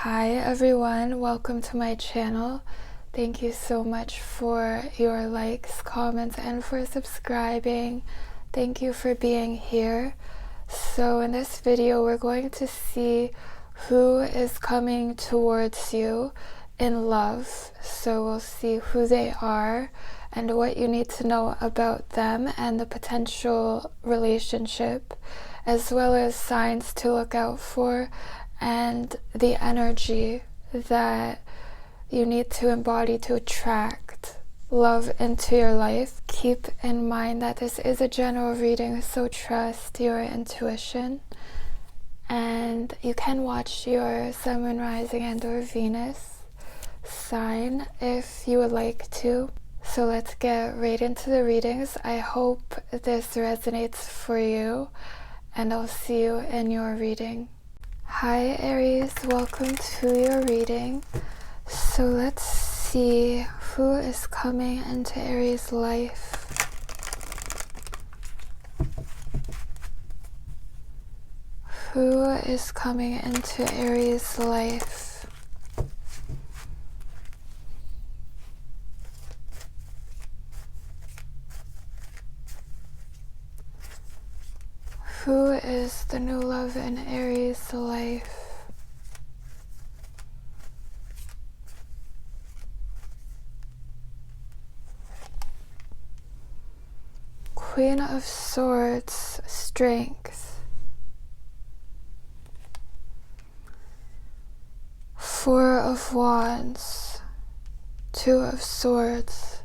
Hi everyone, welcome to my channel. Thank you so much for your likes, comments, and for subscribing. Thank you for being here. So in this video, we're going to see who is coming towards you in love. So we'll see who they are and what you need to know about them and the potential relationship, as well as signs to look out for and the energy that you need to embody to attract love into your life. Keep in mind that this is a general reading, so trust your intuition. And you can watch your Sun, Moon, Rising, and or Venus sign if you would like to. So let's get right into the readings. I hope this resonates for you, and I'll see you in your reading. Hi Aries, welcome to your reading. So let's see who is coming into Aries' life. Who is coming into Aries' life? Who is the new love in Aries' life? Queen of Swords, Strength. Four of Wands, Two of Swords,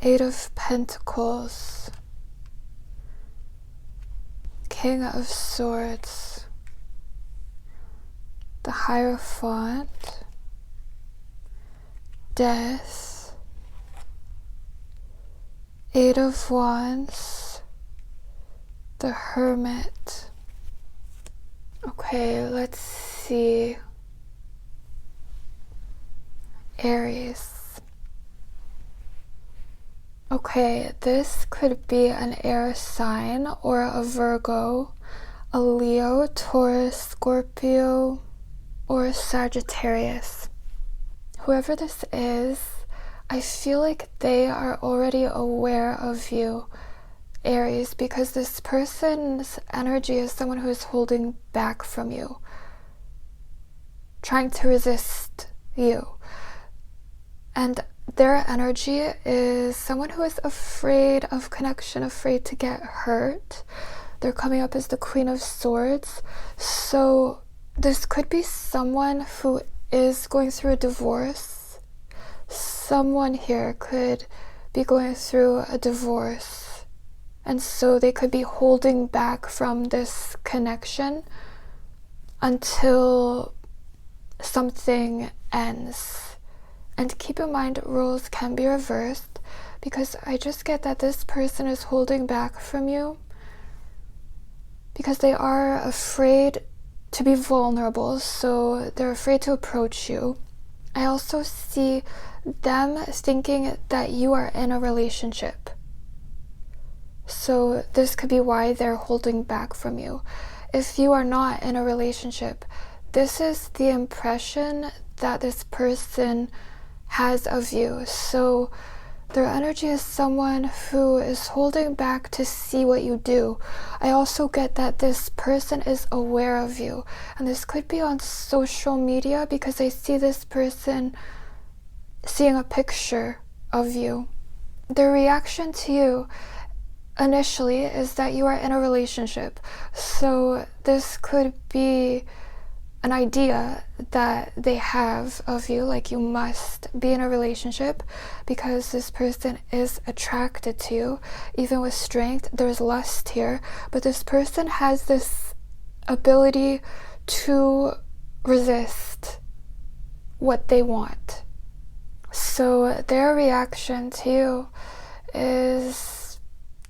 Eight of Pentacles, King of Swords, the Hierophant, Death, Eight of Wands, the Hermit. Okay, let's see. Aries. Okay, this could be an air sign or a Virgo, a Leo, Taurus, Scorpio, or a Sagittarius. Whoever this is, I feel like they are already aware of you, Aries, because this person's energy is someone who is holding back from you, trying to resist you. And their energy is someone who is afraid of connection, afraid to get hurt. They're coming up as the Queen of Swords. So this could be someone who is going through a divorce. Someone here could be going through a divorce. And so they could be holding back from this connection until something ends. And keep in mind, roles can be reversed, because I just get that this person is holding back from you because they are afraid to be vulnerable, so they're afraid to approach you. I also see them thinking that you are in a relationship. So this could be why they're holding back from you. If you are not in a relationship, this is the impression that this person has of you. So their energy is someone who is holding back to see what you do. I also get that this person is aware of you, and this could be on social media, because I see this person seeing a picture of you. Their reaction to you initially is that you are in a relationship. So this could be an idea that they have of you, like you must be in a relationship, because this person is attracted to you. Even with Strength, there's lust here, but this person has this ability to resist what they want. So their reaction to you is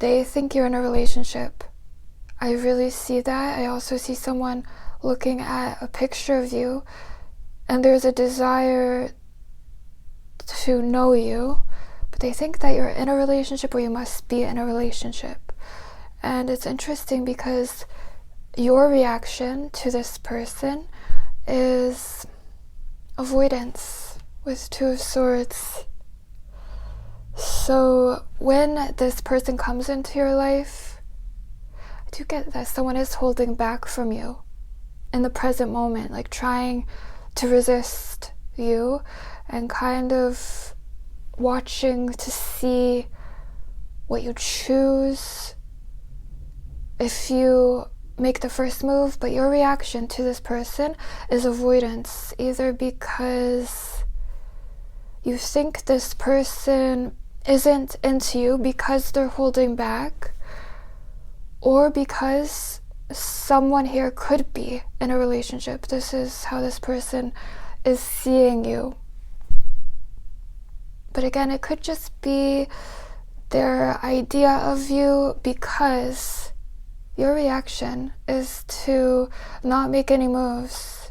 they think you're in a relationship. I really see that. I also see someone looking at a picture of you, and there's a desire to know you, but they think that you're in a relationship, or you must be in a relationship. And it's interesting because your reaction to this person is avoidance with Two of Swords. So when this person comes into your life, I do get that someone is holding back from you in the present moment, like trying to resist you and kind of watching to see what you choose if you make the first move. But your reaction to this person is avoidance, either because you think this person isn't into you because they're holding back, or because someone here could be in a relationship. This is how this person is seeing you. But again, it could just be their idea of you, because your reaction is to not make any moves.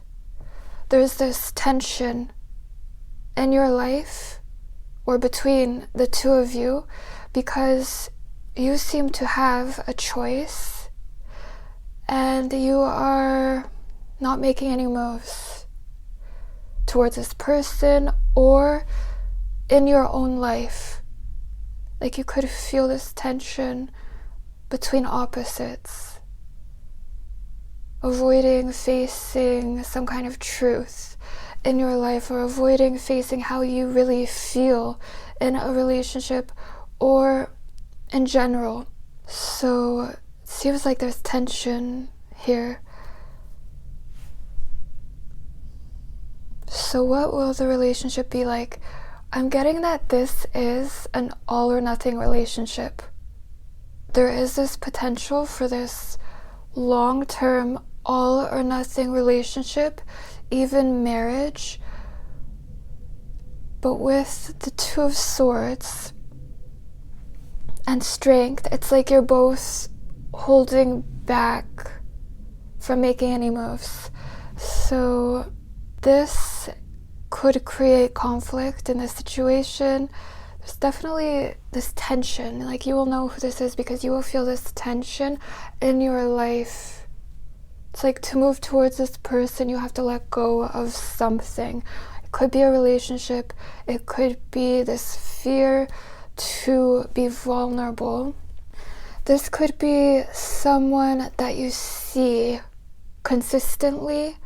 There's this tension in your life, or between the two of you, because you seem to have a choice and you are not making any moves towards this person or in your own life. Like you could feel this tension between opposites, avoiding facing some kind of truth in your life, or avoiding facing how you really feel in a relationship or in general. So it seems like there's tension here. So what will the relationship be like? I'm getting that this is an all or nothing relationship. There is this potential for this long-term all or nothing relationship, even marriage. But with the Two of Swords and Strength, it's like you're both holding back from making any moves. So this could create conflict in this situation. There's definitely this tension. Like you will know who this is because you will feel this tension in your life. It's like to move towards this person, you have to let go of something. It could be a relationship. It could be this fear to be vulnerable. This could be someone that you see consistently.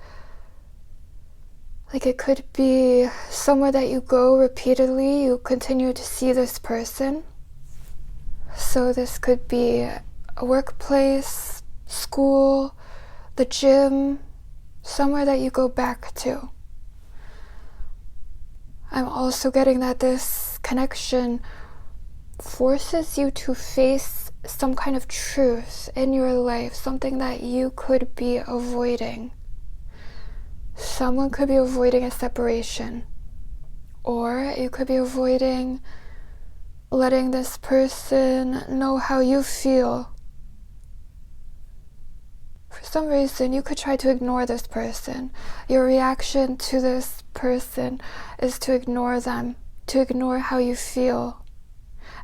Like it could be somewhere that you go repeatedly, you continue to see this person. So this could be a workplace, school, the gym, somewhere that you go back to. I'm also getting that this connection forces you to face some kind of truth in your life, something that you could be avoiding. Someone could be avoiding a separation, or you could be avoiding letting this person know how you feel. For some reason, you could try to ignore this person. Your reaction to this person is to ignore them, to ignore how you feel.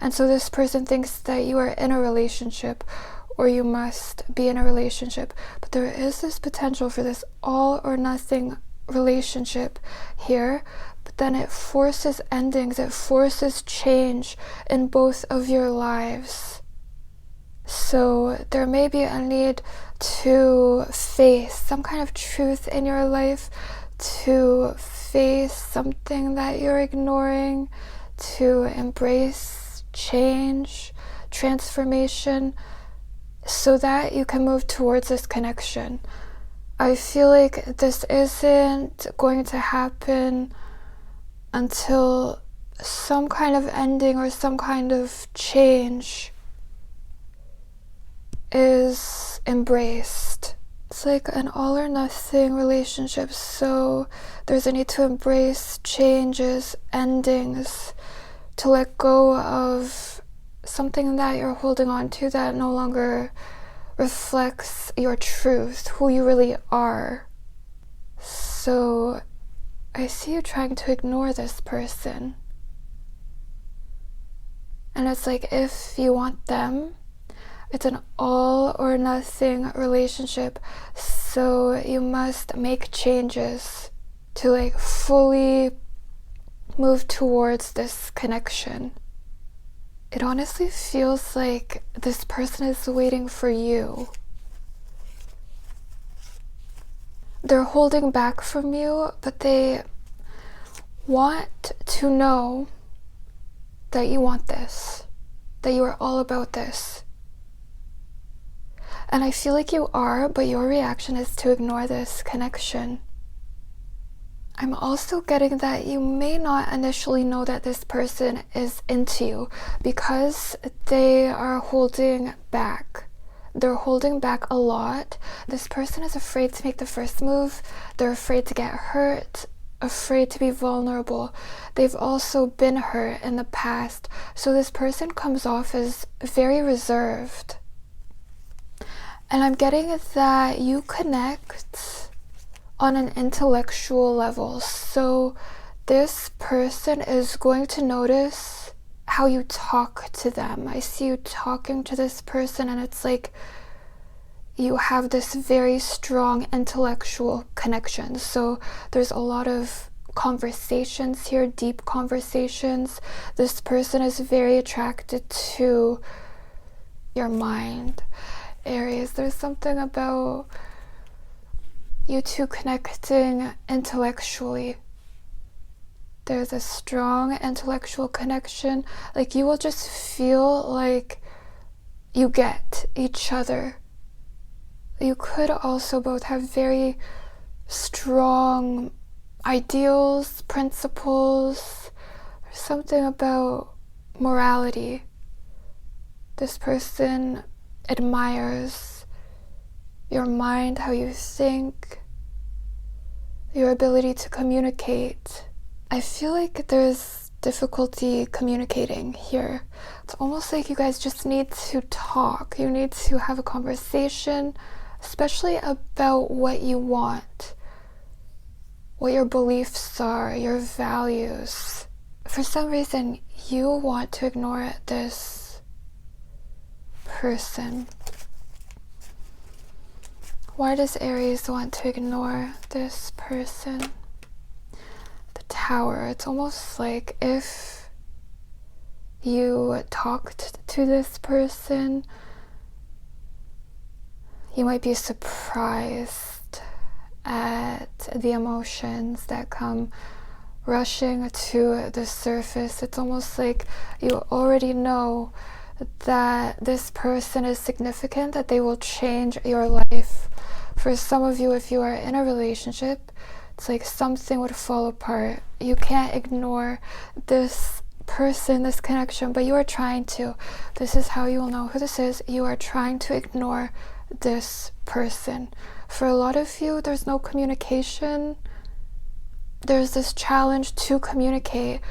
And so this person thinks that you are in a relationship, or you must be in a relationship. But there is this potential for this all or nothing relationship here, but then it forces endings, it forces change in both of your lives. So there may be a need to face some kind of truth in your life, to face something that you're ignoring, to embrace change, transformation, so that you can move towards this connection. I feel like this isn't going to happen until some kind of ending or some kind of change is embraced. It's like an all or nothing relationship, so there's a need to embrace changes, endings, to let go of something that you're holding on to that no longer reflects your truth, who you really are. So I see you trying to ignore this person. And it's like, if you want them, It's an all or nothing relationship. So you must make changes to like fully move towards this connection. It honestly feels like this person is waiting for you. They're holding back from you, but they want to know that you want this, that you are all about this. And I feel like you are, but your reaction is to ignore this connection. I'm also getting that you may not initially know that this person is into you because they are holding back. They're holding back a lot. This person is afraid to make the first move. They're afraid to get hurt, afraid to be vulnerable. They've also been hurt in the past. So this person comes off as very reserved. And I'm getting that you connect on an intellectual level. So this person is going to notice how you talk to them. I see you talking to this person and it's like you have this very strong intellectual connection. So there's a lot of conversations here, deep conversations. This person is very attracted to your mind. Aries, there's something about you two connecting intellectually. There's a strong intellectual connection. Like you will just feel like you get each other. You could also both have very strong ideals, principles. There's something about morality. This person admires your mind, how you think, your ability to communicate. I feel like there's difficulty communicating here. It's almost like you guys just need to talk. You need to have a conversation, especially about what you want, what your beliefs are, your values. For some reason, you want to ignore this person. Why does Aries want to ignore this person? The Tower. It's almost like if you talked to this person, you might be surprised at the emotions that come rushing to the surface. It's almost like you already know that this person is significant, that they will change your life. For some of you, if you are in a relationship, it's like something would fall apart. You can't ignore this person, this connection, but you are trying to. This is how you will know who this is. You are trying to ignore this person. For a lot of you, there's no communication. There's this challenge to communicate.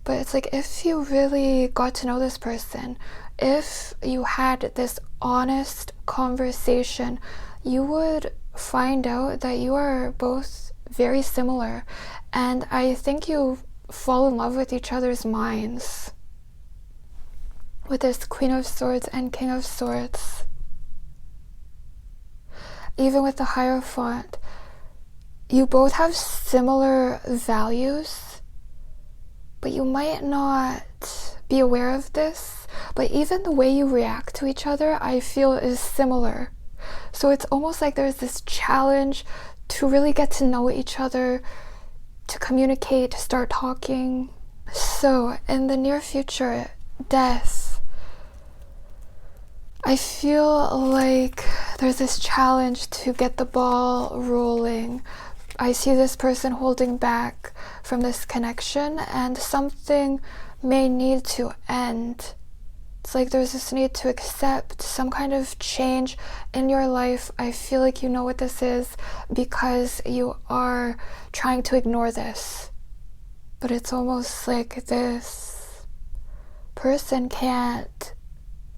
But it's like if you really got to know this person, if you had this honest conversation, you would find out that you are both very similar. And I think you fall in love with each other's minds. With this Queen of Swords and King of Swords. Even with the Hierophant, you both have similar values, but you might not be aware of this. But even the way you react to each other, I feel is similar. So it's almost like there's this challenge to really get to know each other, to communicate, to start talking. So in the near future, Death. I feel like there's this challenge to get the ball rolling. I see this person holding back from this connection and something may need to end. It's like there's this need to accept some kind of change in your life. I feel like you know what this is because you are trying to ignore this. But it's almost like this person can't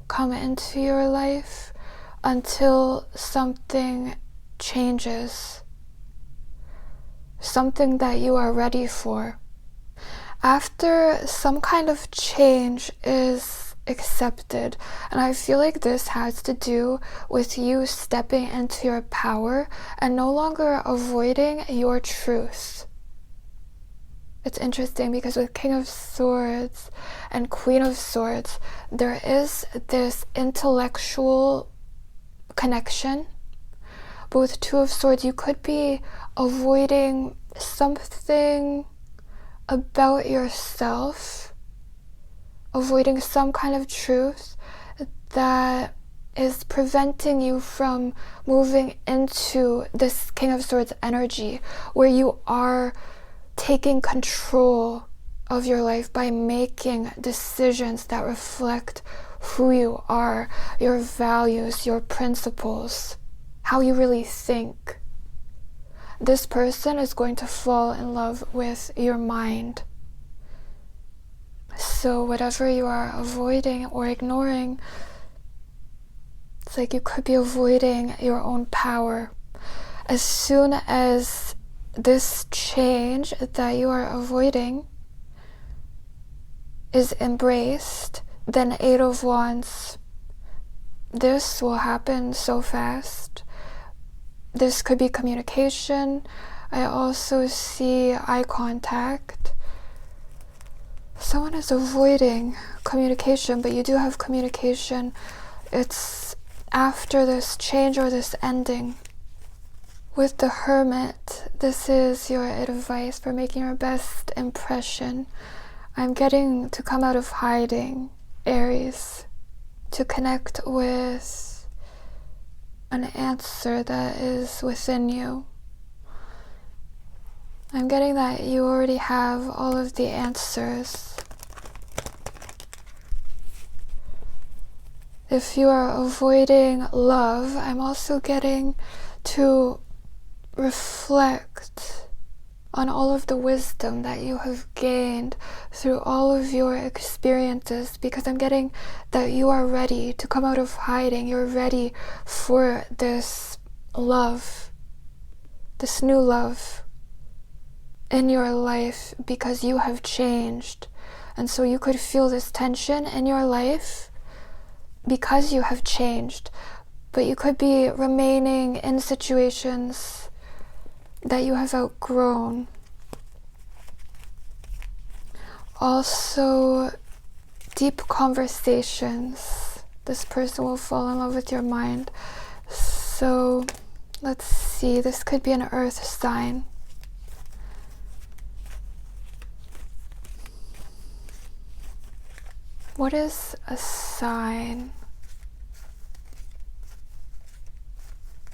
come into your life until something changes. Something that you are ready for. After some kind of change is accepted. And I feel like this has to do with you stepping into your power and no longer avoiding your truth. It's interesting because with King of Swords and Queen of Swords, there is this intellectual connection. But with Two of Swords, you could be avoiding something about yourself, avoiding some kind of truth that is preventing you from moving into this King of Swords energy, where you are taking control of your life by making decisions that reflect who you are, your values, your principles, how you really think. This person is going to fall in love with your mind. So whatever you are avoiding or ignoring, it's like you could be avoiding your own power. As soon as this change that you are avoiding is embraced, then Eight of Wands, this will happen so fast. This could be communication. I also see eye contact. Someone is avoiding communication, but you do have communication. It's after this change or this ending. With the Hermit, this is your advice for making your best impression. I'm getting to come out of hiding, Aries, to connect with an answer that is within you. I'm getting that you already have all of the answers. If you are avoiding love, I'm also getting to reflect on all of the wisdom that you have gained through all of your experiences, because I'm getting that you are ready to come out of hiding. You're ready for this love, this new love in your life, because you have changed. And so you could feel this tension in your life because you have changed, but you could be remaining in situations that you have outgrown. Also, deep conversations. This person will fall in love with your mind. So, let's see. This could be an earth sign. What is a sign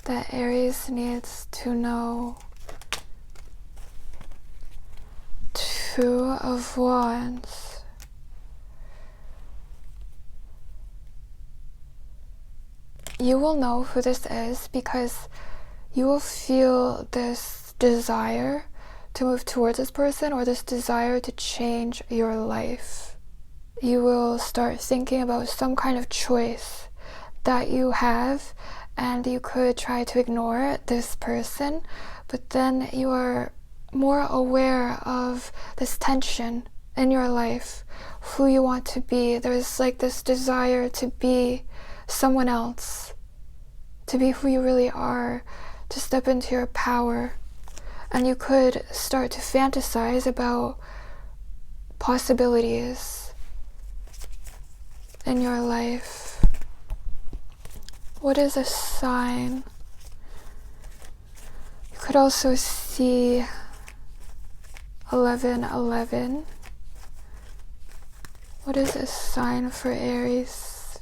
that Aries needs to know? Two of Wands. You will know who this is because you will feel this desire to move towards this person, or this desire to change your life. You will start thinking about some kind of choice that you have, and you could try to ignore this person, but then you are more aware of this tension in your life, who you want to be. There's like this desire to be someone else, to be who you really are, to step into your power. And you could start to fantasize about possibilities in your life. What is a sign? You could also see 1111. What is a sign for Aries?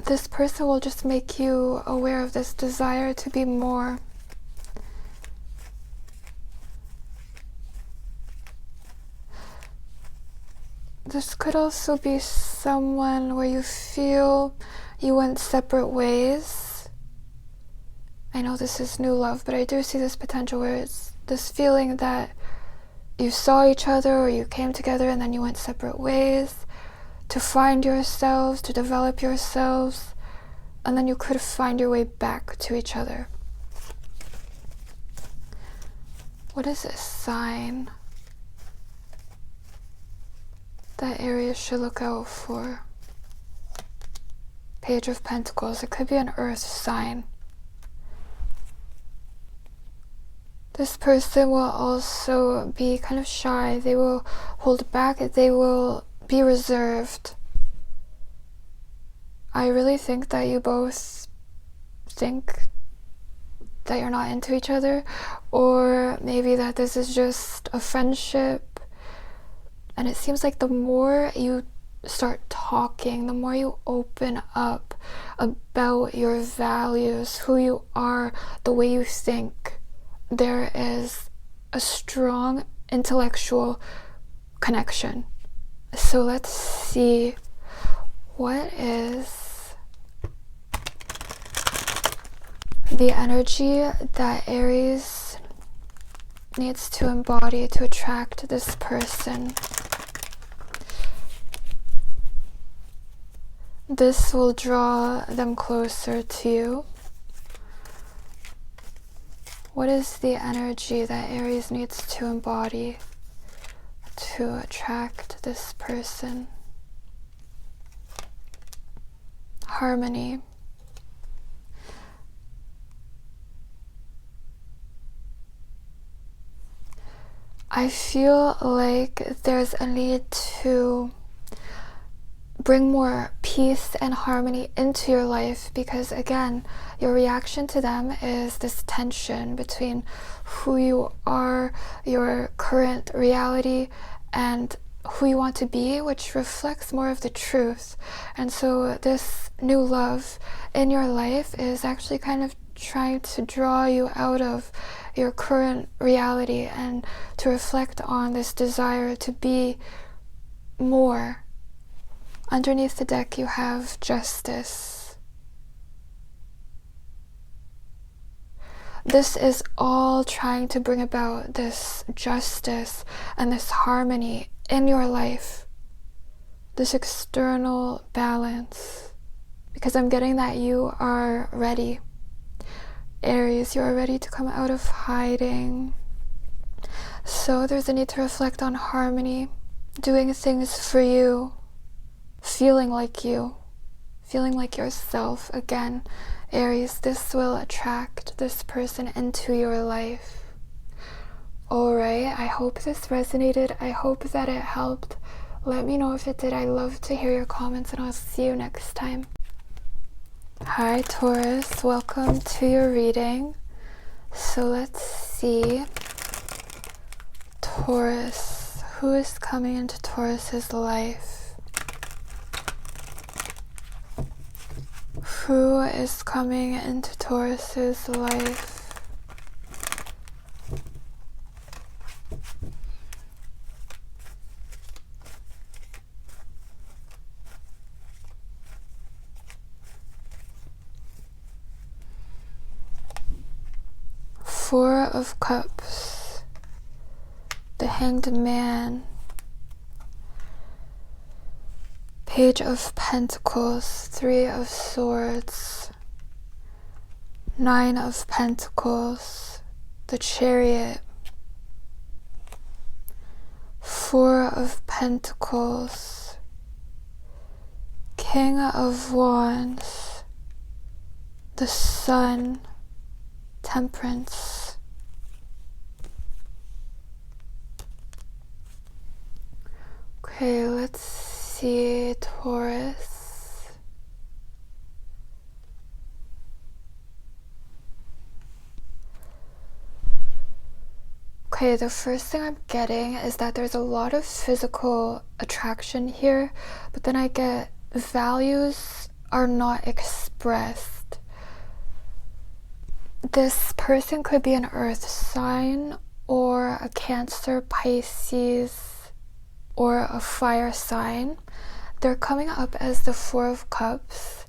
This person will just make you aware of this desire to be more. This could also be someone where you feel you went separate ways. I know this is new love, but I do see this potential where it's this feeling that you saw each other or you came together and then you went separate ways to find yourselves, to develop yourselves, and then you could find your way back to each other. What is a sign that Aries should look out for? Page of Pentacles. It could be an earth sign. This person will also be kind of shy. They will hold back. They will be reserved. I really think that you both think that you're not into each other, or maybe that this is just a friendship. And it seems like the more you start talking, the more you open up about your values, who you are, the way you think, there is a strong intellectual connection. So let's see, what is the energy that Aries needs to embody to attract this person? This will draw them closer to you. What is the energy that Aries needs to embody to attract this person? Harmony. I feel like there's a need to bring more peace and harmony into your life, because again, your reaction to them is this tension between who you are, your current reality, and who you want to be, which reflects more of the truth. And so this new love in your life is actually kind of trying to draw you out of your current reality and to reflect on this desire to be more. Underneath the deck you have Justice. This is all trying to bring about this justice and this harmony in your life, this external balance, because I'm getting that you are ready. Aries, you are ready to come out of hiding. So there's a need to reflect on harmony, doing things for you, feeling like you, feeling like yourself. Again, Aries, this will attract this person into your life. Alright, I hope this resonated. I hope that it helped. Let me know if it did. I love to hear your comments, and I'll see you next time. Hi Taurus, welcome to your reading. So let's see. Taurus, who is coming into Taurus's life? Who is coming into Taurus's life? Four of Cups, the Hanged Man, Page of Pentacles, Three of Swords, Nine of Pentacles, the Chariot, Four of Pentacles, King of Wands, the Sun, Temperance. Okay, let's see, Taurus. Okay, the first thing I'm getting is that there's a lot of physical attraction here, but then I get values are not expressed. This person could be an earth sign or a Cancer, Pisces, or a fire sign. They're coming up as the Four of Cups.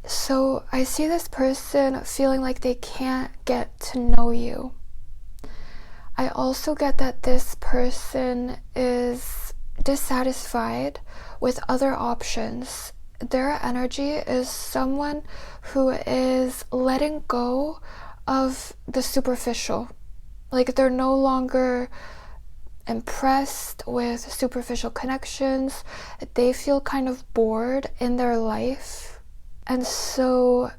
So I see this person feeling like they can't get to know you. I also get that this person is dissatisfied with other options. Their energy is someone who is letting go of the superficial. Like they're no longer impressed with superficial connections. They feel kind of bored in their life. And so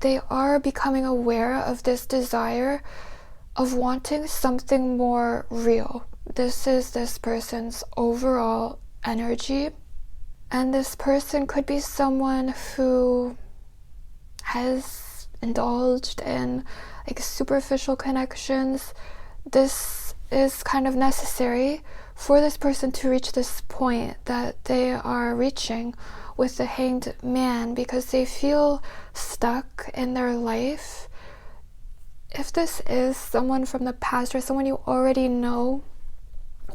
they are becoming aware of this desire of wanting something more real. This is this person's overall energy. And this person could be someone who has indulged in like superficial connections. This is kind of necessary for this person to reach this point that they are reaching with the Hanged Man, because they feel stuck in their life. If this is someone from the past or someone you already know,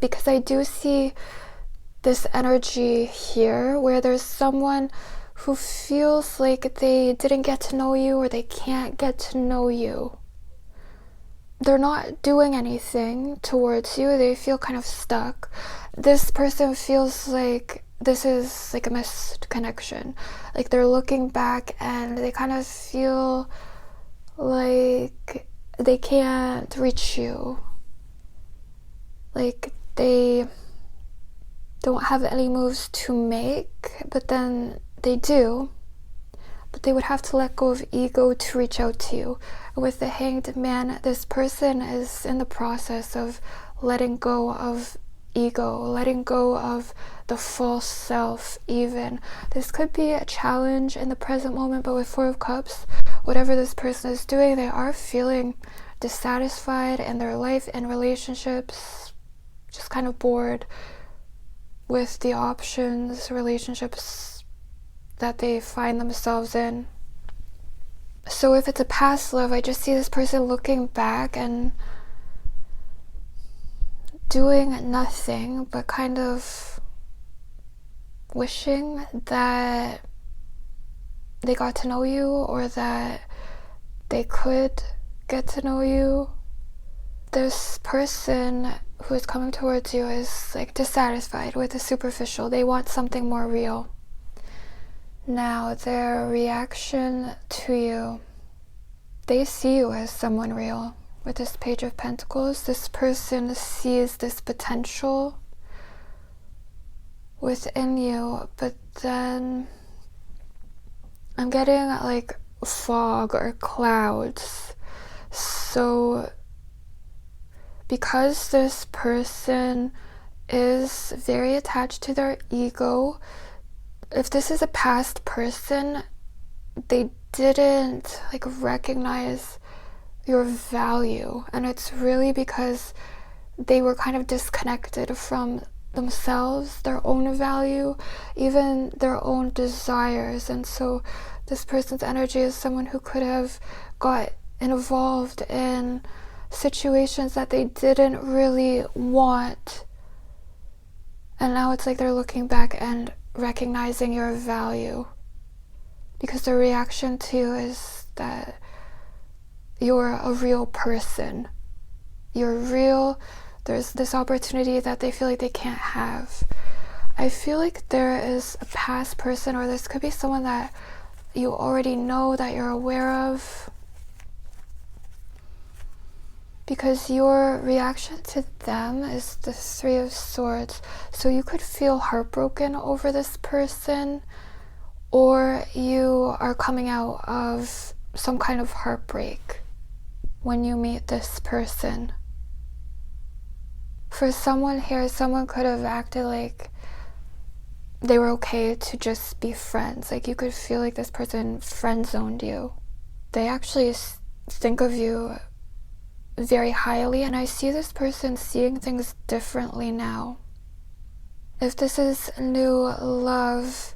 because I do see this energy here where there's someone who feels like they didn't get to know you or they can't get to know you. They're not doing anything towards you. They feel kind of stuck. This person feels like this is like a missed connection. Like they're looking back and they kind of feel like they can't reach you. Like they don't have any moves to make, but then they do. But they would have to let go of ego to reach out to you. With the Hanged Man, this person is in the process of letting go of ego, letting go of the false self even. This could be a challenge in the present moment, but with Four of Cups, whatever this person is doing, they are feeling dissatisfied in their life and relationships, just kind of bored with the options, relationships that they find themselves in. So if it's a past love, I just see this person looking back and doing nothing but kind of wishing that they got to know you or that they could get to know you. This person who is coming towards you is like dissatisfied with the superficial. They want something more real. Now, their reaction to you, they see you as someone real. With this Page of Pentacles, this person sees this potential within you, but then I'm getting like fog or clouds. So because this person is very attached to their ego, if this is a past person, they didn't like recognize your value, and it's really because they were kind of disconnected from themselves, their own value, even their own desires. And so this person's energy is someone who could have got involved in situations that they didn't really want, and now it's like they're looking back and recognizing your value, because the reaction to you is that you're a real person. You're real. There's this opportunity that they feel like they can't have. I feel like there is a past person, or this could be someone that you already know, that you're aware of, because your reaction to them is the Three of Swords. So you could feel heartbroken over this person, or you are coming out of some kind of heartbreak when you meet this person. For someone here, someone could have acted like they were okay to just be friends. Like you could feel like this person friend-zoned you. They actually think of you very highly, and I see this person seeing things differently now. If this is new love,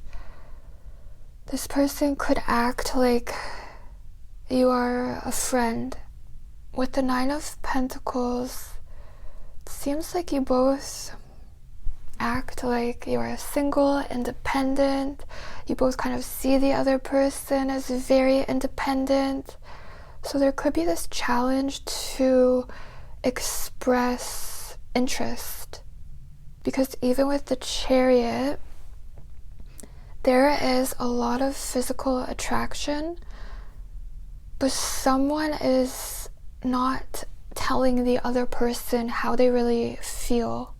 this person could act like you are a friend. With the Nine of Pentacles, it seems like you both act like you are single, independent. You both kind of see the other person as very independent. So there could be this challenge to express interest, because even with the Chariot, there is a lot of physical attraction, but someone is not telling the other person how they really feel.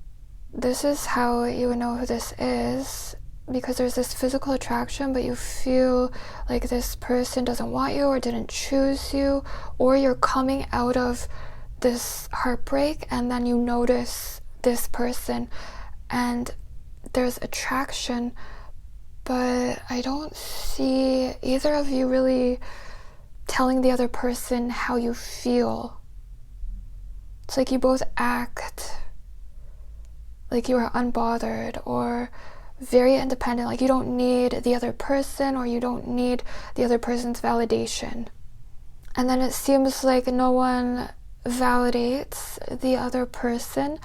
This is how you would know who this is, because there's this physical attraction, but you feel like this person doesn't want you or didn't choose you, or you're coming out of this heartbreak and then you notice this person and there's attraction, but I don't see either of you really telling the other person how you feel. It's like you both act like you are unbothered or very independent, like you don't need the other person or you don't need the other person's validation. And then it seems like no one validates the other person,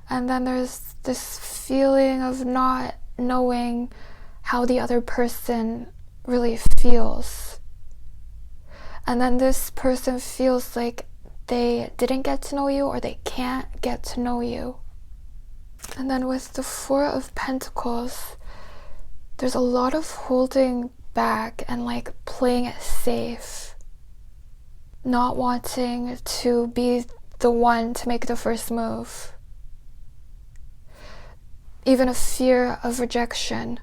and then there's this feeling of not knowing how the other person really feels. And then this person feels like they didn't get to know you or they can't get to know you. And then with the Four of Pentacles, there's a lot of holding back and like playing it safe. Not wanting to be the one to make the first move. Even a fear of rejection.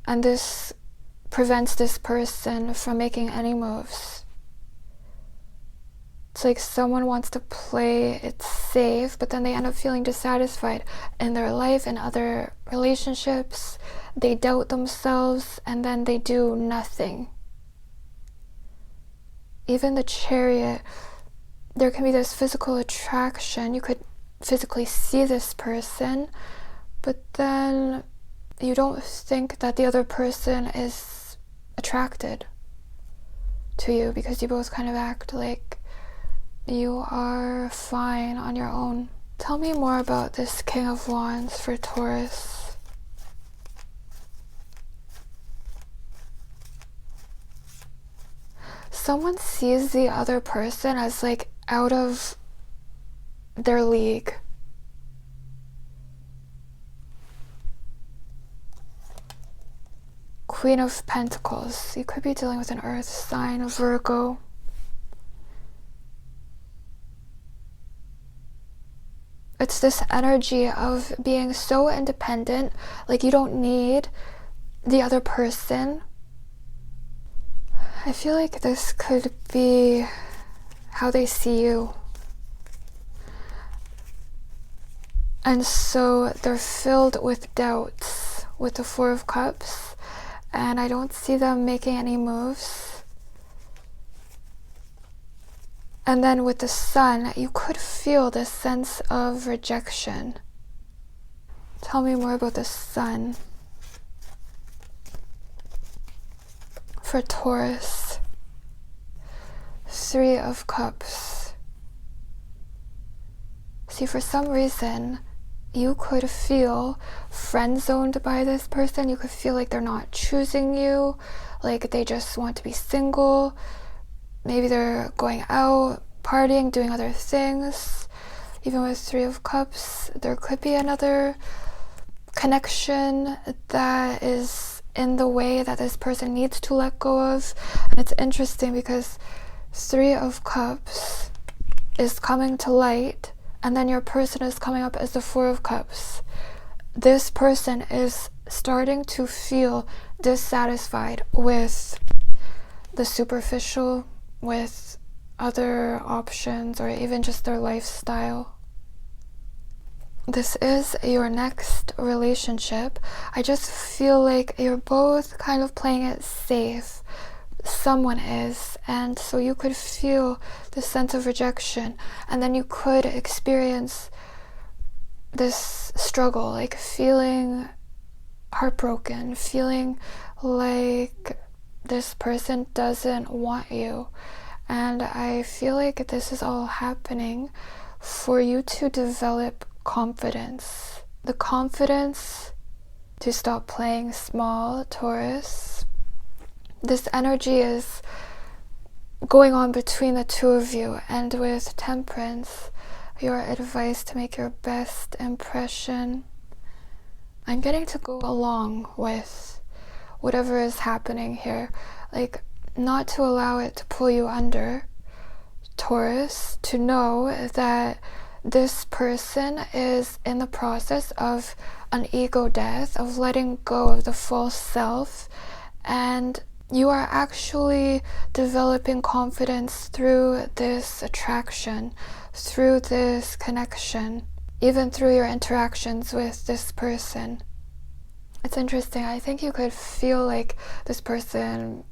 And this prevents this person from making any moves. It's like someone wants to play it safe, but then they end up feeling dissatisfied in their life and other relationships. They doubt themselves and then they do nothing. Even the Chariot, there can be this physical attraction. You could physically see this person, but then you don't think that the other person is attracted to you because you both kind of act like you are fine on your own. Tell me more about this King of Wands for Taurus. Someone sees the other person as like out of their league. Queen of Pentacles. You could be dealing with an earth sign, Virgo. It's this energy of being so independent, like you don't need the other person. I feel like this could be how they see you. And so they're filled with doubts with the Four of Cups, and I don't see them making any moves. And then with the Sun, you could feel this sense of rejection. Tell me more about the Sun. For Taurus, Three of Cups. See, for some reason, you could feel friend-zoned by this person. You could feel like they're not choosing you, like they just want to be single. Maybe they're going out, partying, doing other things. Even with Three of Cups, there could be another connection that is in the way that this person needs to let go of. And it's interesting because Three of Cups is coming to light, and then your person is coming up as the Four of Cups. This person is starting to feel dissatisfied with the superficial, with other options, or even just their lifestyle. This is your next relationship. I just feel like you're both kind of playing it safe. Someone is, and so you could feel the sense of rejection, and then you could experience this struggle, like feeling heartbroken, feeling like this person doesn't want you. And I feel like this is all happening for you to develop confidence. The confidence to stop playing small, Taurus. This energy is going on between the two of you, and with Temperance, your advice to make your best impression. I'm getting to go along with whatever is happening here, like not to allow it to pull you under, Taurus, to know that this person is in the process of an ego death, of letting go of the false self, and you are actually developing confidence through this attraction, through this connection, even through your interactions with this person. It's interesting. I think you could feel like this person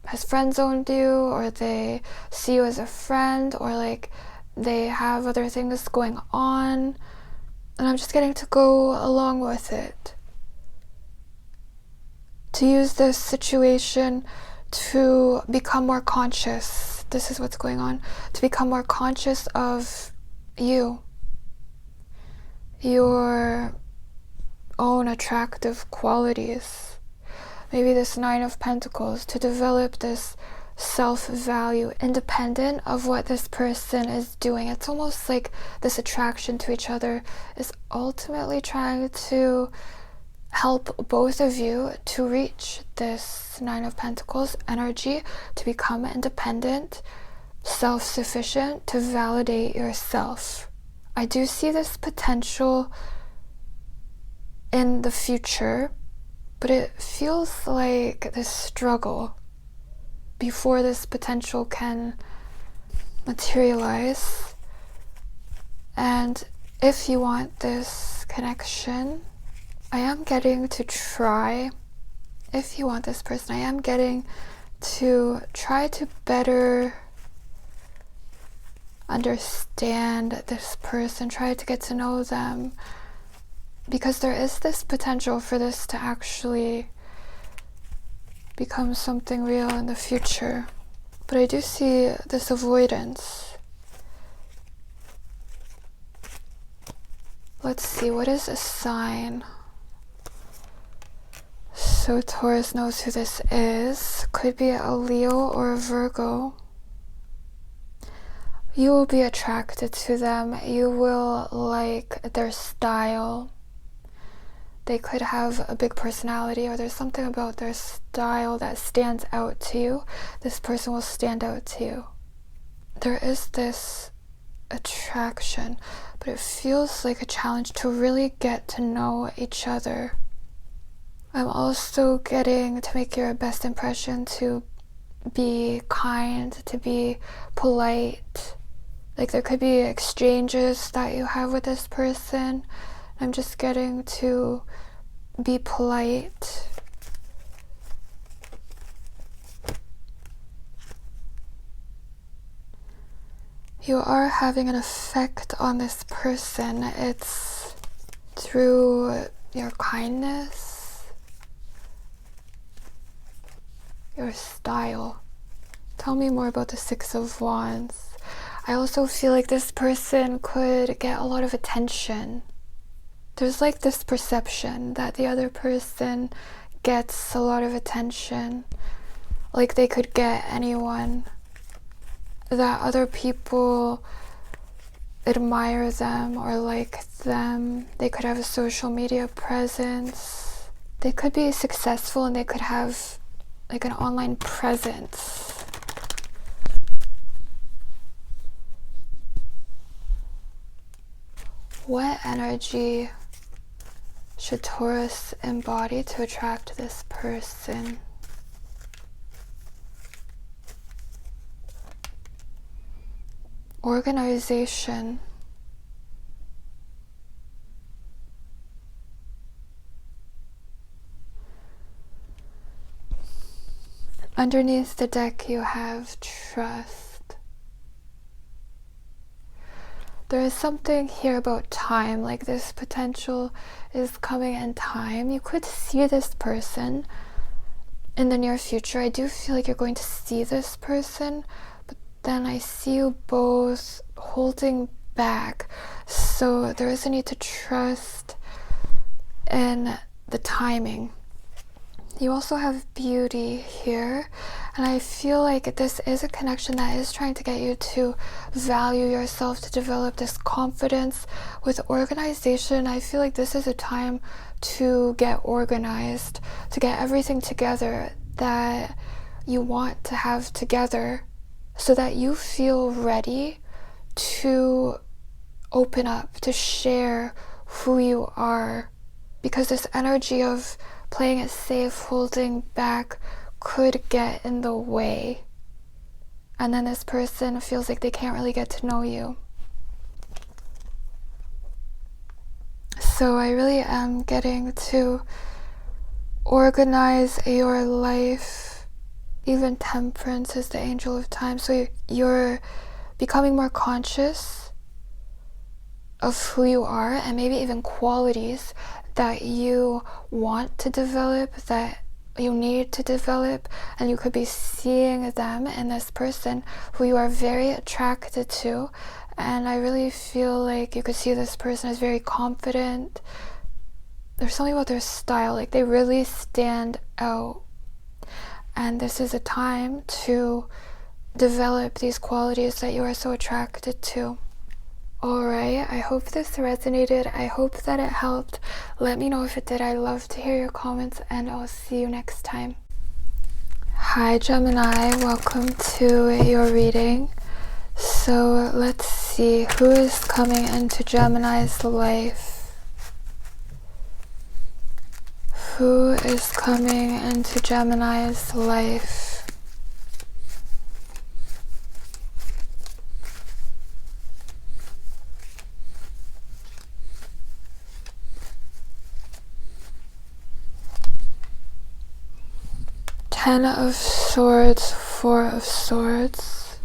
has friend-zoned you, or they see you as a friend, or like they have other things going on, and I'm just getting to go along with it. To use this situation to become more conscious. This is what's going on. To become more conscious of you, your own attractive qualities. Maybe this Nine of Pentacles, to develop this self-value independent of what this person is doing. It's almost like this attraction to each other is ultimately trying to help both of you to reach this Nine of Pentacles energy, to become independent, self-sufficient, to validate yourself. I do see this potential in the future, but it feels like this struggle before this potential can materialize. And if you want this connection, I am getting to try, if you want this person, I am getting to try to better understand this person, try to get to know them, because there is this potential for this to actually become something real in the future. But I do see this avoidance. Let's see, what is a sign? So Taurus knows who this is. Could be a Leo or a Virgo. You will be attracted to them. You will like their style. They could have a big personality, or there's something about their style that stands out to you. This person will stand out to you. There is this attraction, but it feels like a challenge to really get to know each other. I'm also getting to make your best impression, to be kind, to be polite. Like there could be exchanges that you have with this person. I'm just getting to be polite. You are having an effect on this person. It's through your kindness, your style. Tell me more about the Six of Wands. I also feel like this person could get a lot of attention. There's like this perception that the other person gets a lot of attention. Like they could get anyone. That other people admire them or like them. They could have a social media presence. They could be successful, and they could have like an online presence. What energy should Taurus embody to attract this person? Organization. Underneath the deck you have trust. There is something here about time, like this potential is coming in time. You could see this person in the near future. I do feel like you're going to see this person, but then I see you both holding back. So there is a need to trust in the timing. You also have beauty here, and I feel like this is a connection that is trying to get you to value yourself, to develop this confidence. With organization, I feel like this is a time to get organized, to get everything together that you want to have together, so that you feel ready to open up, to share who you are. Because this energy of playing it safe, holding back, could get in the way. And then this person feels like they can't really get to know you. So I really am getting to organize your life. Even Temperance is the angel of time. So you're becoming more conscious of who you are, and maybe even qualities that you want to develop, that you need to develop, and you could be seeing them in this person who you are very attracted to. And I really feel like you could see this person as very confident. There's something about their style, like they really stand out. And this is a time to develop these qualities that you are so attracted to. Alright, I hope this resonated. I hope that it helped. Let me know if it did. I'd love to hear your comments, and I'll see you next time. Hi Gemini, welcome to your reading. So let's see who is coming into Gemini's life. Who is coming into Gemini's life? Ten of Swords, Four of Swords,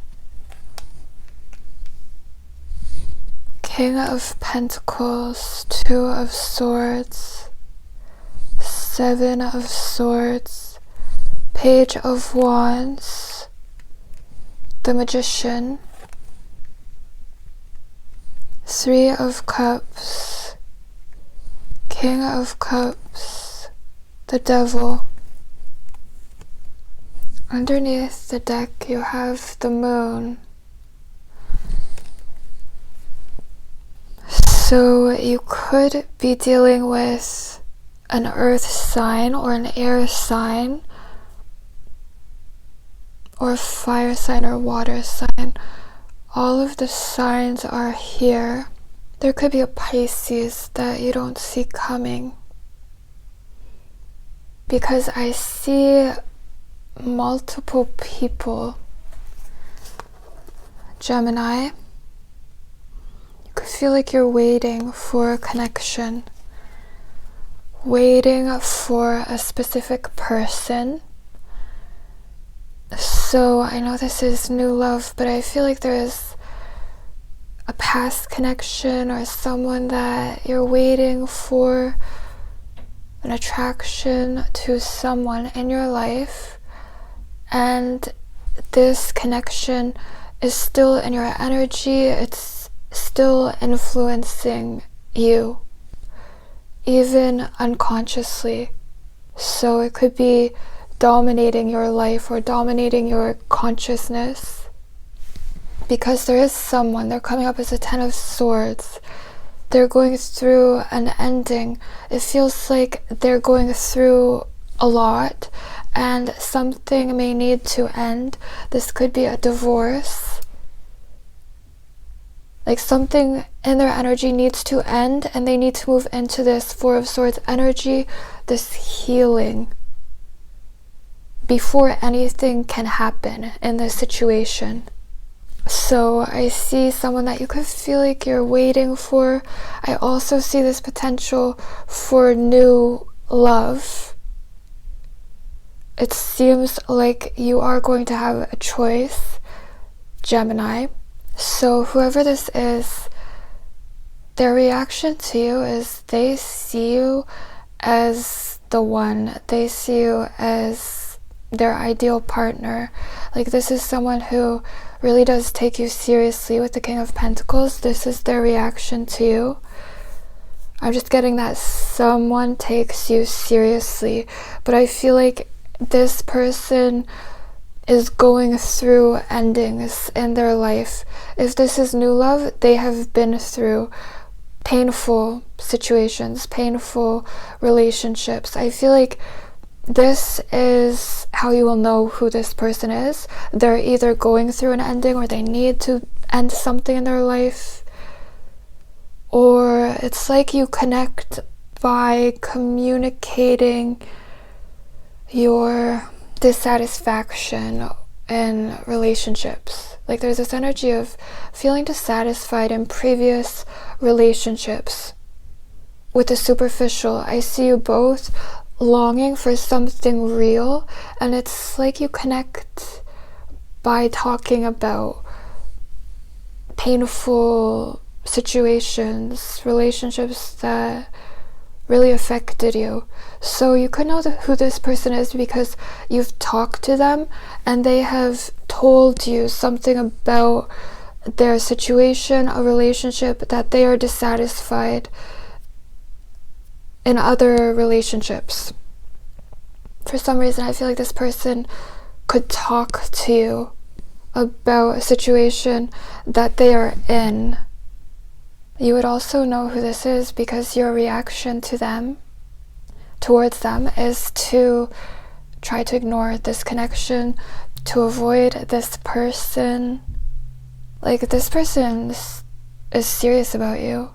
King of Pentacles, Two of Swords, Seven of Swords, Page of Wands, the Magician, Three of Cups, King of Cups, the Devil. Underneath the deck you have the Moon. So you could be dealing with an earth sign or an air sign, or a fire sign or water sign. All of the signs are here. There could be a Pisces that you don't see coming, because I see multiple people. Gemini, you could feel like you're waiting for a connection, waiting for a specific person. So I know this is new love, but I feel like there is a past connection or someone that you're waiting for, an attraction to someone in your life. And this connection is still in your energy, it's still influencing you, even unconsciously. So it could be dominating your life or dominating your consciousness, because there is someone, they're coming up as a Ten of Swords. They're going through an ending. It feels like they're going through a lot, and something may need to end. This could be a divorce. Like something in their energy needs to end, and they need to move into this Four of Swords energy, this healing, before anything can happen in this situation. So I see someone that you could feel like you're waiting for. I also see this potential for new love. It seems like you are going to have a choice, Gemini. So whoever this is, their reaction to you is they see you as the one. They see you as their ideal partner. Like this is someone who really does take you seriously. With the King of Pentacles, this is their reaction to you. I'm just getting that someone takes you seriously, but I feel like this person is going through endings in their life. If this is new love, they have been through painful situations, painful relationships. I feel like this is how how you will know who this person is. They're either going through an ending, or they need to end something in their life, or it's like you connect by communicating your dissatisfaction in relationships. Like there's this energy of feeling dissatisfied in previous relationships. With the superficial, I see you both longing for something real, and it's like you connect by talking about painful situations, relationships that really affected you. So you could know who this person is because you've talked to them and they have told you something about their situation, a relationship, that they are dissatisfied in other relationships. For some reason, I feel like this person could talk to you about a situation that they are in. You would also know who this is because your reaction to them, towards them, is to try to ignore this connection, to avoid this person. Like this person is serious about you,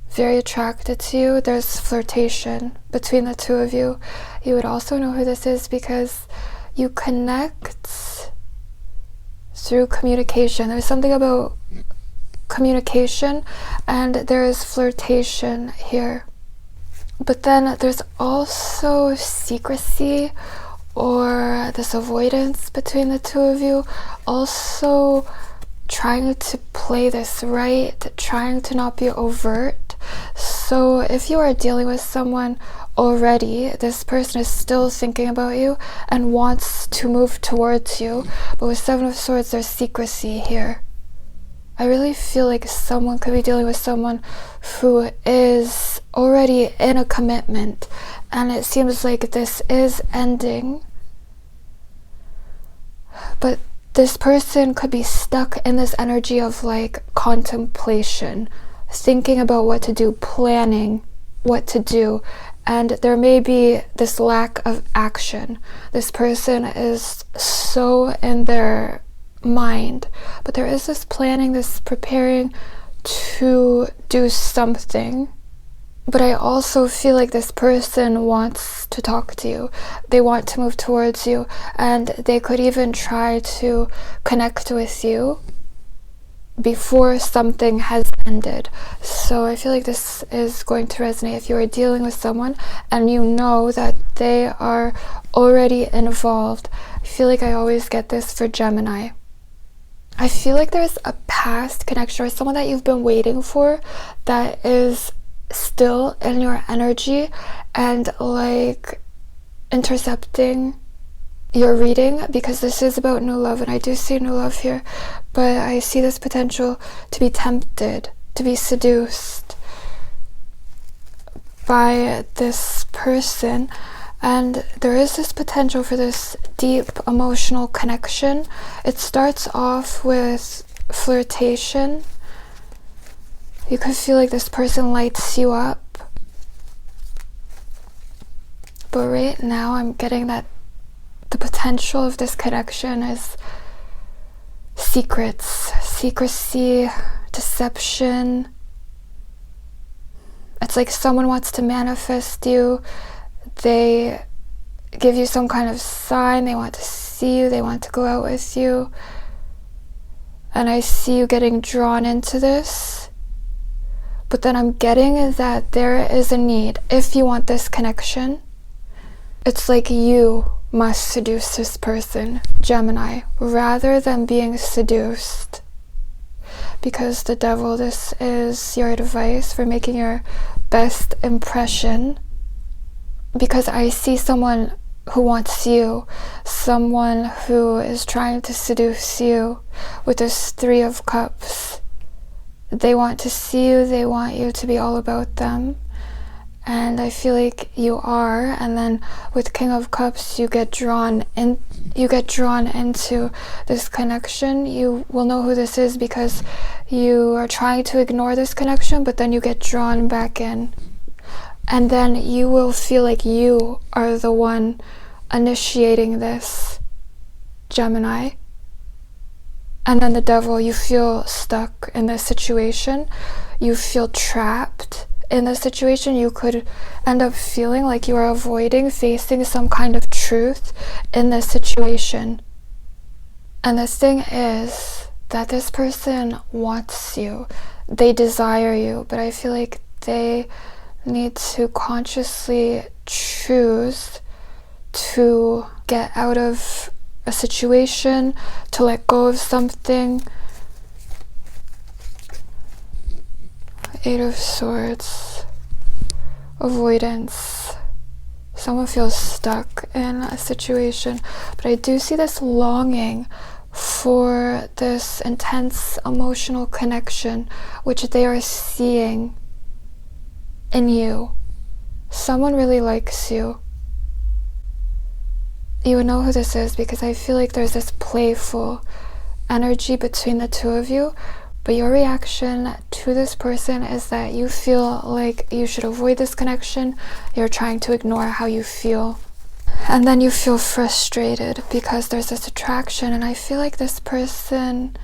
very attracted to you. There's flirtation between the two of you. You would also know who this is because you connect through communication. There's something about communication, and there is flirtation here. But then there's also secrecy, or this avoidance between the two of you, also trying to play this right, trying to not be overt. So if you are dealing with someone already, this person is still thinking about you and wants to move towards you, but with Seven of Swords, there's secrecy here. I really feel like someone could be dealing with someone who is already in a commitment, and it seems like this is ending. But this person could be stuck in this energy of like contemplation, thinking about what to do, planning what to do, and there may be this lack of action. This person is so in their mind, but there is this planning, this preparing to do something. But I also feel like this person wants to talk to you. They want to move towards you, and they could even try to connect with you before something has ended. So I feel like this is going to resonate if you are dealing with someone and you know that they are already involved. I feel like I always get this for Gemini. I feel like there's a past connection or someone that you've been waiting for that is still in your energy and like intercepting your reading, because this is about new love, and I do see new love here, but I see this potential to be tempted, to be seduced by this person. And there is this potential for this deep emotional connection. It starts off with flirtation. You could feel like this person lights you up. But right now I'm getting that the potential of this connection is secrets, secrecy, deception. It's like someone wants to manifest you. They give you some kind of sign, they want to see you, they want to go out with you. And I see you getting drawn into this. But then I'm getting that there is a need. If you want this connection, it's like you must seduce this person, Gemini, rather than being seduced. Because the devil, this is your advice for making your best impression. Because I see someone who wants you, someone who is trying to seduce you with this Three of Cups. They want to see you, they want you to be all about them. And I feel like you are, and then with King of Cups you get drawn into this connection. You will know who this is because you are trying to ignore this connection, but then you get drawn back in. And then you will feel like you are the one initiating this, Gemini. And then the Devil, you feel stuck in this situation. You feel trapped in this situation. You could end up feeling like you are avoiding facing some kind of truth in this situation. And the thing is that this person wants you. They desire you, but I feel like they need to consciously choose to get out of a situation, to let go of something. Eight of Swords, avoidance. Someone feels stuck in a situation, but I do see this longing for this intense emotional connection which they are seeing in you. Someone really likes you. You would know who this is because I feel like there's this playful energy between the two of you, but your reaction to this person is that you feel like you should avoid this connection. You're trying to ignore how you feel. And then you feel frustrated because there's this attraction, and I feel like this person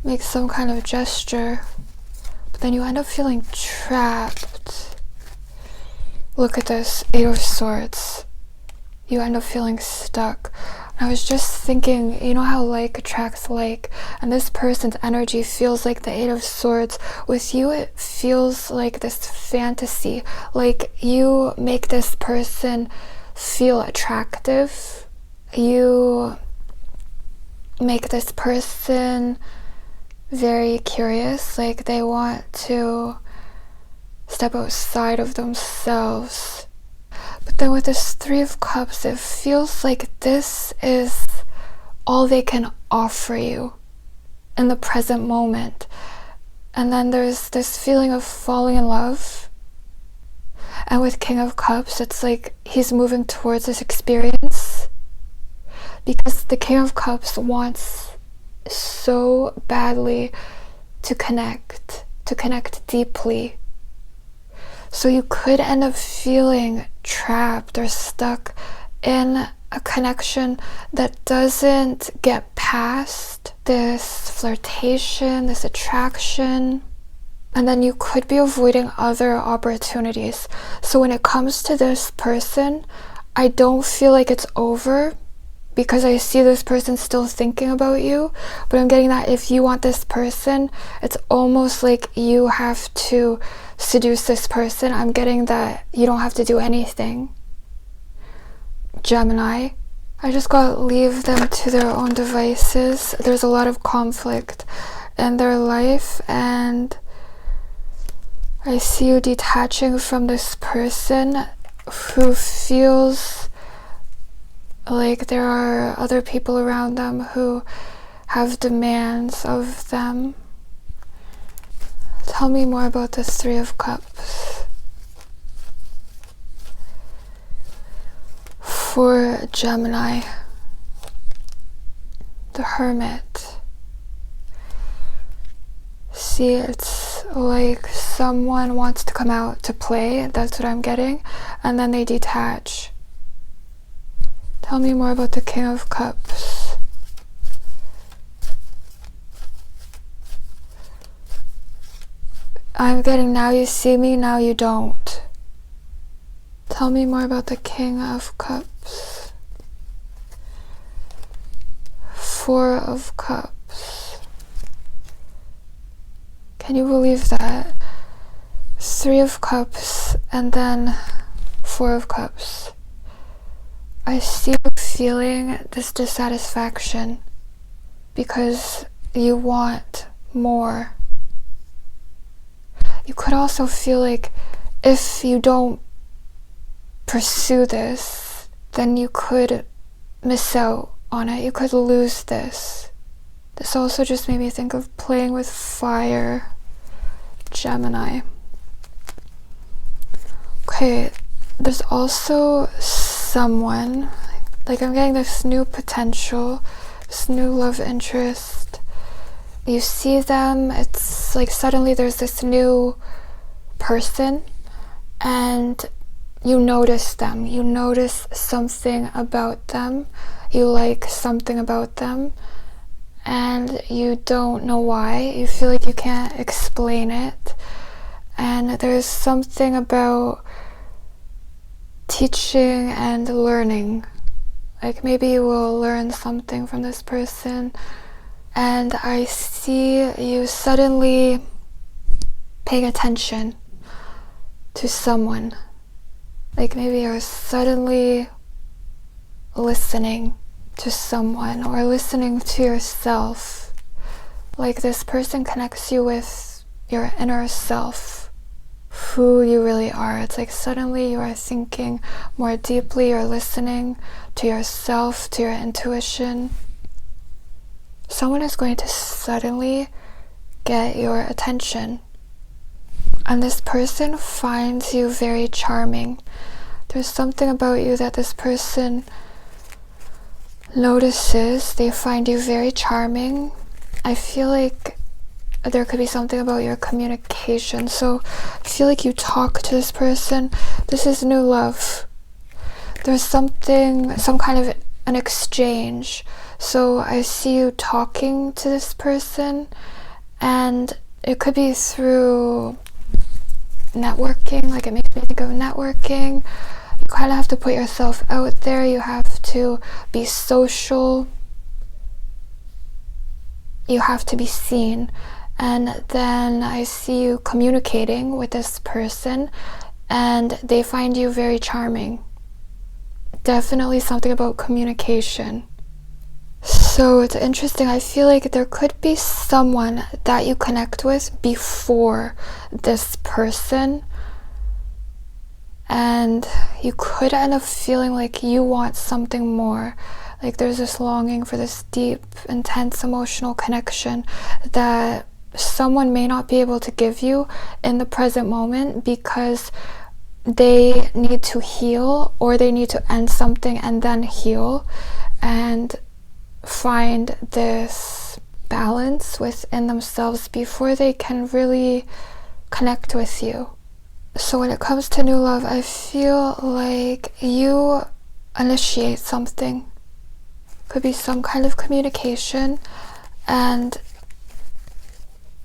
makes some kind of gesture, but then you end up feeling trapped. Look at this, Eight of Swords. You end up feeling stuck. I was just thinking, you know how like attracts like, and this person's energy feels like the Eight of Swords. With you, it feels like this fantasy, like you make this person feel attractive. You make this person very curious, like they want to step outside of themselves. But then with this Three of Cups, it feels like this is all they can offer you in the present moment. And then there's this feeling of falling in love. And with King of Cups, it's like he's moving towards this experience, because the King of Cups wants so badly to connect deeply. So you could end up feeling trapped or stuck in a connection that doesn't get past this flirtation, this attraction. And then you could be avoiding other opportunities. So when it comes to this person, I don't feel like it's over, because I see this person still thinking about you. But I'm getting that if you want this person, it's almost like you have to seduce this person. I'm getting that you don't have to do anything. Gemini, I just got leave them to their own devices. There's a lot of conflict in their life, and I see you detaching from this person who feels like there are other people around them who have demands of them. Tell me more about this Three of Cups. For Gemini, the Hermit. See, it's like someone wants to come out to play, that's what I'm getting, and then they detach. Tell me more about the King of Cups. I'm getting now you see me, now you don't. Tell me more about the King of Cups. Four of Cups. Can you believe that? Three of Cups and then Four of Cups. I see you feeling this dissatisfaction because you want more. You could also feel like if you don't pursue this, then you could miss out on it. You could lose this. This also just made me think of playing with fire, Gemini. Okay, there's also someone, like I'm getting this new potential, this new love interest. You see them, it's like suddenly there's this new person, and you notice them. You notice something about them. You like something about them. And you don't know why. You feel like you can't explain it. And there's something about teaching and learning. Like maybe you will learn something from this person. And I see you suddenly paying attention to someone. Like maybe you're suddenly listening to someone or listening to yourself. Like this person connects you with your inner self, who you really are. It's like suddenly you are thinking more deeply, you're listening to yourself, to your intuition. Someone is going to suddenly get your attention. And this person finds you very charming. There's something about you that this person notices. They find you very charming. I feel like there could be something about your communication. So I feel like you talk to this person. This is new love. There's something, some kind of an exchange. So I see you talking to this person, and it could be through networking. Like it makes me think of networking. You kind of have to put yourself out there. You have to be social. You have to be seen. And then I see you communicating with this person, and they find you very charming. Definitely something about communication. So it's interesting. I feel like there could be someone that you connect with before this person, and you could end up feeling like you want something more. Like there's this longing for this deep, intense emotional connection that someone may not be able to give you in the present moment because they need to heal, or they need to end something and then heal and find this balance within themselves before they can really connect with you. So when it comes to new love, I feel like you initiate something. Could be some kind of communication, and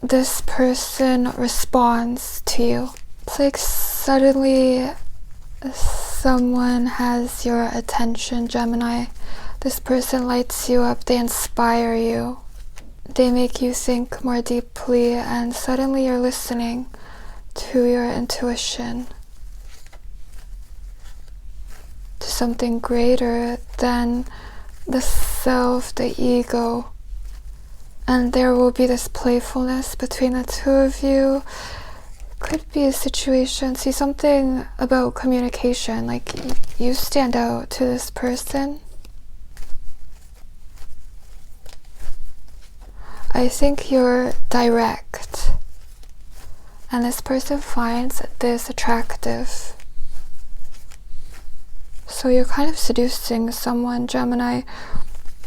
this person responds to you. It's like suddenly someone has your attention, Gemini. This person lights you up, they inspire you. They make you think more deeply, and suddenly you're listening to your intuition, to something greater than the self, the ego. And there will be this playfulness between the two of you. Could be a situation, see something about communication, like you stand out to this person. I think you're direct, and this person finds this attractive. So you're kind of seducing someone, Gemini,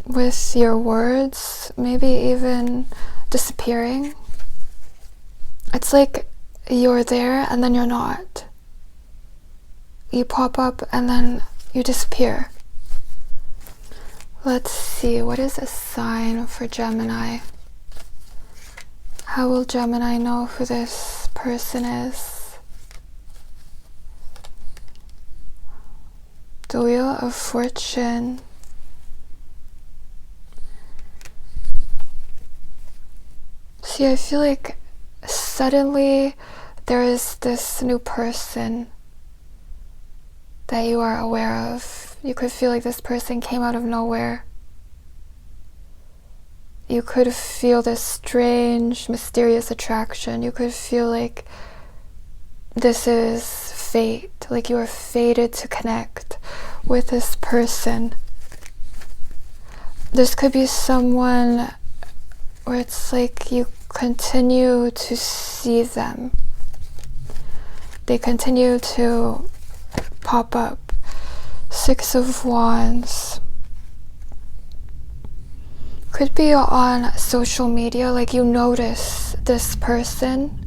with your words, maybe even disappearing. It's like you're there and then you're not. You pop up and then you disappear. Let's see, what is a sign for Gemini? How will Gemini know who this person is? The Wheel of Fortune. See, I feel like suddenly there is this new person that you are aware of. You could feel like this person came out of nowhere. You could feel this strange, mysterious attraction. You could feel like this is fate, like you are fated to connect with this person. This could be someone where it's like you continue to see them. They continue to pop up. 6 of Wands. Could be on social media, like you notice this person.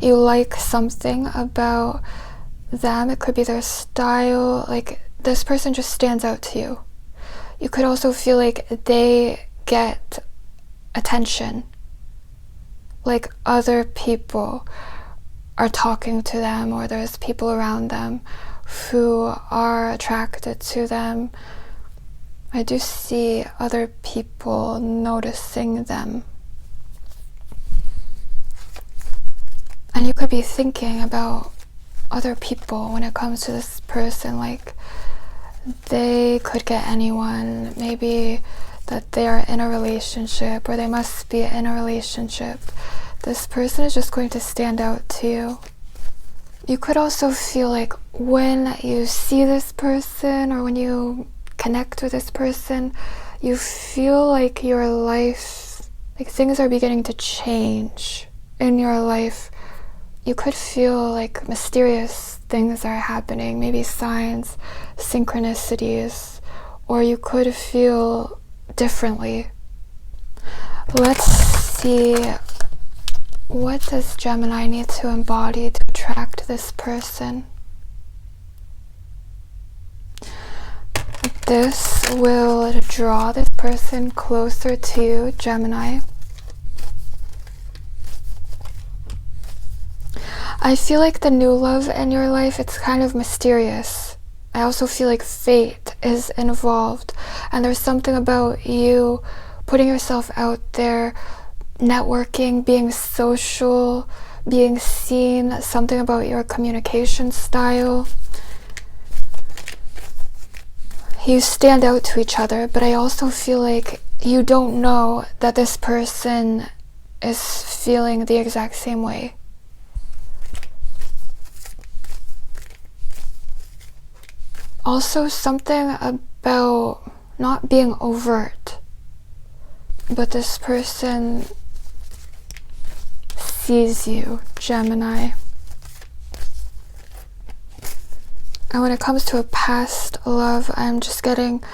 You like something about them. It could be their style. Like, this person just stands out to you. You could also feel like they get attention. Like, other people are talking to them, or there's people around them who are attracted to them. I do see other people noticing them. And you could be thinking about other people when it comes to this person, like they could get anyone, maybe that they are in a relationship, or they must be in a relationship. This person is just going to stand out to you. You could also feel like when you see this person, or when you connect with this person, you feel like your life, like things are beginning to change in your life. You could feel like mysterious things are happening, maybe signs, synchronicities, or you could feel differently. Let's see, what does Gemini need to embody to attract this person? This will draw this person closer to you, Gemini. I feel like the new love in your life, it's kind of mysterious. I also feel like fate is involved, and there's something about you putting yourself out there, networking, being social, being seen, something about your communication style. You stand out to each other, but I also feel like you don't know that this person is feeling the exact same way. Also, something about not being overt, but this person sees you, Gemini. And when it comes to a past love, I'm just getting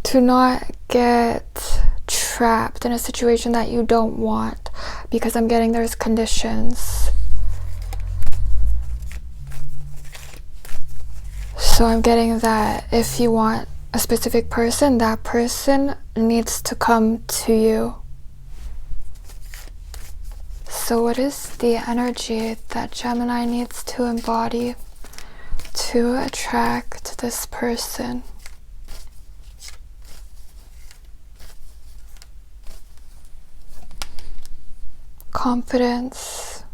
to not get trapped in a situation that you don't want, because I'm getting there's conditions. So I'm getting that if you want a specific person, that person needs to come to you. So what is the energy that Gemini needs to embody to attract this person? Confidence.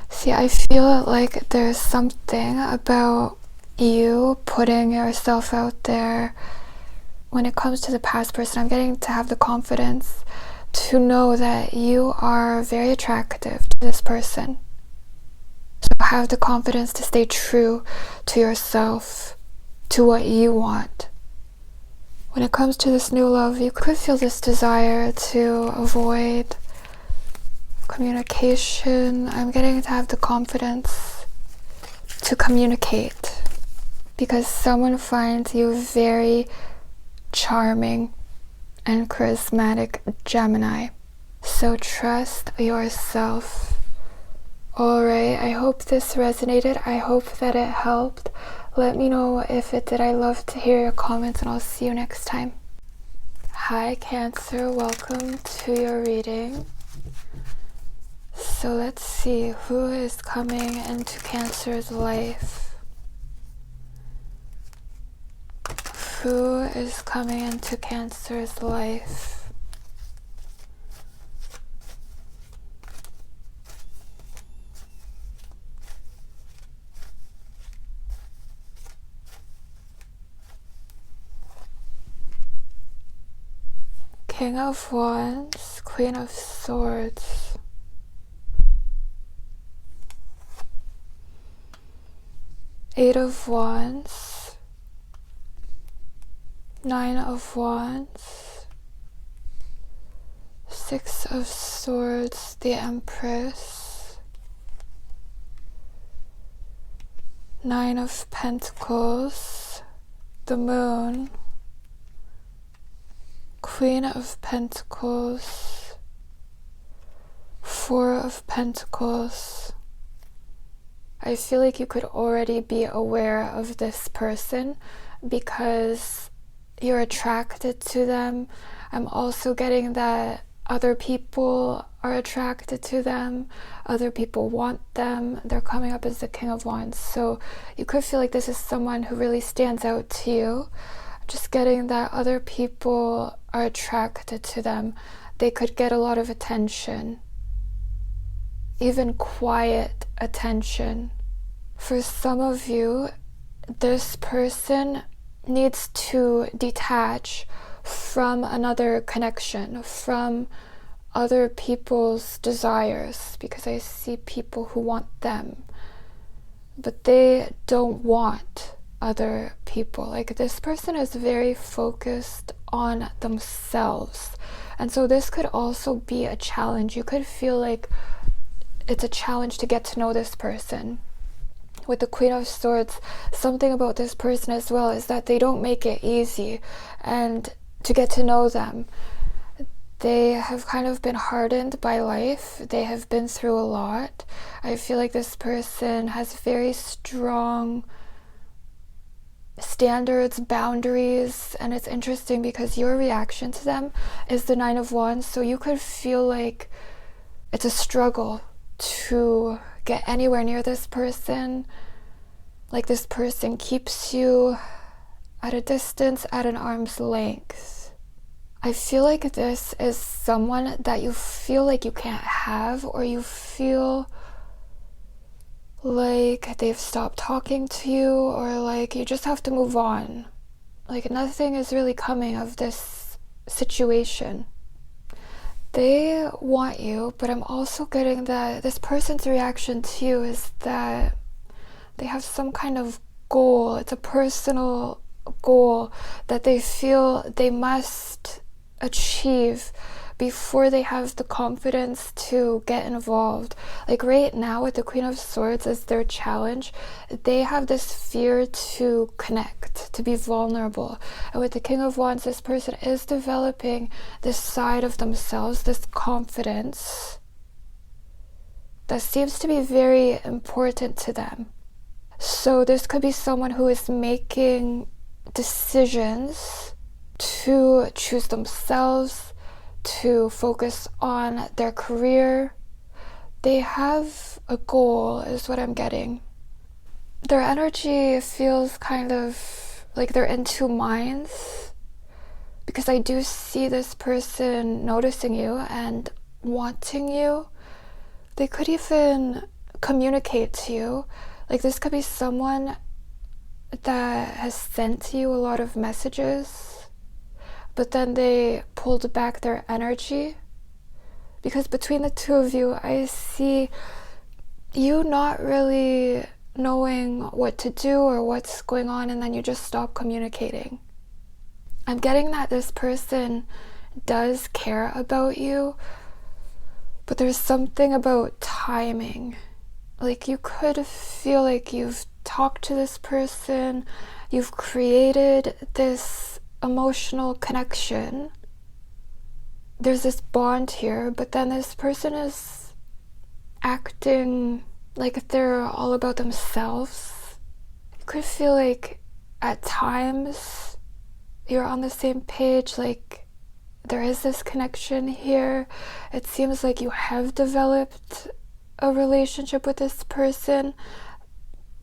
See, I feel like there's something about you putting yourself out there. When it comes to the past person, I'm getting to have the confidence to know that you are very attractive to this person. So have the confidence to stay true to yourself, to what you want. When it comes to this new love, you could feel this desire to avoid communication. I'm getting to have the confidence to communicate, because someone finds you very charming and charismatic, Gemini. So trust yourself. Alright, I hope this resonated. I hope that it helped. Let me know if it did. I love to hear your comments, and I'll see you next time. Hi Cancer, welcome to your reading. So let's see who is coming into Cancer's life. Who is coming into Cancer's life? King of Wands, Queen of Swords. Eight of Wands, Nine of Wands, Six of Swords, the Empress, Nine of Pentacles, the Moon, Queen of Pentacles, Four of Pentacles. I feel like you could already be aware of this person because you're attracted to them. I'm also getting that other people are attracted to them. Other people want them. They're coming up as the King of Wands. So you could feel like this is someone who really stands out to you. Just getting that other people are attracted to them. They could get a lot of attention. Even quiet attention. For some of you, this person needs to detach from another connection, from other people's desires, because I see people who want them, but they don't want other people. Like, this person is very focused on themselves. And so this could also be a challenge. You could feel like it's a challenge to get to know this person. With the Queen of Swords, something about this person as well is that they don't make it easy and to get to know them. They have kind of been hardened by life. They have been through a lot. I feel like this person has very strong standards, boundaries, and it's interesting because your reaction to them is the Nine of Wands, so you could feel like it's a struggle to get anywhere near this person. Like, this person keeps you at a distance, at an arm's length. I feel like this is someone that you feel like you can't have, or you feel like they've stopped talking to you, or like you just have to move on. Like, nothing is really coming of this situation. They want you, but I'm also getting that this person's reaction to you is that they have some kind of goal. It's a personal goal that they feel they must achieve before they have the confidence to get involved. Like, right now with the Queen of Swords as their challenge, they have this fear to connect, to be vulnerable. And with the King of Wands, this person is developing this side of themselves, this confidence that seems to be very important to them. So this could be someone who is making decisions to choose themselves, to focus on their career. They have a goal, is what I'm getting. Their energy feels kind of like they're in two minds, because I do see this person noticing you and wanting you. They could even communicate to you. Like, this could be someone that has sent you a lot of messages, but then they pulled back their energy. Because between the two of you, I see you not really knowing what to do or what's going on, and then you just stop communicating. I'm getting that this person does care about you, but there's something about timing. Like, you could feel like you've talked to this person, you've created this emotional connection. There's this bond here, but then this person is acting like they're all about themselves. You could feel like at times you're on the same page, like there is this connection here. It seems like you have developed a relationship with this person,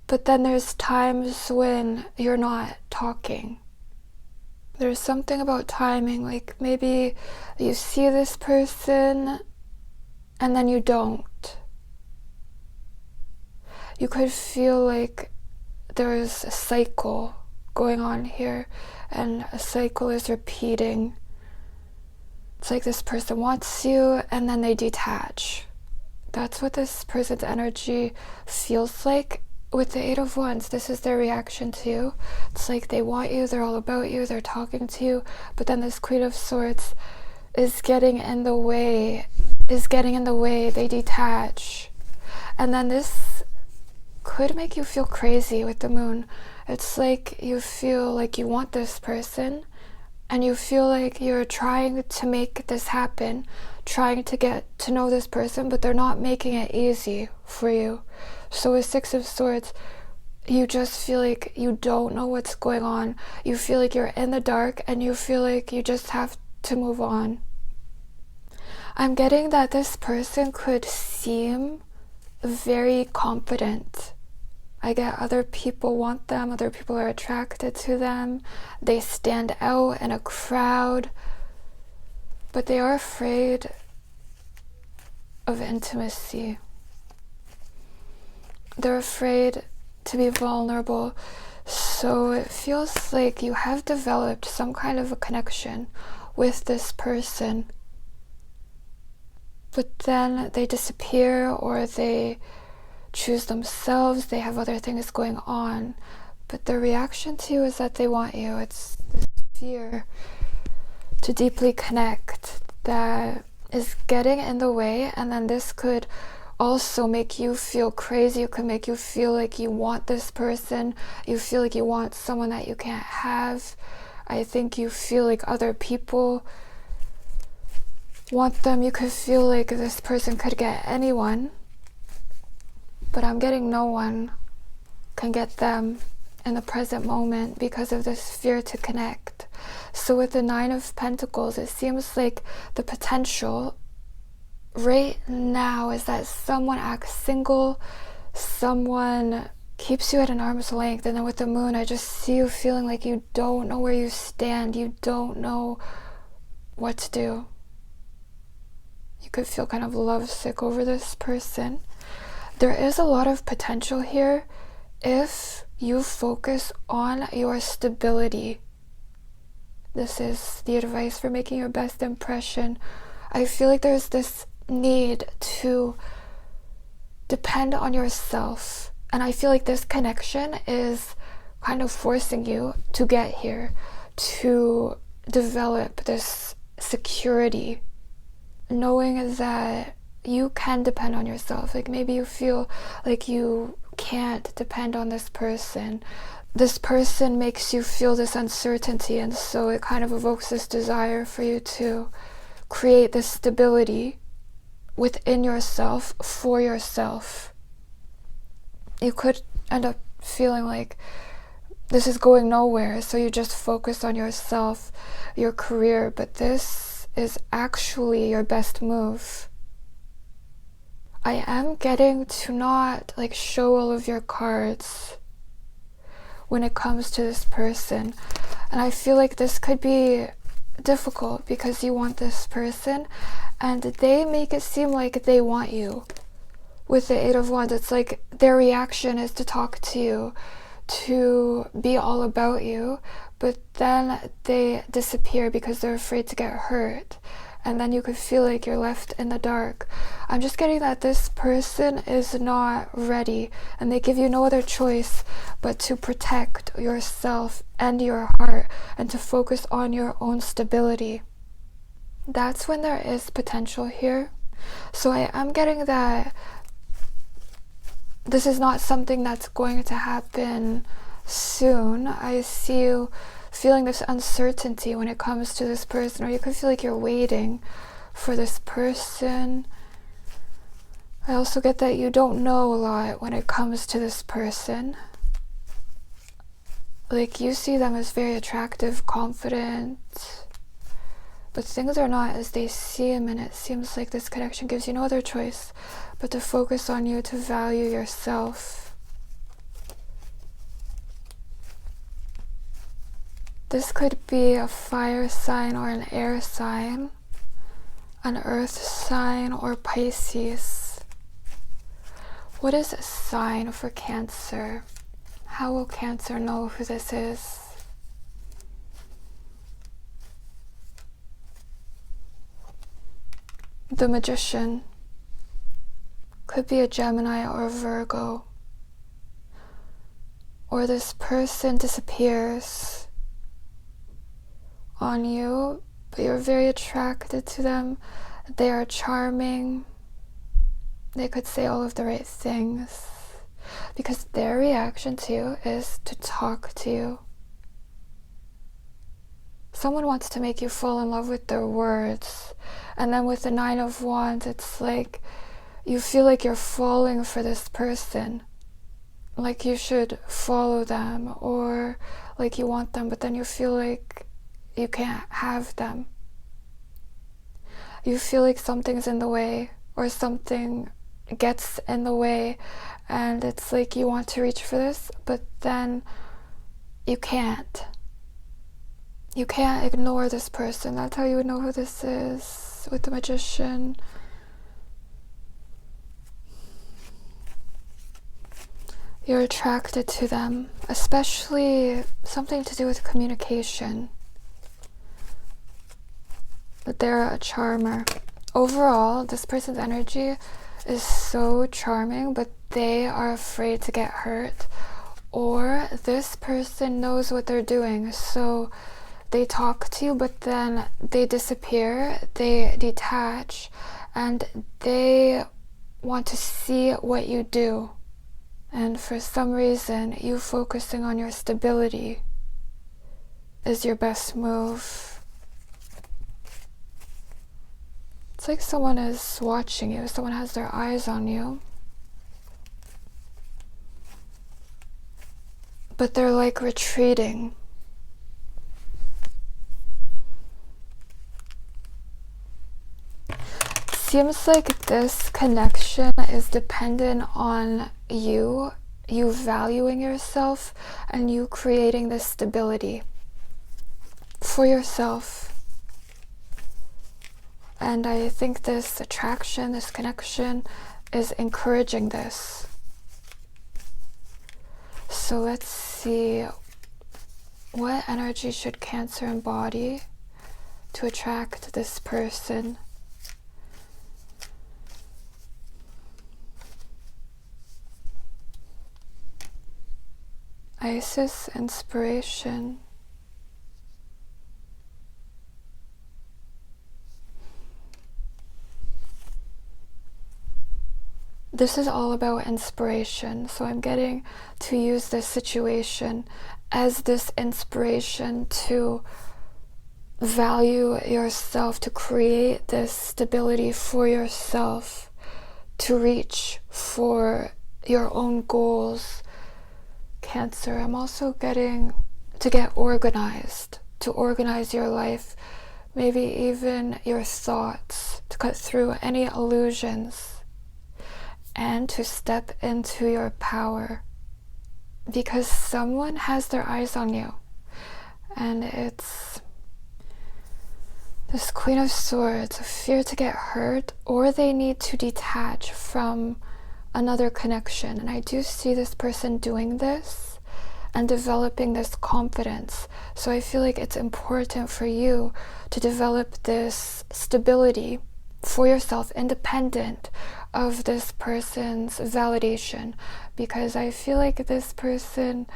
but then there's times when you're not talking. There's something about timing, like maybe you see this person and then you don't. You could feel like there's a cycle going on here, and a cycle is repeating. It's like this person wants you and then they detach. That's what this person's energy feels like. With the Eight of Wands, this is their reaction to you. It's like they want you, they're all about you, they're talking to you, but then this Queen of Swords is getting in the way, they detach. And then this could make you feel crazy with the Moon. It's like you feel like you want this person, and you feel like you're trying to make this happen, trying to get to know this person, but they're not making it easy for you. So with Six of Swords, you just feel like you don't know what's going on. You feel like you're in the dark, and you feel like you just have to move on. I'm getting that this person could seem very confident. I get other people want them, other people are attracted to them, they stand out in a crowd, but they are afraid of intimacy. They're afraid to be vulnerable. So it feels like you have developed some kind of a connection with this person, but then they disappear, or they choose themselves, they have other things going on, but the reaction to you is that they want you. It's this fear to deeply connect that is getting in the way, and then this could also make you feel crazy. It could make you feel like you want this person, you feel like you want someone that you can't have. I think you feel like other people want them. You could feel like this person could get anyone, but I'm getting no one can get them in the present moment because of this fear to connect. So with the Nine of Pentacles, it seems like the potential right now is that someone acts single, someone keeps you at an arm's length, and then with the Moon, I just see you feeling like you don't know where you stand, you don't know what to do. You could feel kind of lovesick over this person. There is a lot of potential here if you focus on your stability. This is the advice for making your best impression. I feel like there's this need to depend on yourself, and I feel like this connection is kind of forcing you to get here, to develop this security, knowing that you can depend on yourself. Like maybe you feel like you can't depend on this person. This person makes you feel this uncertainty, and so it kind of evokes this desire for you to create this stability within yourself, for yourself. You could end up feeling like this is going nowhere, so you just focus on yourself, your career, but this is actually your best move. I am getting to not like show all of your cards when it comes to this person, and I feel like this could be difficult because you want this person and they make it seem like they want you. With the Eight of Wands, it's like their reaction is to talk to you, to be all about you, but then they disappear because they're afraid to get hurt, and then you could feel like you're left in the dark. I'm just getting that this person is not ready, and they give you no other choice but to protect yourself and your heart and to focus on your own stability. That's when there is potential here. So I am getting that this is not something that's going to happen soon. I see you feeling this uncertainty when it comes to this person, or you could feel like you're waiting for this person. I also get that you don't know a lot when it comes to this person. Like you see them as very attractive, confident, but things are not as they seem, and it seems like this connection gives you no other choice but to focus on you, to value yourself. This could be a fire sign or an air sign, an earth sign or Pisces. What is a sign for Cancer? How will Cancer know who this is? The Magician. Could be a Gemini or a Virgo. Or this person disappears on you, but you're very attracted to them. They are charming. They could say all of the right things because their reaction to you is to talk to you. Someone wants to make you fall in love with their words. And then with the 9 of Wands, it's like you feel like you're falling for this person. Like you should follow them, or like you want them, but then you feel like you can't have them. You feel like something's in the way, or something gets in the way, and it's like you want to reach for this, but then you can't. You can't ignore this person. That's how you would know who this is with the Magician. You're attracted to them, especially something to do with communication. But they're a charmer. Overall, this person's energy is so charming, but they are afraid to get hurt, or this person knows what they're doing, so they talk to you, but then they disappear, they detach, and they want to see what you do. And for some reason, you focusing on your stability is your best move. It's like someone is watching you, someone has their eyes on you. But they're like retreating. Seems like this connection is dependent on you valuing yourself and you creating this stability for yourself. And I think this attraction, this connection is encouraging this. So let's see, what energy should Cancer embody to attract this person? Isis, inspiration. This is all about inspiration, so I'm getting to use this situation as this inspiration to value yourself, to create this stability for yourself, to reach for your own goals. Cancer, I'm also getting to get organized, to organize your life, maybe even your thoughts, to cut through any illusions, and to step into your power, because someone has their eyes on you, and it's this Queen of Swords, a fear to get hurt, or they need to detach from another connection. And I do see this person doing this and developing this confidence. So I feel like it's important for you to develop this stability for yourself, independent of this person's validation, because I feel like this person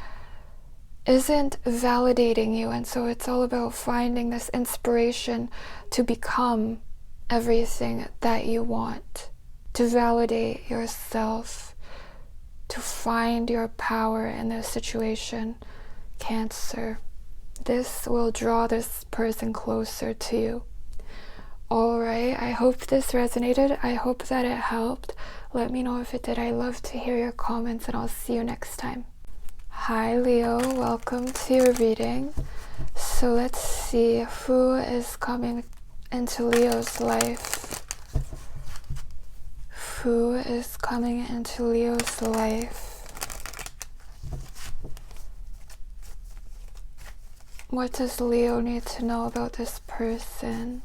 isn't validating you, and so it's all about finding this inspiration to become everything that you want, to validate yourself, to find your power in this situation. Cancer, this will draw this person closer to you. Alright, I hope this resonated. I hope that it helped. Let me know if it did. I love to hear your comments, and I'll see you next time. Hi Leo, welcome to your reading. So let's see who is coming into Leo's life. Who is coming into Leo's life? What does Leo need to know about this person?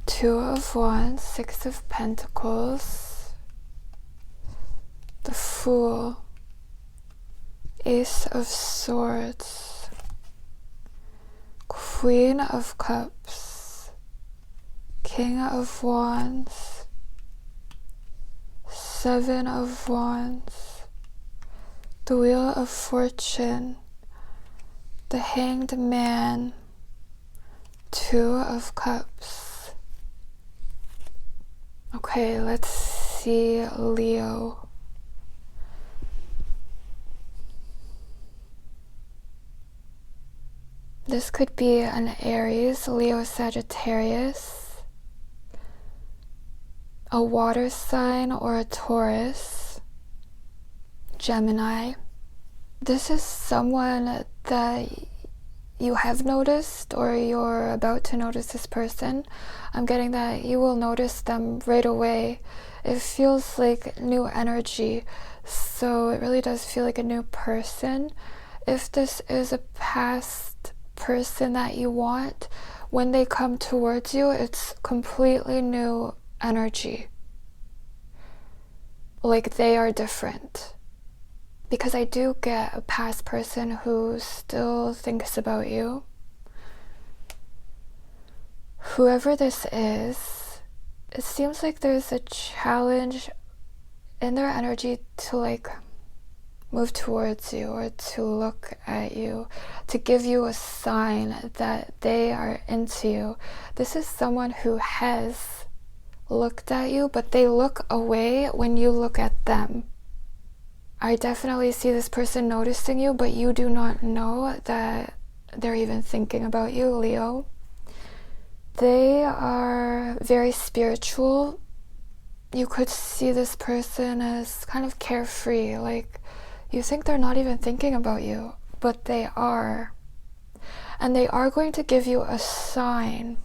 Two of Wands, Six of Pentacles, the Fool, Ace of Swords, Queen of Cups, King of Wands, Seven of Wands, the Wheel of Fortune, the Hanged Man, Two of Cups. Okay, let's see Leo. This could be an Aries, Leo, Sagittarius, a water sign, or a Taurus, Gemini. This is someone that you have noticed, or you're about to notice this person. I'm getting that you will notice them right away. It feels like new energy, so it really does feel like a new person. If this is a past person that you want, when they come towards you, it's completely new energy. Like they are different. Because I do get a past person who still thinks about you. Whoever this is, it seems like there's a challenge in their energy to like move towards you, or to look at you, to give you a sign that they are into you. This is someone who has looked at you, but they look away when you look at them. I definitely see this person noticing you, but you do not know that they're even thinking about you, Leo. They are very spiritual. You could see this person as kind of carefree, like you think they're not even thinking about you, but they are. And they are going to give you a sign.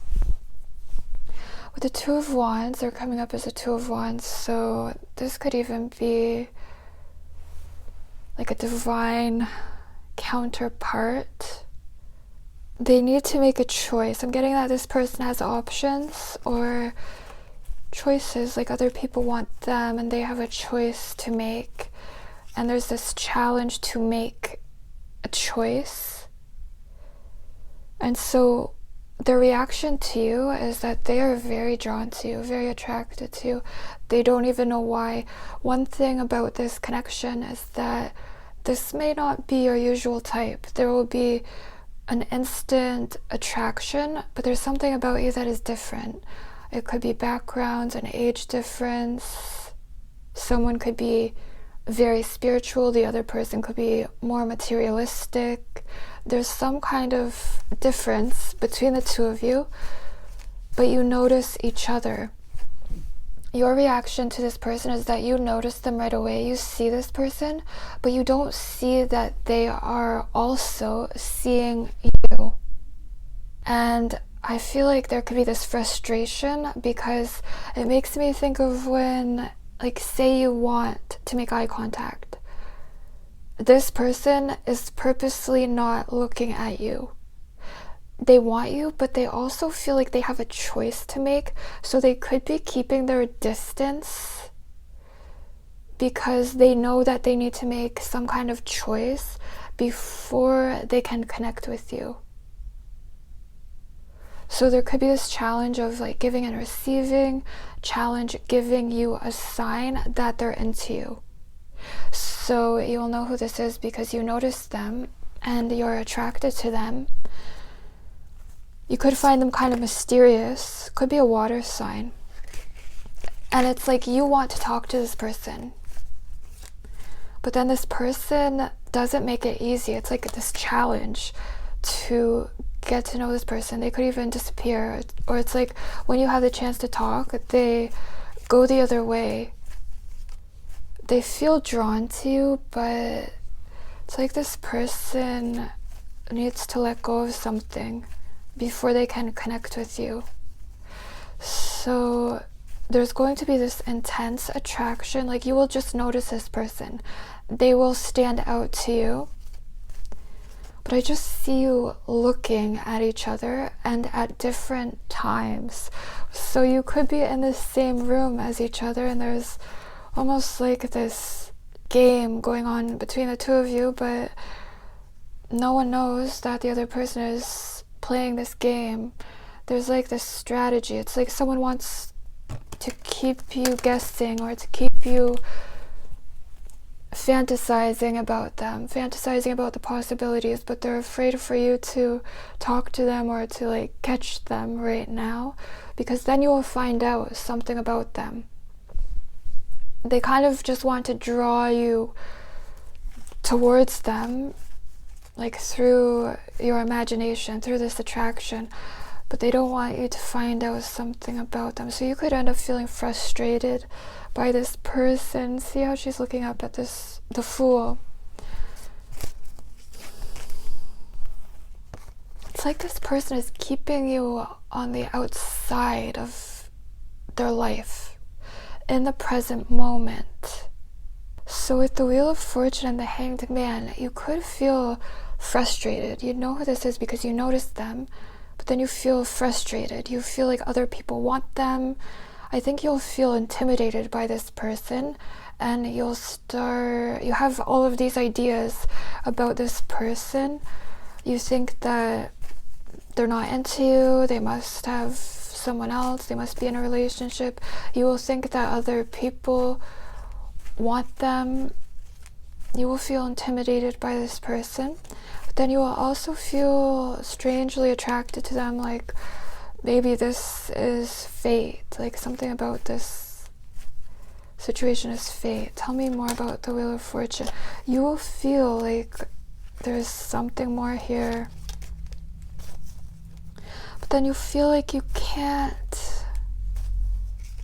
With the Two of Wands, they're coming up as a Two of Wands, so this could even be like a divine counterpart. They need to make a choice. I'm getting that this person has options or choices, like other people want them and they have a choice to make. And there's this challenge to make a choice. And so their reaction to you is that they are very drawn to you, very attracted to you. They don't even know why. One thing about this connection is that this may not be your usual type. There will be an instant attraction, but there's something about you that is different. It could be background, an age difference. Someone could be very spiritual, the other person could be more materialistic. There's some kind of difference between the two of you, but you notice each other. Your reaction to this person is that you notice them right away. You see this person, but you don't see that they are also seeing you. And I feel like there could be this frustration because it makes me think of when, like, say you want to make eye contact. This person is purposely not looking at you. They want you, but they also feel like they have a choice to make, so they could be keeping their distance because they know that they need to make some kind of choice before they can connect with you. So there could be this challenge of like giving and receiving, challenge giving you a sign that they're into you. So you'll know who this is because you notice them and you're attracted to them. You could find them kind of mysterious. Could be a water sign. And it's like you want to talk to this person. But then this person doesn't make it easy. It's like this challenge to get to know this person. They could even disappear. Or it's like when you have the chance to talk, they go the other way. They feel drawn to you, but it's like this person needs to let go of something before they can connect with you. So there's going to be this intense attraction. Like you will just notice this person. They will stand out to you. But I just see you looking at each other and at different times. So you could be in the same room as each other and there's almost like this game going on between the two of you, but no one knows that the other person is playing this game. There's like this strategy. It's like someone wants to keep you guessing or to keep you fantasizing about them, fantasizing about the possibilities, but they're afraid for you to talk to them or to like catch them right now, because then you will find out something about them. they kind of just want to draw you towards them, like through your imagination, through this attraction, but they don't want you to find out something about them. So you could end up feeling frustrated by this person. See how she's looking up at this, the Fool. It's like this person is keeping you on the outside of their life, in the present moment. So with the Wheel of Fortune and the Hanged Man, you could feel frustrated. You know who this is because you noticed them, but then you feel frustrated. You feel like other people want them. I think you'll feel intimidated by this person, and you have all of these ideas about this person. You think that they're not into you, they must have someone else, they must be in a relationship. You will think that other people want them. You will feel intimidated by this person, but then you will also feel strangely attracted to them, like maybe this is fate, like something about this situation is fate. Tell me more about the Wheel of Fortune. You will feel like there's something more here, but then you feel like you can't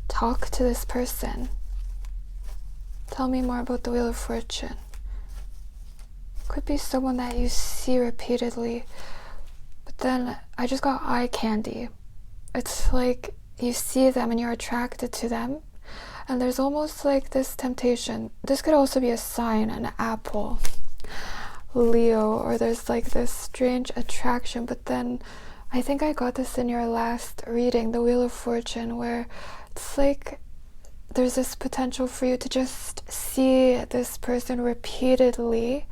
talk to this person. Tell me more about the Wheel of Fortune. Could be someone that you see repeatedly, but then I just got eye candy. It's like you see them and you're attracted to them, and there's almost like this temptation. This could also be a sign, an apple, Leo, or there's like this strange attraction. But then I think I got this in your last reading, the Wheel of Fortune, where it's like there's this potential for you to just see this person repeatedly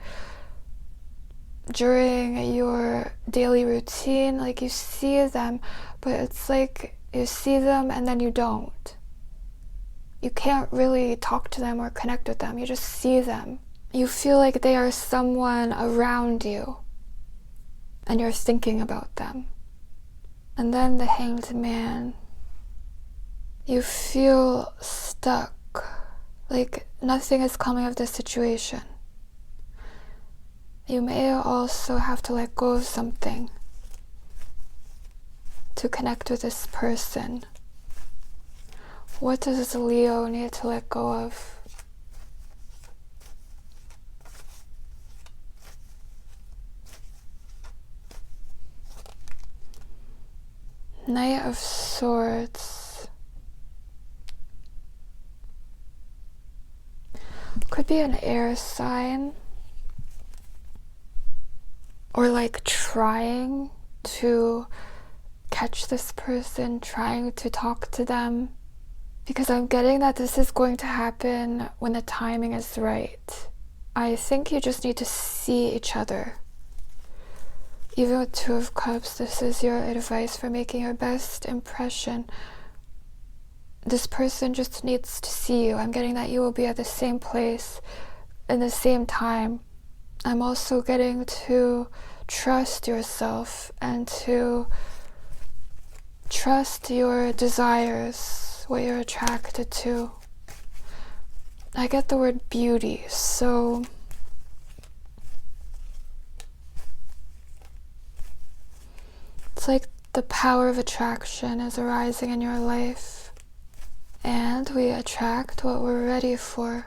during your daily routine. Like you see them, but it's like you see them and then you don't. You can't really talk to them or connect with them. You just see them. You feel like they are someone around you and you're thinking about them. And then the Hanged Man. You feel stuck, like nothing is coming of this situation. You may also have to let go of something to connect with this person. What does Leo need to let go of? Knight of Swords. Could be an air sign, or like trying to catch this person, trying to talk to them, because I'm getting that this is going to happen when the timing is right. I think you just need to see each other. Even with Two of Cups, this is your advice for making your best impression. This person just needs to see you. I'm getting that you will be at the same place in the same time. I'm also getting to trust yourself and to trust your desires, what you're attracted to. I get the word beauty, so it's like the power of attraction is arising in your life. And we attract what we're ready for.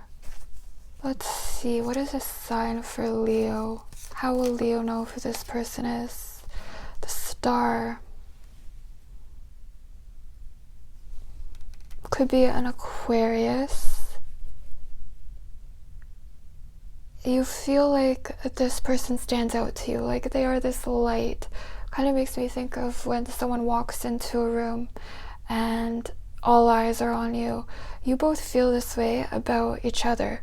Let's see, what is a sign for Leo? How will Leo know who this person is? The Star. Could be an Aquarius. You feel like this person stands out to you, like they are this light. Kind of makes me think of when someone walks into a room and all eyes are on you. You both feel this way about each other.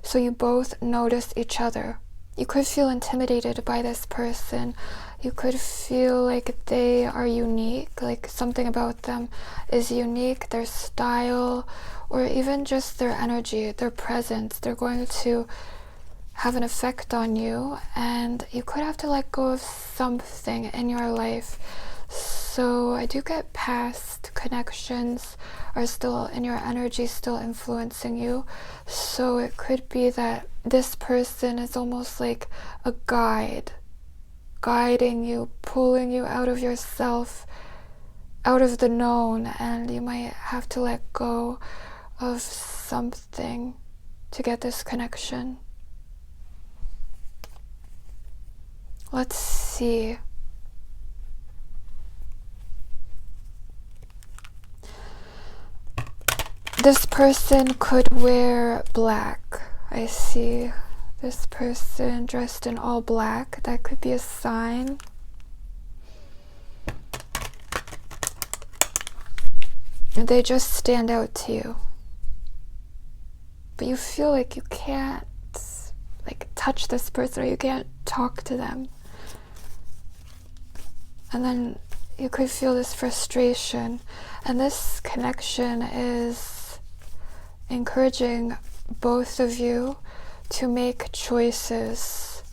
So you both notice each other. You could feel intimidated by this person. You could feel like they are unique, like something about them is unique, their style, or even just their energy, their presence. They're going to have an effect on you, and you could have to let go of something in your life. So I do get past connections are still in your energy, still influencing you. So it could be that this person is almost like a guide, guiding you, pulling you out of yourself, out of the known, and you might have to let go of something to get this connection. Let's see. This person could wear black. I see this person dressed in all black. That could be a sign. They just stand out to you. But you feel like you can't touch this person, or you can't talk to them. And then you could feel this frustration. And this connection is encouraging both of you to make choices,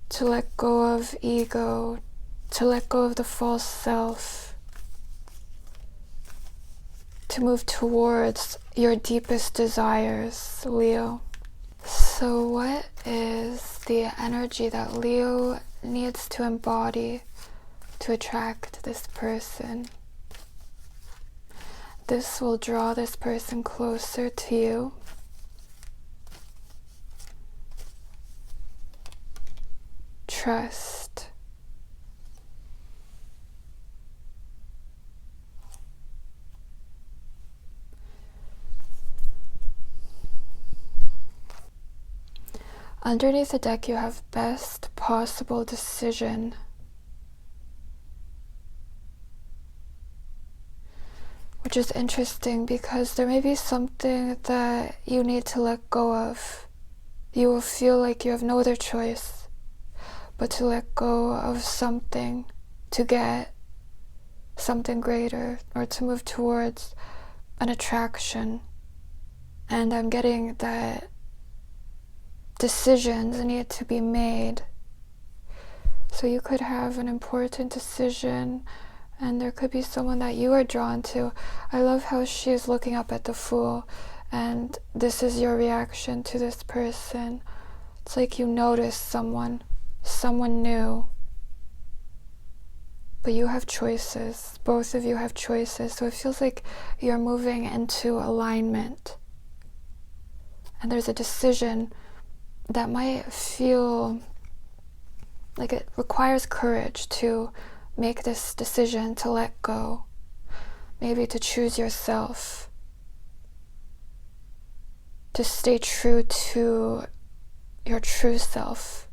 to let go of ego, to let go of the false self, to move towards your deepest desires, Leo. So what is the energy that Leo needs to embody to attract this person? This will draw this person closer to you. Trust. Underneath the deck, you have best possible decision. Which is interesting because there may be something that you need to let go of. You will feel like you have no other choice but to let go of something to get something greater, or to move towards an attraction. And I'm getting that decisions need to be made. So you could have an important decision, and there could be someone that you are drawn to. I love how she is looking up at the Fool, and this is your reaction to this person. It's like you notice someone new. But you have choices. Both of you have choices. So it feels like you're moving into alignment. And there's a decision that might feel like it requires courage to make this decision, to let go. Maybe to choose yourself. To stay true to your true self.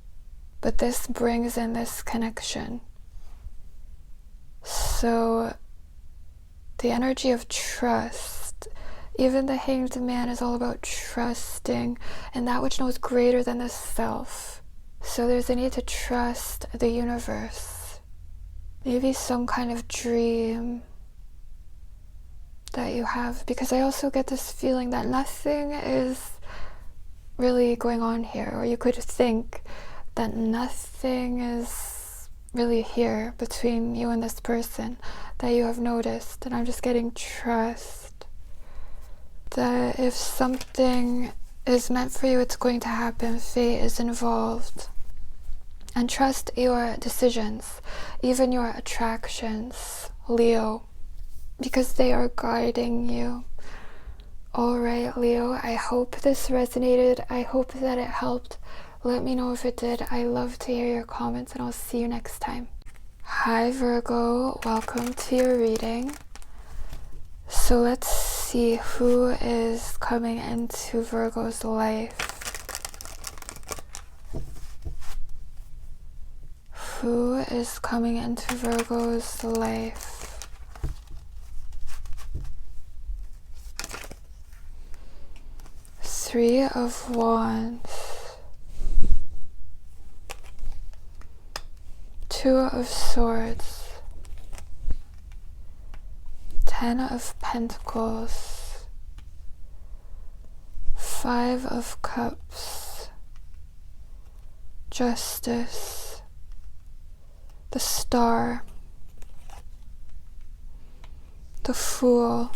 But this brings in this connection. So the energy of trust, even the Hanged Man is all about trusting in that which knows greater than the self. So there's a need to trust the universe. Maybe some kind of dream that you have, because I also get this feeling that nothing is really going on here, or you could think that nothing is really here between you and this person that you have noticed. And I'm just getting trust that if something is meant for you, it's going to happen. Fate is involved. And trust your decisions, even your attractions, Leo, because they are guiding you. Alright, Leo, I hope this resonated. I hope that it helped. Let me know if it did. I love to hear your comments, and I'll see you next time. Hi, Virgo. Welcome to your reading. So let's see who is coming into Virgo's life. Who is coming into Virgo's life? Three of Wands. Two of Swords, Ten of Pentacles, Five of Cups, Justice, the Star, the Fool,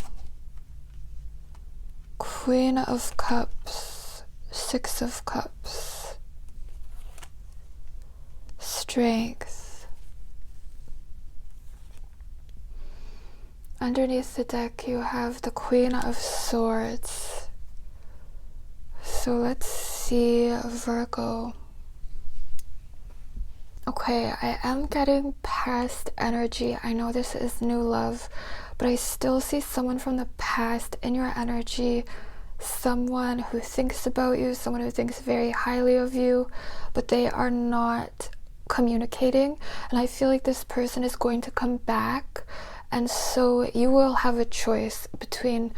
Queen of Cups, Six of Cups, Strength. Underneath the deck you have the Queen of Swords. So let's see, Virgo. Okay, I am getting past energy. I know this is new love, but I still see someone from the past in your energy, someone who thinks about you, someone who thinks very highly of you, but they are not communicating. And I feel like this person is going to come back, and so you will have a choice between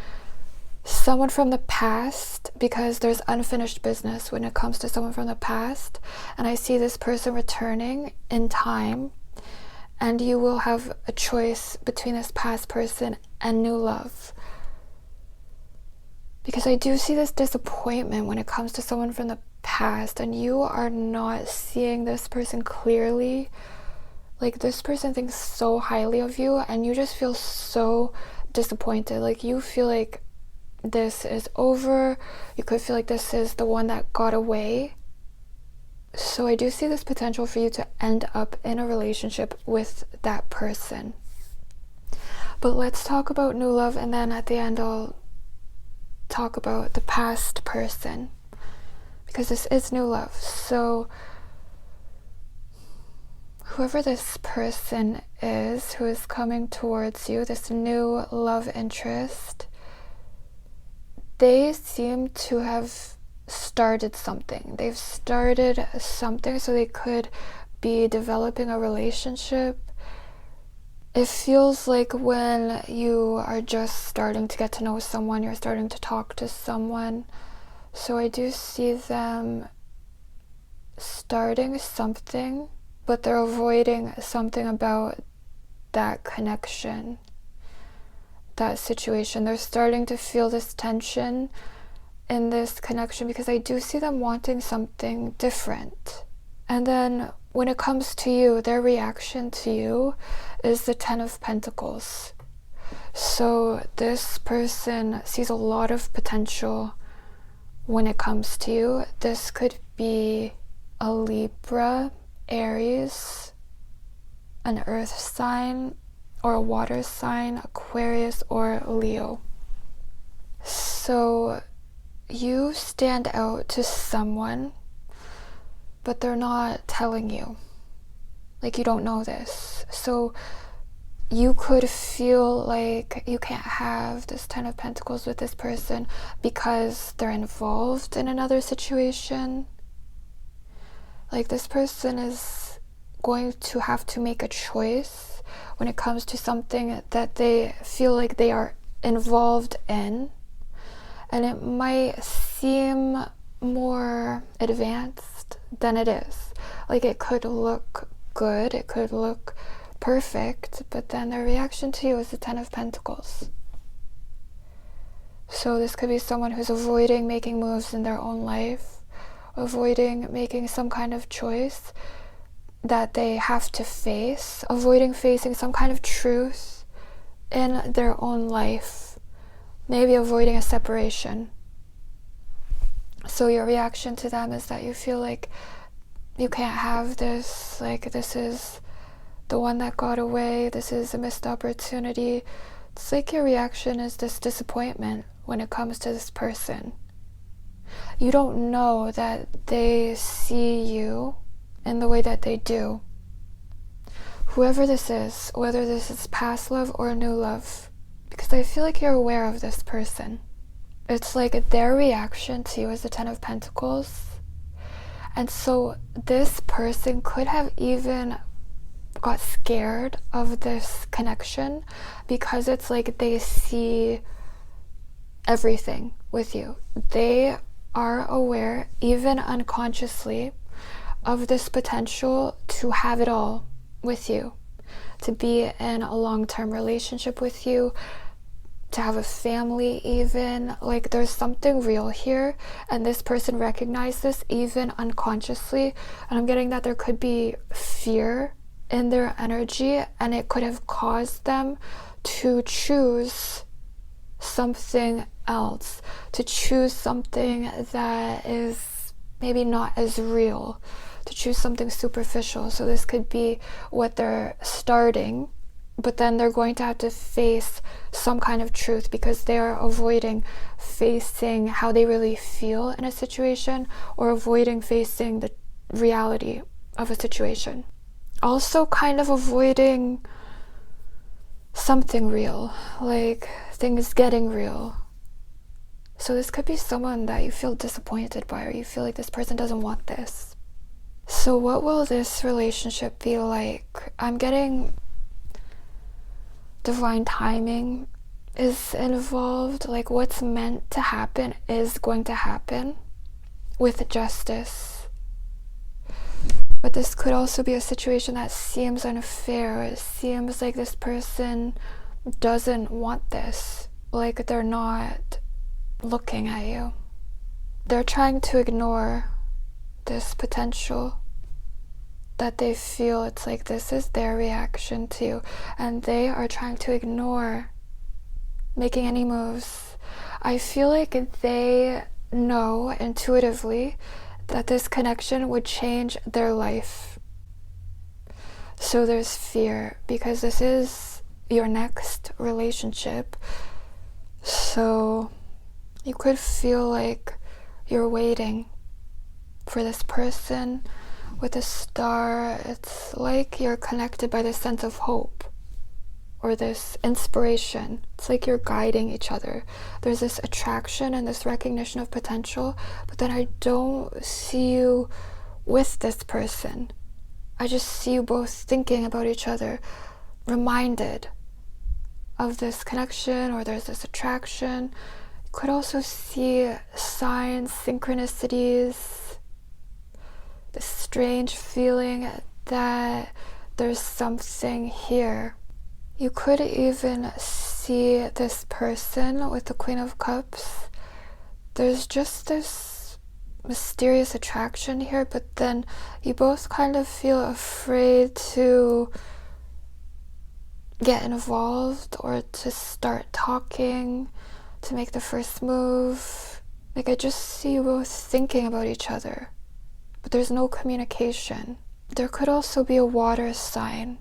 someone from the past, because there's unfinished business when it comes to someone from the past, and I see this person returning in time, and you will have a choice between this past person and new love, because I do see this disappointment when it comes to someone from the past, and you are not seeing this person clearly. Like, this person thinks so highly of you, and you just feel so disappointed. Like, you feel like this is over. You could feel like this is the one that got away. So I do see this potential for you to end up in a relationship with that person. But let's talk about new love, and then at the end I'll talk about the past person, because this is new love. So whoever this person is who is coming towards you, this new love interest, they seem to have started something. They've started something, so they could be developing a relationship. It feels like when you are just starting to get to know someone, you're starting to talk to someone. So I do see them starting something, but they're avoiding something about that connection, that situation. They're starting to feel this tension in this connection, because I do see them wanting something different. And then when it comes to you, their reaction to you is the Ten of Pentacles. So this person sees a lot of potential when it comes to you. This could be a Libra, Aries, an earth sign, or a water sign, Aquarius or Leo. So you stand out to someone, but they're not telling you. Like, you don't know this. So you could feel like you can't have this Ten of Pentacles with this person because they're involved in another situation. Like, this person is going to have to make a choice when it comes to something that they feel like they are involved in. And it might seem more advanced than it is. Like, it could look good, it could look perfect, but then their reaction to you is the Ten of Pentacles. So this could be someone who's avoiding making moves in their own life, avoiding making some kind of choice that they have to face, avoiding facing some kind of truth in their own life, maybe avoiding a separation. So your reaction to them is that you feel like you can't have this, like, this is the one that got away, this is a missed opportunity. It's like your reaction is this disappointment when it comes to this person. You don't know that they see you in the way that they do. Whoever this is, whether this is past love or new love, because I feel like you're aware of this person. It's like their reaction to you is the Ten of Pentacles. And so this person could have even got scared of this connection, because it's like they see everything with you. They are aware, even unconsciously, of this potential to have it all with you, to be in a long-term relationship with you, to have a family even. Like, there's something real here, and this person recognized this even unconsciously. And I'm getting that there could be fear in their energy, and it could have caused them to choose something else, to choose something that is maybe not as real, to choose something superficial. So this could be what they're starting, but then they're going to have to face some kind of truth because they are avoiding facing how they really feel in a situation, or avoiding facing the reality of a situation. Also kind of avoiding something real, like things getting real. So this could be someone that you feel disappointed by, or you feel like this person doesn't want this. So what will this relationship be like? I'm getting divine timing is involved. Like what's meant to happen is going to happen with justice. But this could also be a situation that seems unfair. It seems like this person doesn't want this. Like they're not looking at you. They're trying to ignore this potential that they feel. It's like this is their reaction to you, and they are trying to ignore making any moves. I feel like they know intuitively that this connection would change their life. So there's fear because this is your next relationship. So you could feel like you're waiting for this person with a star. It's like you're connected by this sense of hope or this inspiration. It's like you're guiding each other. There's this attraction and this recognition of potential, but then I don't see you with this person. I just see you both thinking about each other, reminded of this connection, or there's this attraction. You could also see signs, synchronicities, this strange feeling that there's something here. You could even see this person with the Queen of Cups. There's just this mysterious attraction here, but then you both kind of feel afraid to get involved or to start talking, to make the first move. Like I just see you both thinking about each other, but there's no communication. There could also be a water sign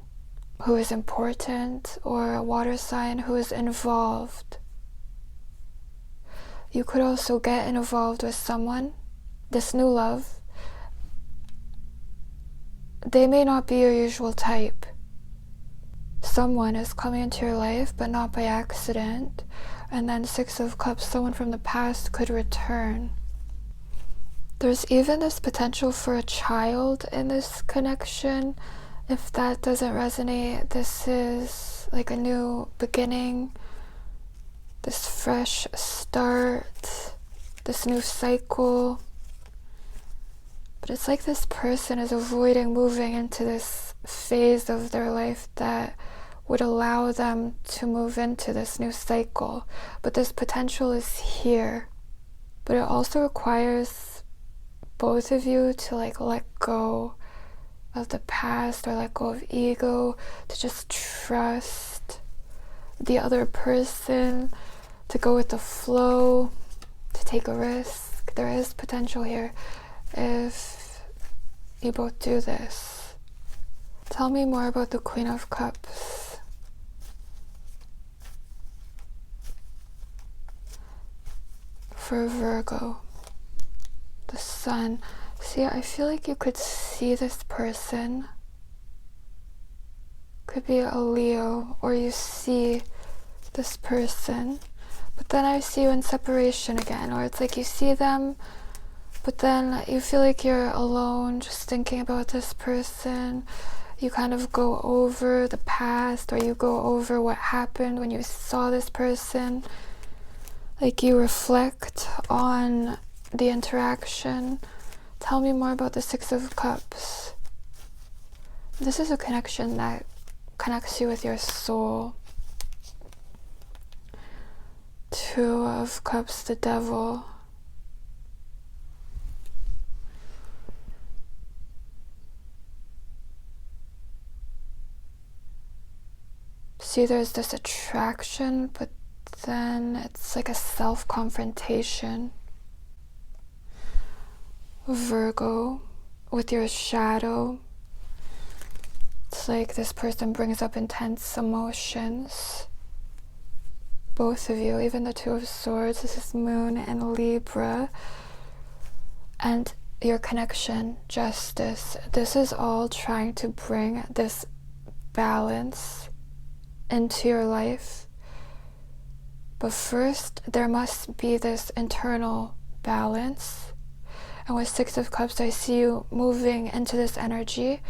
who is important, or a water sign who is involved. You could also get involved with someone, this new love. They may not be your usual type. Someone is coming into your life, but not by accident. And then Six of Cups, someone from the past could return. There's even this potential for a child in this connection. If that doesn't resonate, this is like a new beginning, this fresh start, this new cycle. But it's like this person is avoiding moving into this phase of their life that would allow them to move into this new cycle. But this potential is here. But it also requires both of you to like let go of the past, or let go of ego, to just trust the other person, to go with the flow, to take a risk. There is potential here if you both do this. Tell me more about the Queen of Cups. For Virgo, the Sun. See, I feel like you could see this person. Could be a Leo, or you see this person, but then I see you in separation again, or it's like you see them, but then you feel like you're alone just thinking about this person. You kind of go over the past, or you go over what happened when you saw this person. Like you reflect on the interaction. Tell me more about the Six of Cups. This is a connection that connects you with your soul. Two of Cups, the Devil. see there's this attraction, but then it's like a self-confrontation. Virgo, with your shadow, it's like this person brings up intense emotions. Both of you, even the Two of Swords, this is Moon and Libra. And your connection, Justice, this is all trying to bring this balance into your life. But first, there must be this internal balance. And with Six of Cups, I see you moving into this energy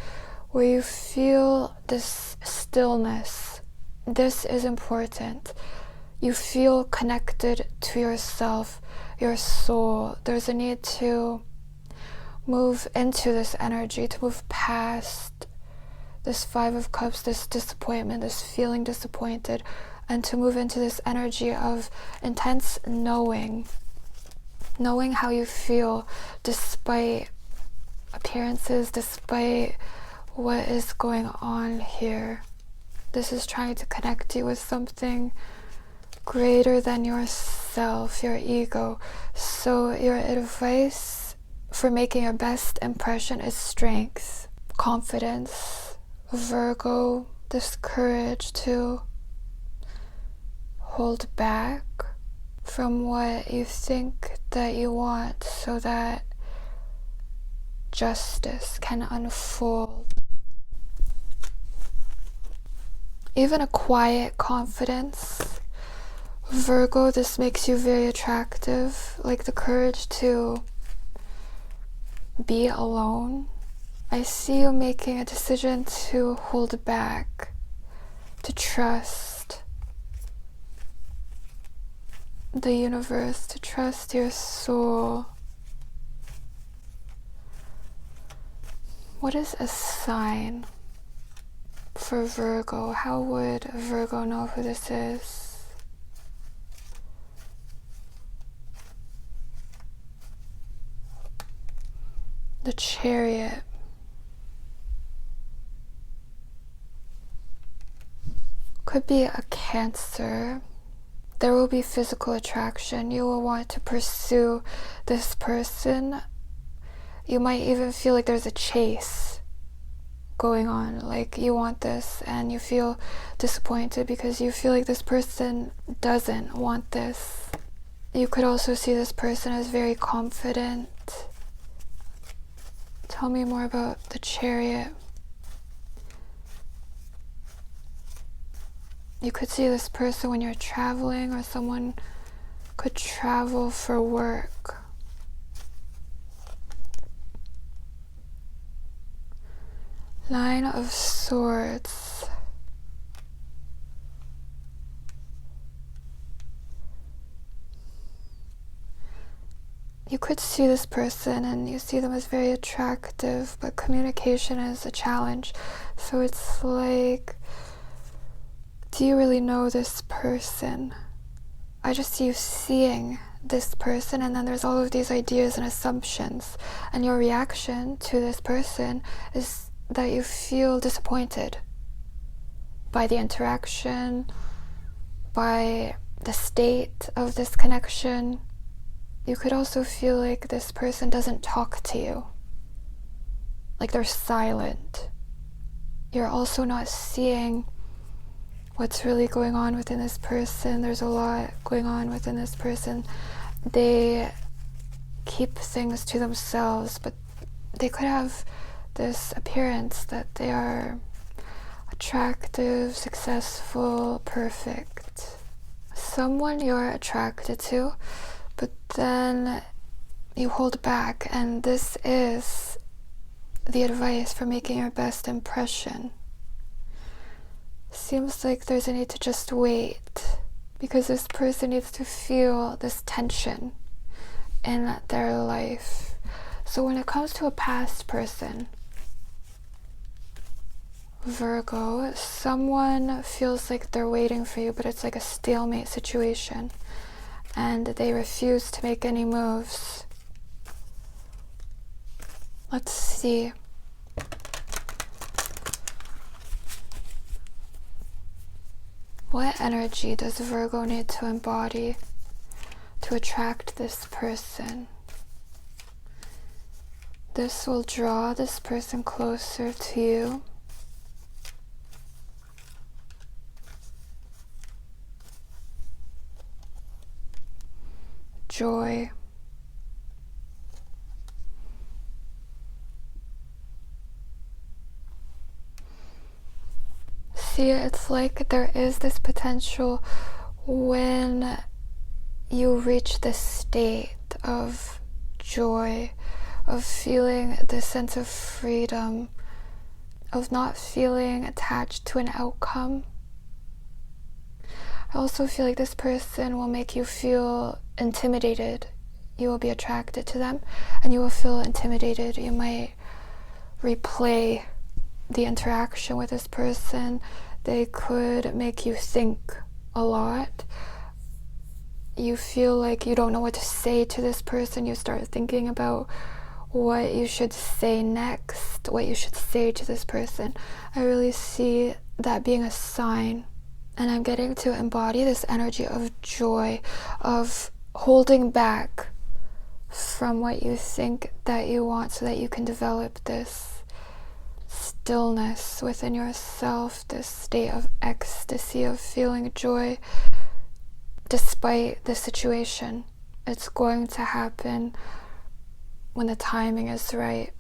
where you feel this stillness. This is important. You feel connected to yourself, your soul. There's a need to move into this energy, to move past this Five of Cups, this disappointment, this feeling disappointed, and to move into this energy of intense knowing how you feel despite appearances, despite what is going on here. This is trying to connect you with something greater than yourself, your ego. So your advice for making your best impression is strength, confidence, Virgo, this courage to hold back from what you think that you want so that justice can unfold. Even a quiet confidence, Virgo, this makes you very attractive, like the courage to be alone. I see you making a decision to hold back, to trust the universe, to trust your soul. What is a sign for Virgo? How would Virgo know who this is? The Chariot. Could be a Cancer. There will be physical attraction. You will want to pursue this person. You might even feel like there's a chase going on, like you want this and you feel disappointed because you feel like this person doesn't want this. You could also see this person as very confident. Tell me more about the Chariot. You could see this person when you're traveling, or someone could travel for work. Nine of Swords. You could see this person and you see them as very attractive, but communication is a challenge. So it's like, do you really know this person? I just see you seeing this person, and then there's all of these ideas and assumptions, and your reaction to this person is that you feel disappointed by the interaction, by the state of this connection. You could also feel like this person doesn't talk to you, like they're silent. You're also not seeing what's really going on within this person. There's a lot going on within this person. They keep things to themselves, but they could have this appearance that they are attractive, successful, perfect. Someone you're attracted to, but then you hold back, and this is the advice for making your best impression. Seems like there's a need to just wait, because this person needs to feel this tension in their life. So when it comes to a past person, Virgo, someone feels like they're waiting for you, but it's like a stalemate situation, and they refuse to make any moves. Let's see. What energy does Virgo need to embody to attract this person? This will draw this person closer to you. Joy. See, it's like there is this potential when you reach this state of joy, of feeling this sense of freedom, of not feeling attached to an outcome. I also feel like this person will make you feel intimidated. You will be attracted to them and you will feel intimidated. You might replay the interaction with this person. They could make you think a lot. You feel like you don't know what to say to this person. You start thinking about what you should say next, what you should say to this person. I really see that being a sign. And I'm getting to embody this energy of joy, of holding back from what you think that you want so that you can develop this stillness within yourself, this state of ecstasy, of feeling joy despite the situation. It's going to happen when the timing is right.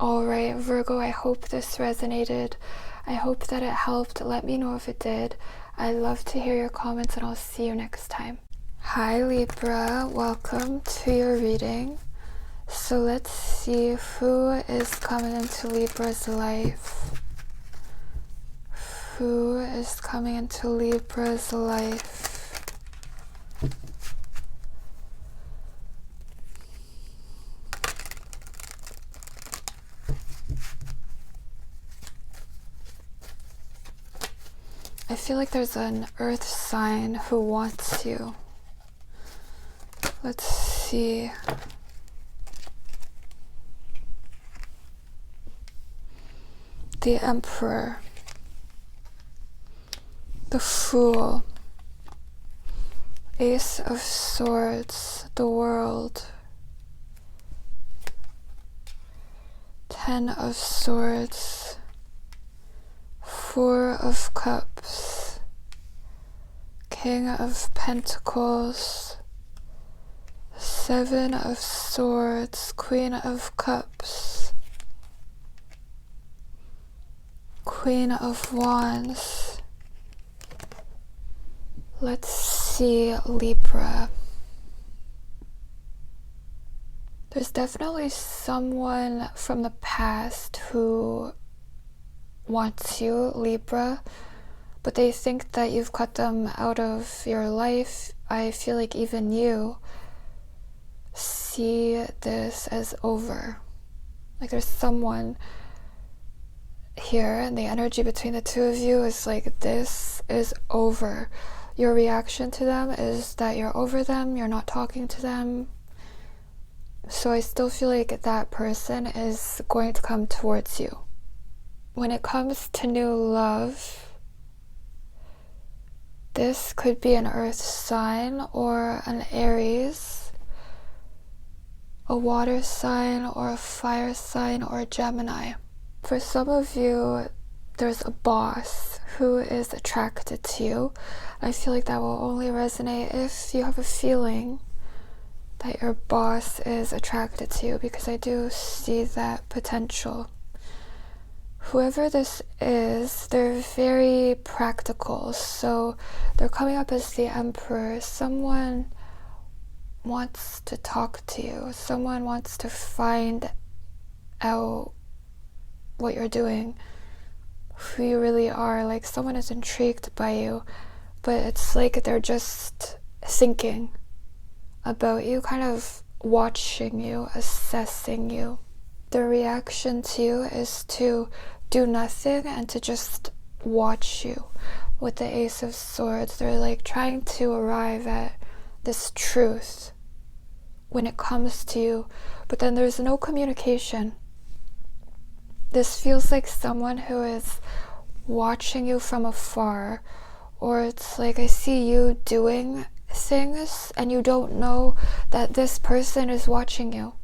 All right, Virgo, I hope this resonated. I hope that it helped. Let me know if it did. I love to hear your comments, and I'll see you next time. Hi Libra, welcome to your reading. So let's see who is coming into Libra's life. Who is coming into Libra's life? I feel like there's an earth sign who wants you. Let's see. The Emperor. The Fool. Ace of Swords. The World. Ten of Swords. Four of Cups. King of Pentacles. Seven of Swords. Queen of Cups. Queen of Wands. Let's see, Libra. There's definitely someone from the past who wants you, Libra, but they think that you've cut them out of your life. I feel like even you see this as over. Like there's someone here, and the energy between the two of you is like, this is over. Your reaction to them is that you're over them, you're not talking to them. So I still feel like that person is going to come towards you. When it comes to new love, this could be an earth sign or an Aries, a water sign or a fire sign or a Gemini. For some of you, there's a boss who is attracted to you. I feel like that will only resonate if you have a feeling that your boss is attracted to you, because I do see that potential. Whoever this is, they're very practical, so they're coming up as the Emperor. Someone wants to talk to you. Someone wants to find out what you're doing, who you really are. Like someone is intrigued by you, but it's like they're just thinking about you, kind of watching you, assessing you. Their reaction to you is to do nothing and to just watch you. With the Ace of Swords, they're like trying to arrive at this truth when it comes to you, but then there's no communication. This feels like someone who is watching you from afar, or it's like I see you doing things and you don't know that this person is watching you.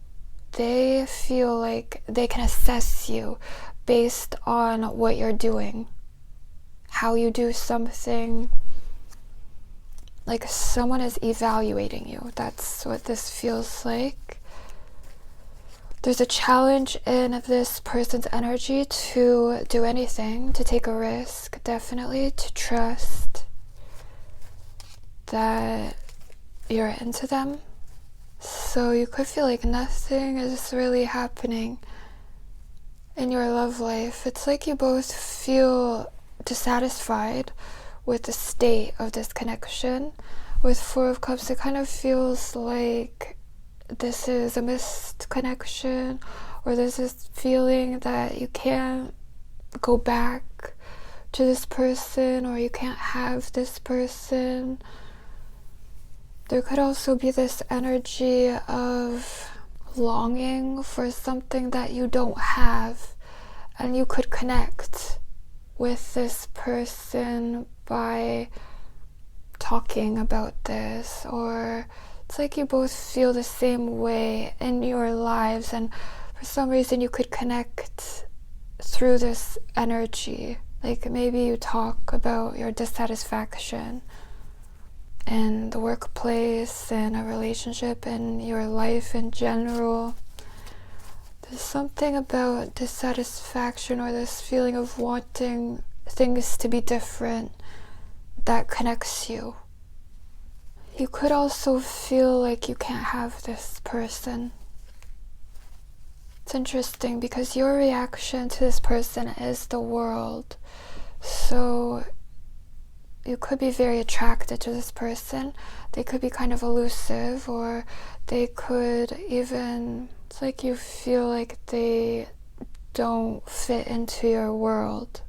They feel like they can assess you based on what you're doing, how you do something. Like someone is evaluating you. That's what this feels like. There's a challenge in this person's energy to do anything, to take a risk, definitely, to trust that you're into them. So you could feel like nothing is really happening in your love life. It's like you both feel dissatisfied with the state of this connection. With Four of Cups, it kind of feels like this is a missed connection, or there's this feeling that you can't go back to this person, or you can't have this person. There could also be this energy of longing for something that you don't have, and you could connect with this person by talking about this, or it's like you both feel the same way in your lives, and for some reason you could connect through this energy. Like maybe you talk about your dissatisfaction in the workplace, in a relationship, in your life in general. There's something about dissatisfaction, or this feeling of wanting things to be different, that connects you. You could also feel like you can't have this person. It's interesting because your reaction to this person is the world. So you could be very attracted to this person. They could be kind of elusive, or they could even, it's like you feel like they don't fit into your world.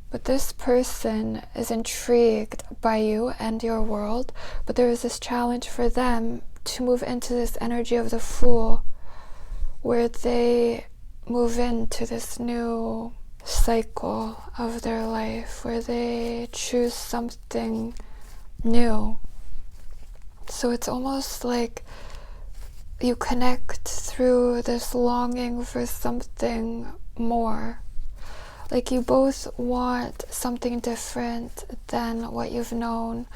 But this person is intrigued by you and your world, but there is this challenge for them to move into this energy of the Fool, where they move into this new cycle of their life, where they choose something new. So it's almost like you connect through this longing for something more. Like you both want something different than what you've known.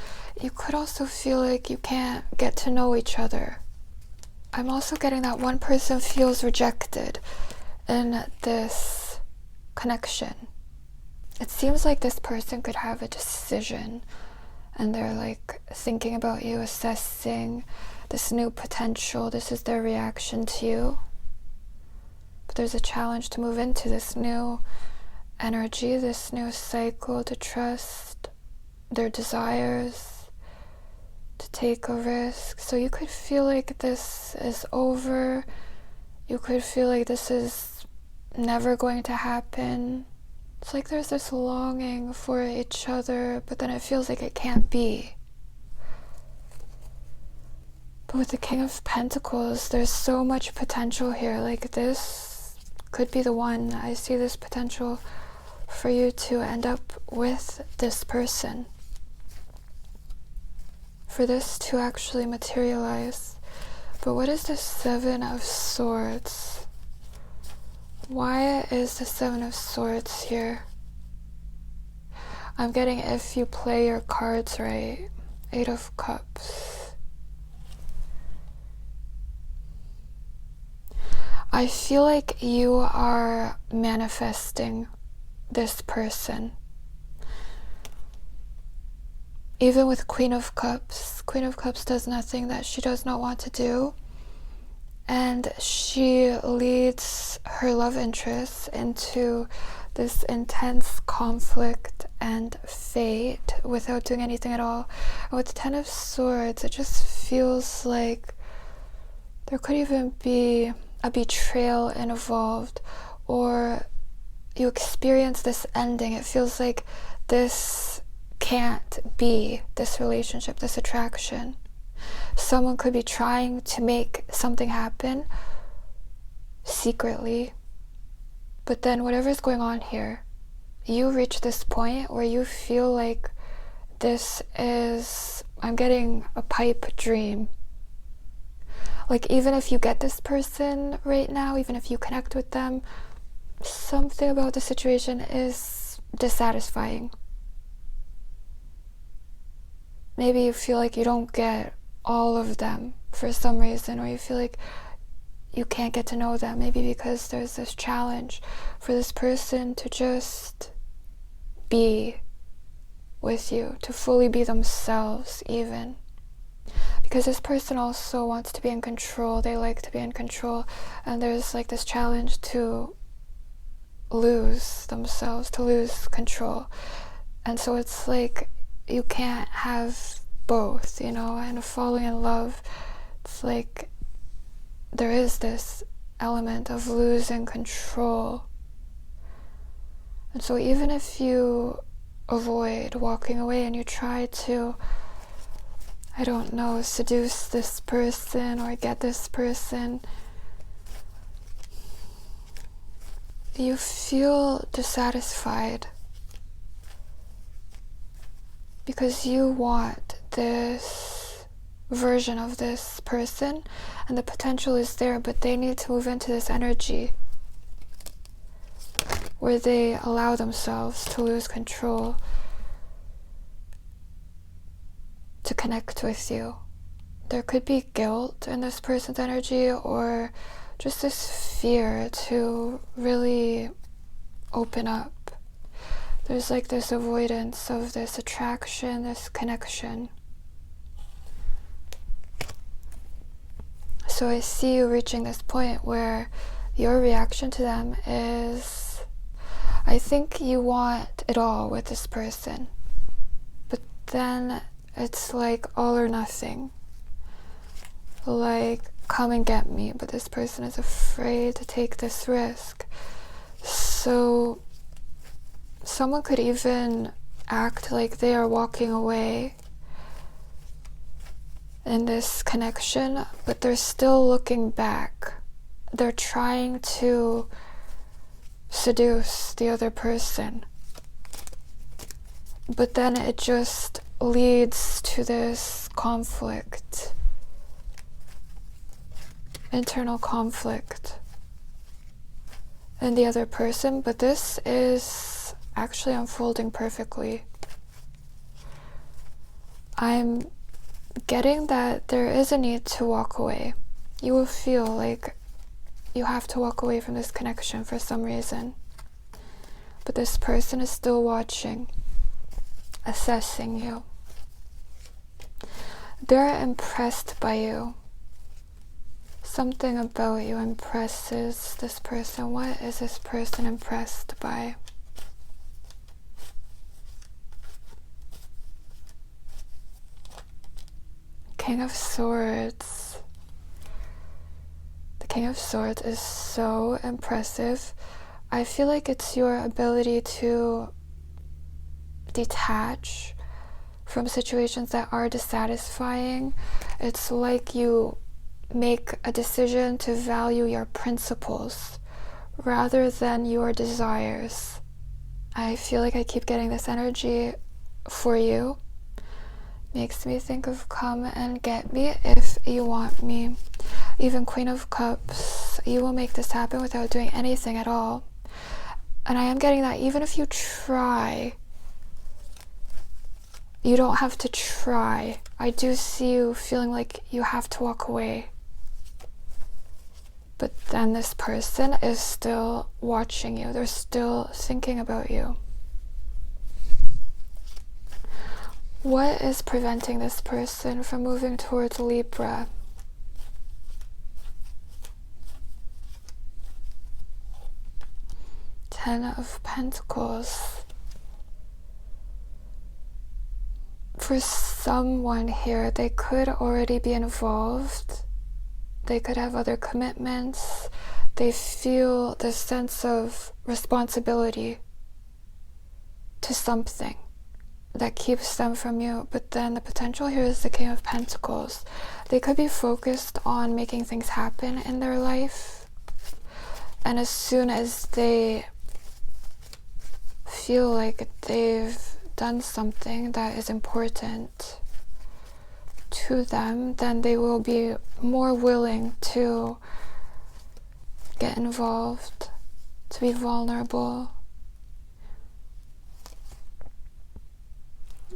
You could also feel like you can't get to know each other. I'm also getting that one person feels rejected in this connection. It seems like this person could have a decision, and they're like thinking about you, assessing this new potential. This is their reaction to you. But there's a challenge to move into this new energy, this new cycle, to trust their desires, to take a risk. So you could feel like this is over. You could feel like this is never going to happen. It's like there's this longing for each other, but then it feels like it can't be. But with the King of Pentacles, there's so much potential here. Like this could be the one. I see this potential for you to end up with this person, for this to actually materialize. But what is the Seven of Swords? Why is the Seven of Swords here? I'm getting, if you play your cards right, Eight of Cups. I feel like you are manifesting this person. Even with Queen of Cups does nothing that she does not want to do, and she leads her love interest into this intense conflict and fate without doing anything at all. And with the Ten of Swords, it just feels like there could even be a betrayal involved, or you experience this ending. It feels like this can't be, this relationship, this attraction. Someone could be trying to make something happen secretly, But then whatever's going on here, you reach this point where you feel like this is, I'm getting a pipe dream. Like even if you get this person right now, even if you connect with them, something about the situation is dissatisfying. Maybe you feel like you don't get all of them for some reason, or you feel like you can't get to know them, maybe because there's this challenge for this person to just be with you, to fully be themselves even. Because this person also wants to be in control, they like to be in control, and there's like this challenge to lose themselves, to lose control. And so it's like you can't have both, you know, and falling in love, it's like there is this element of losing control. And so even if you avoid walking away and you try to, I don't know, seduce this person or get this person, you feel dissatisfied because you want this version of this person and the potential is there, but they need to move into this energy where they allow themselves to lose control, to connect with you. There could be guilt in this person's energy, or just this fear to really open up. There's like this avoidance of this attraction, this connection. So I see you reaching this point where your reaction to them is, I think you want it all with this person, but then it's like all or nothing. Like, come and get me, but this person is afraid to take this risk. So someone could even act like they are walking away in this connection, but they're still looking back. They're trying to seduce the other person, but then it just leads to this conflict, internal conflict in the other person. But this is actually unfolding perfectly. I'm getting that there is a need to walk away. You will feel like you have to walk away from this connection for some reason, but this person is still watching, assessing you. They're impressed by you. Something about you impresses this person. What is this person impressed by? King of Swords. The King of Swords is so impressive. I feel like it's your ability to detach from situations that are dissatisfying. It's like you make a decision to value your principles rather than your desires. I feel like I keep getting this energy for you. Makes me think of come and get me if you want me. Even Queen of Cups, you will make this happen without doing anything at all. And I am getting that even if you try, you don't have to try. I do see you feeling like you have to walk away. But then this person is still watching you. They're still thinking about you. What is preventing this person from moving towards Libra? Ten of Pentacles. For someone here, they could already be involved. They could have other commitments. They feel this sense of responsibility to something that keeps them from you. But then the potential here is the King of Pentacles. They could be focused on making things happen in their life, And as soon as they feel like they've done something that is important to them, then they will be more willing to get involved, to be vulnerable.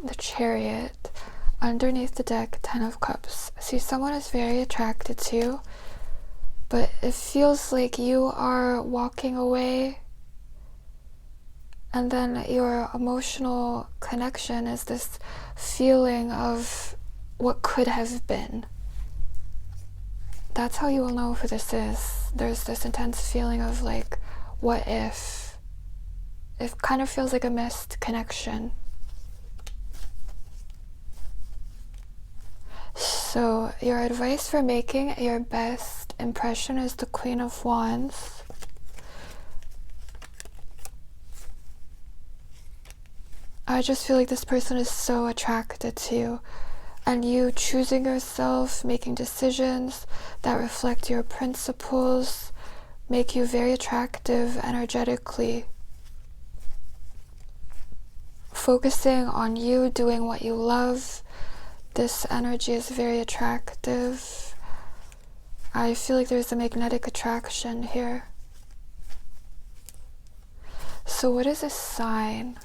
The Chariot. Underneath the deck, 10 of Cups. See, someone is very attracted to you, but it feels like you are walking away, and then your emotional connection is this feeling of what could have been. That's how you will know who this is. There's this intense feeling of like, what if? It kind of feels like a missed connection. So your advice for making your best impression is the Queen of Wands. I just feel like this person is so attracted to you, and you choosing yourself, making decisions that reflect your principles, make you very attractive energetically. Focusing on you, doing what you love, this energy is very attractive. I feel like there's a magnetic attraction here. So what is a sign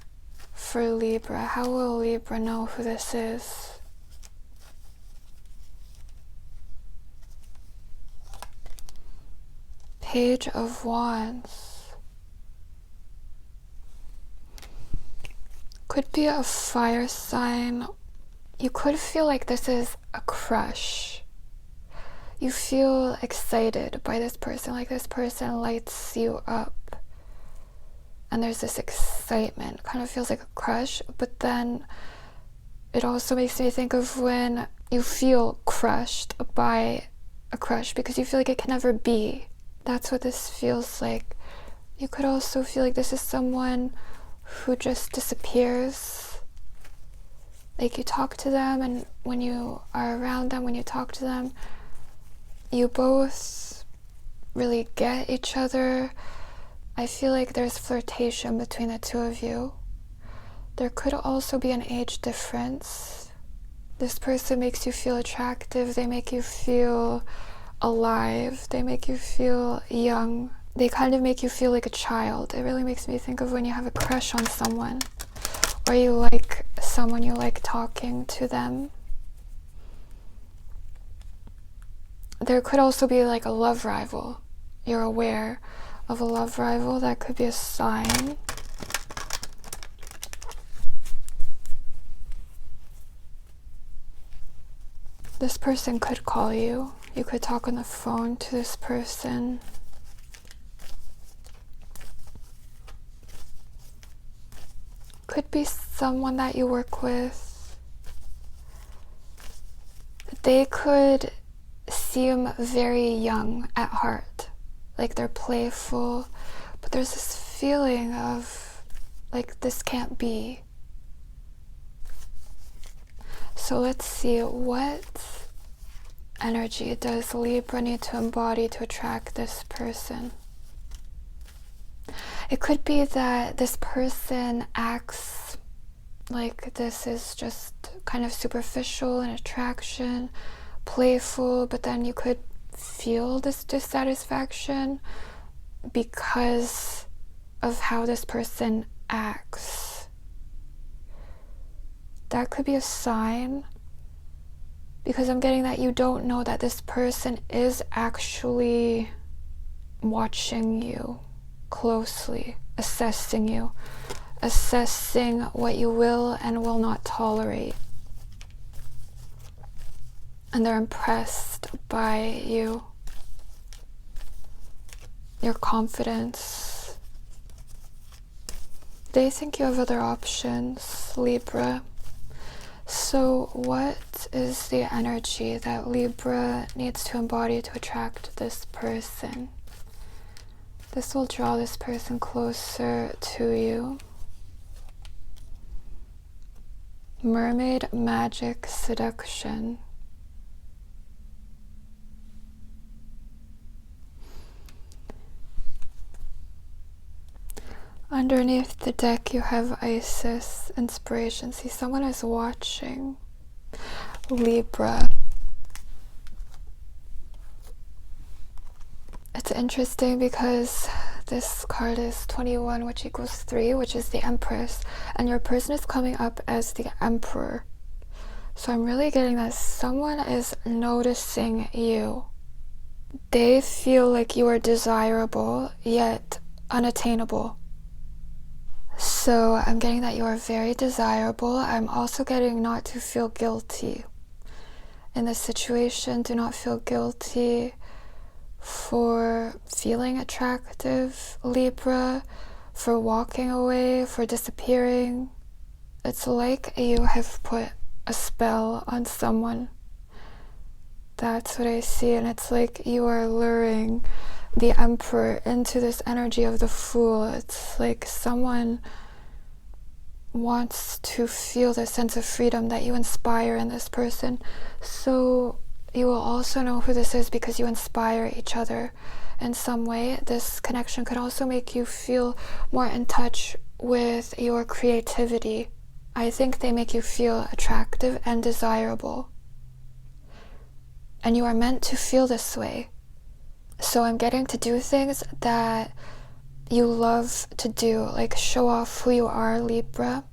for Libra? How will Libra know who this is? Page of Wands. Could be a fire sign. You could feel like this is a crush. You feel excited by this person, like this person lights you up. And there's this excitement, kind of feels like a crush, but then it also makes me think of when you feel crushed by a crush because you feel like it can never be. That's what this feels like. You could also feel like this is someone who just disappears. Like you talk to them, and when you are around them, when you talk to them, you both really get each other. I feel like there's flirtation between the two of you. There could also be an age difference. This person makes you feel attractive. They make you feel alive. They make you feel young. They kind of make you feel like a child. It really makes me think of when you have a crush on someone, or you like someone, you like talking to them. There could also be like a love rival. You're aware of a love rival. That could be a sign. This person could call you. You could talk on the phone to this person. Could be someone that you work with. They could seem very young at heart. Like they're playful, but there's this feeling of like this can't be. So let's see, what energy does Libra need to embody to attract this person? It could be that this person acts like this is just kind of superficial, an attraction, playful, but then you could feel this dissatisfaction because of how this person acts. That could be a sign, because I'm getting that you don't know that this person is actually watching you closely, assessing you, assessing what you will and will not tolerate. And they're impressed by you, your confidence. They think you have other options, Libra. So what is the energy that Libra needs to embody to attract this person? This will draw this person closer to you. Mermaid, magic, seduction. Underneath the deck, you have Isis, inspiration. See, someone is watching. Libra. It's interesting because this card is 21, which equals 3, which is the Empress, and your person is coming up as the Emperor. So I'm really getting that someone is noticing you. They feel like you are desirable, yet unattainable. So I'm getting that you are very desirable. I'm also getting not to feel guilty in this situation. Do not feel guilty for feeling attractive, Libra, for walking away, for disappearing. It's like you have put a spell on someone. That's what I see, and it's like you are luring the Emperor into this energy of the Fool. It's like someone wants to feel the sense of freedom that you inspire in this person. So you will also know who this is because you inspire each other in some way. This connection could also make you feel more in touch with your creativity. I think they make you feel attractive and desirable. And you are meant to feel this way. So I'm getting to do things that you love to do, like show off who you are, Libra,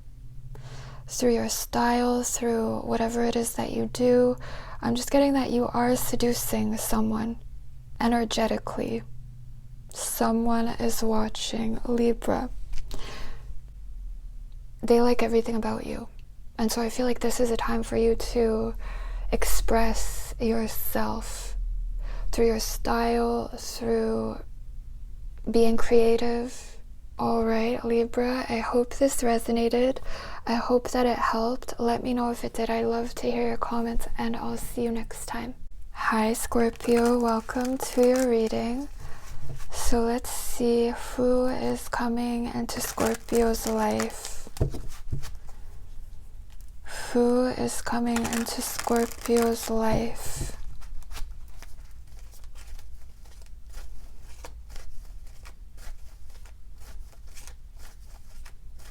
through your style, through whatever it is that you do. I'm just getting that you are seducing someone energetically. Someone is watching, Libra. They like everything about you. And so I feel like this is a time for you to express yourself through your style, through being creative. All right, Libra, I hope this resonated. I hope that it helped. Let me know if it did. I love to hear your comments, and I'll see you next time. Hi, Scorpio. Welcome to your reading. So let's see who is coming into Scorpio's life. Who is coming into Scorpio's life?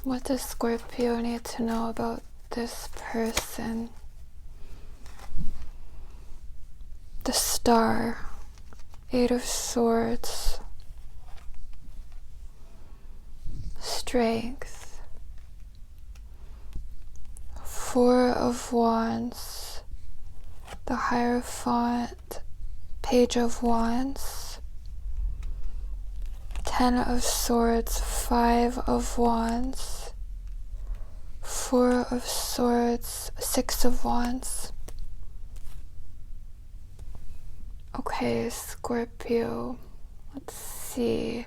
What does Scorpio need to know about this person? The Star, 8 of Swords, Strength, 4 of Wands, the Hierophant, Page of Wands, 10 of Swords, 5 of Wands, 4 of Swords, 6 of Wands. Okay, Scorpio, let's see.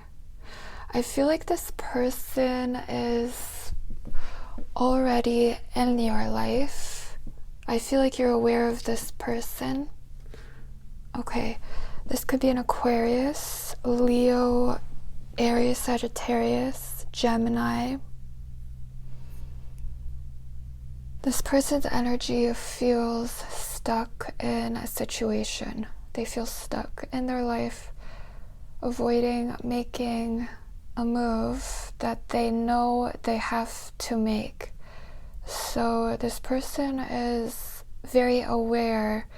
I feel like this person is already in your life. I feel like you're aware of this person. Okay, this could be an Aquarius, Leo, Aries, Sagittarius, Gemini. This person's energy feels stuck in a situation. They feel stuck in their life, avoiding making a move that they know they have to make. So this person is very aware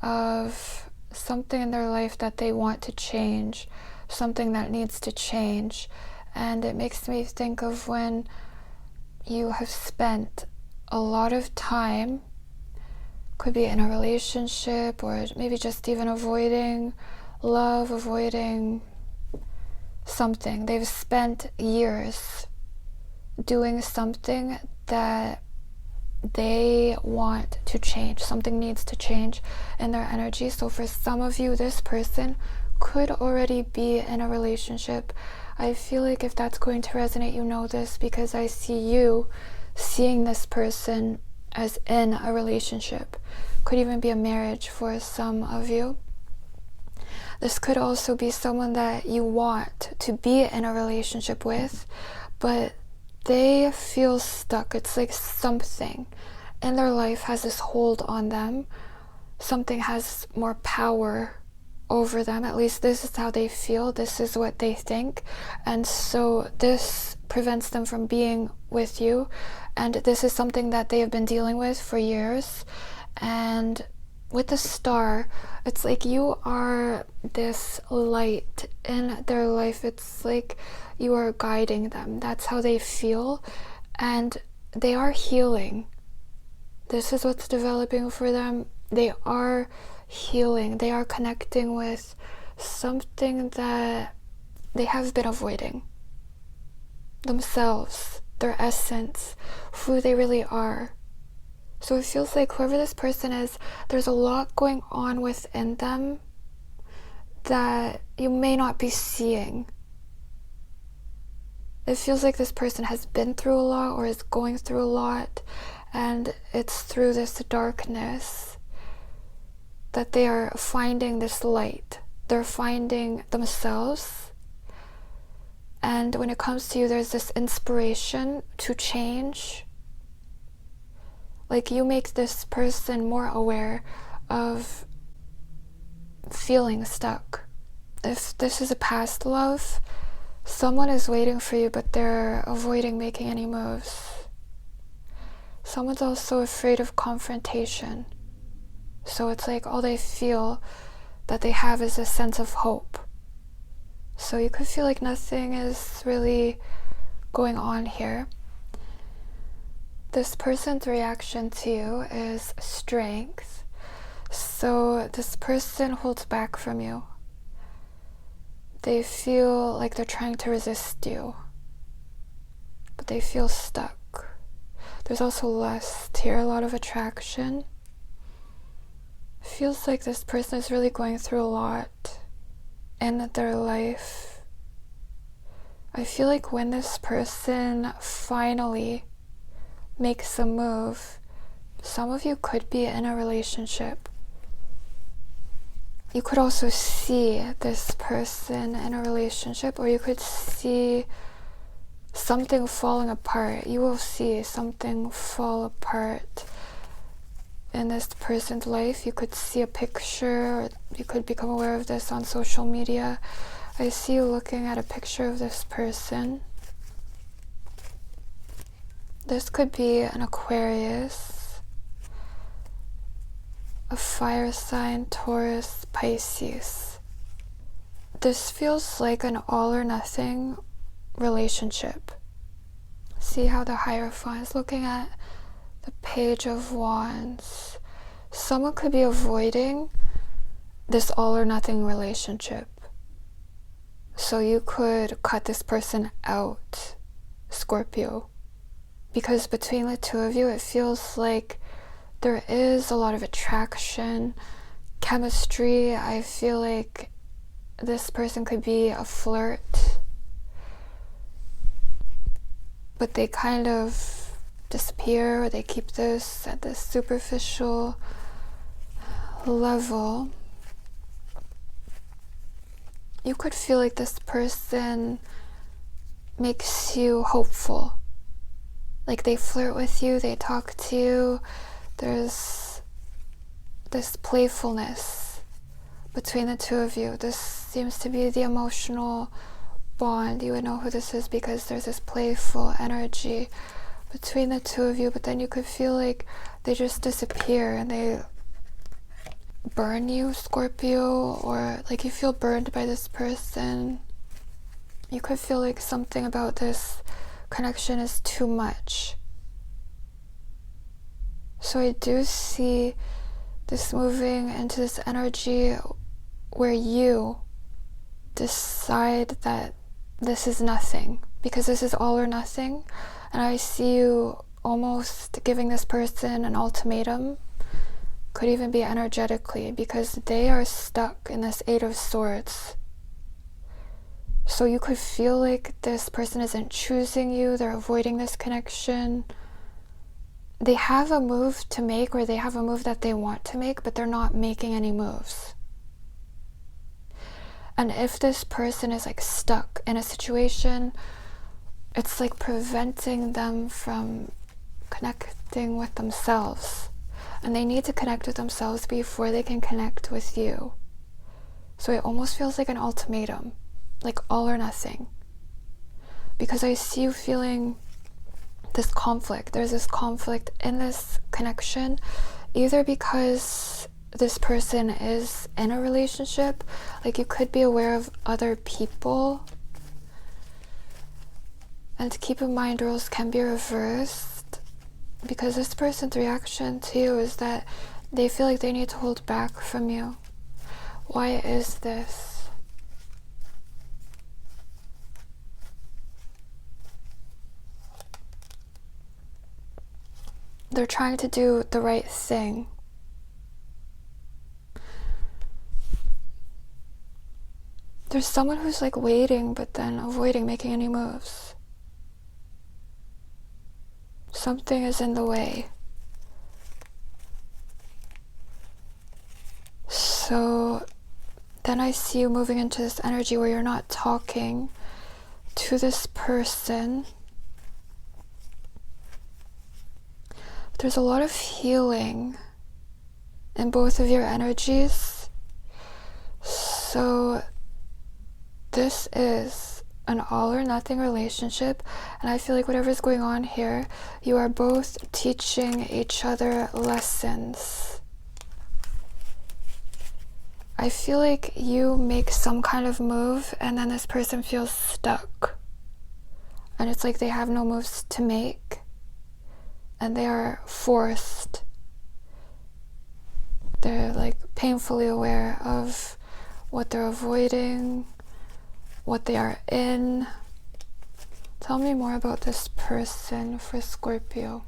of something in their life that they want to change, something that needs to change. And it makes me think of when you have spent a lot of time, could be in a relationship or maybe just even avoiding love, avoiding something. They've spent years doing something that they want to change. Something needs to change in their energy. So for some of you, this person could already be in a relationship. I feel like if that's going to resonate, you know this, because I see you seeing this person as in a relationship. Could even be a marriage for some of you. This could also be someone that you want to be in a relationship with, but they feel stuck. It's like something in their life has this hold on them. Something has more power over them. At least this is how they feel. This is what they think. And so this prevents them from being with you, and this is something that they have been dealing with for years. And with the star, it's like you are this light in their life. It's like you are guiding them. That's how they feel, and they are healing. This is what's developing for them. They are healing. They are connecting with something that they have been avoiding. Themselves, their essence, who they really are. So it feels like whoever this person is, there's a lot going on within them that you may not be seeing. It feels like this person has been through a lot or is going through a lot, and it's through this darkness that they are finding this light. They're finding themselves. And when it comes to you, there's this inspiration to change. Like you make this person more aware of feeling stuck. If this is a past love, someone is waiting for you, but they're avoiding making any moves. Someone's also afraid of confrontation. So it's like all they feel that they have is a sense of hope. So you could feel like nothing is really going on here. This person's reaction to you is strength. So this person holds back from you. They feel like they're trying to resist you, but they feel stuck. There's also lust here, a lot of attraction. Feels like this person is really going through a lot in their life. I feel like when this person finally makes a move, some of you could be in a relationship. You could also see this person in a relationship, or you could see something falling apart. You will see something fall apart in this person's life. You could see a picture, or you could become aware of this on social media. I see you looking at a picture of this person. This could be an Aquarius, a fire sign, Taurus, Pisces. This feels like an all or nothing relationship. See how the Hierophant is looking at the Page of Wands. Someone could be avoiding this all or nothing relationship. So you could cut this person out, Scorpio. Because between the two of you, it feels like there is a lot of attraction, chemistry. I feel like this person could be a flirt, but they kind of disappear, or they keep this at this superficial level. You could feel like this person makes you hopeful. Like they flirt with you, they talk to you. There's this playfulness between the two of you. This seems to be the emotional bond. You would know who this is because there's this playful energy between the two of you, but then you could feel like they just disappear and they burn you, Scorpio, or like you feel burned by this person. You could feel like something about this connection is too much. So I do see this moving into this energy where you decide that this is nothing, because this is all or nothing. And I see you almost giving this person an ultimatum. Could even be energetically, because they are stuck in this Eight of Swords. So you could feel like this person isn't choosing you, they're avoiding this connection. They have a move to make, or they have a move that they want to make, but they're not making any moves. And if this person is like stuck in a situation, it's like preventing them from connecting with themselves. And they need to connect with themselves before they can connect with you. So it almost feels like an ultimatum, like all or nothing. because I see you feeling this conflict. There's this conflict in this connection, either because this person is in a relationship, like you could be aware of other people. And to keep in mind, roles can be reversed, because this person's reaction to you is that they feel like they need to hold back from you. Why is this? They're trying to do the right thing. There's someone who's like waiting, but then avoiding making any moves. Something is in the way. So then I see you moving into this energy where you're not talking to this person. There's a lot of healing in both of your energies. So this is an all or nothing relationship, and I feel like whatever's going on here, you are both teaching each other lessons. I feel like you make some kind of move and then this person feels stuck, and it's like they have no moves to make and they are forced. They're like painfully aware of what they're avoiding, what they are in. Tell me more about this person for Scorpio.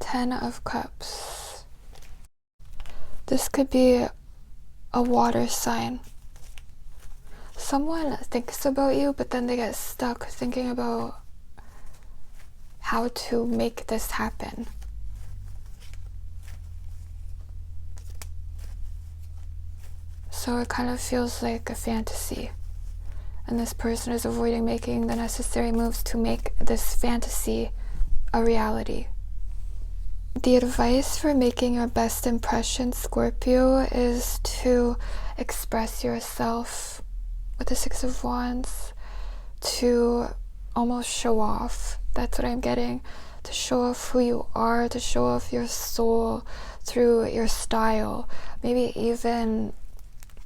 10 of Cups. This could be a water sign. Someone thinks about you, but then they get stuck thinking about how to make this happen. So it kind of feels like a fantasy, and this person is avoiding making the necessary moves to make this fantasy a reality. The advice for making your best impression, Scorpio, is to express yourself with the 6 of Wands, to almost show off. That's what I'm getting. To show off who you are, to show off your soul through your style. Maybe even,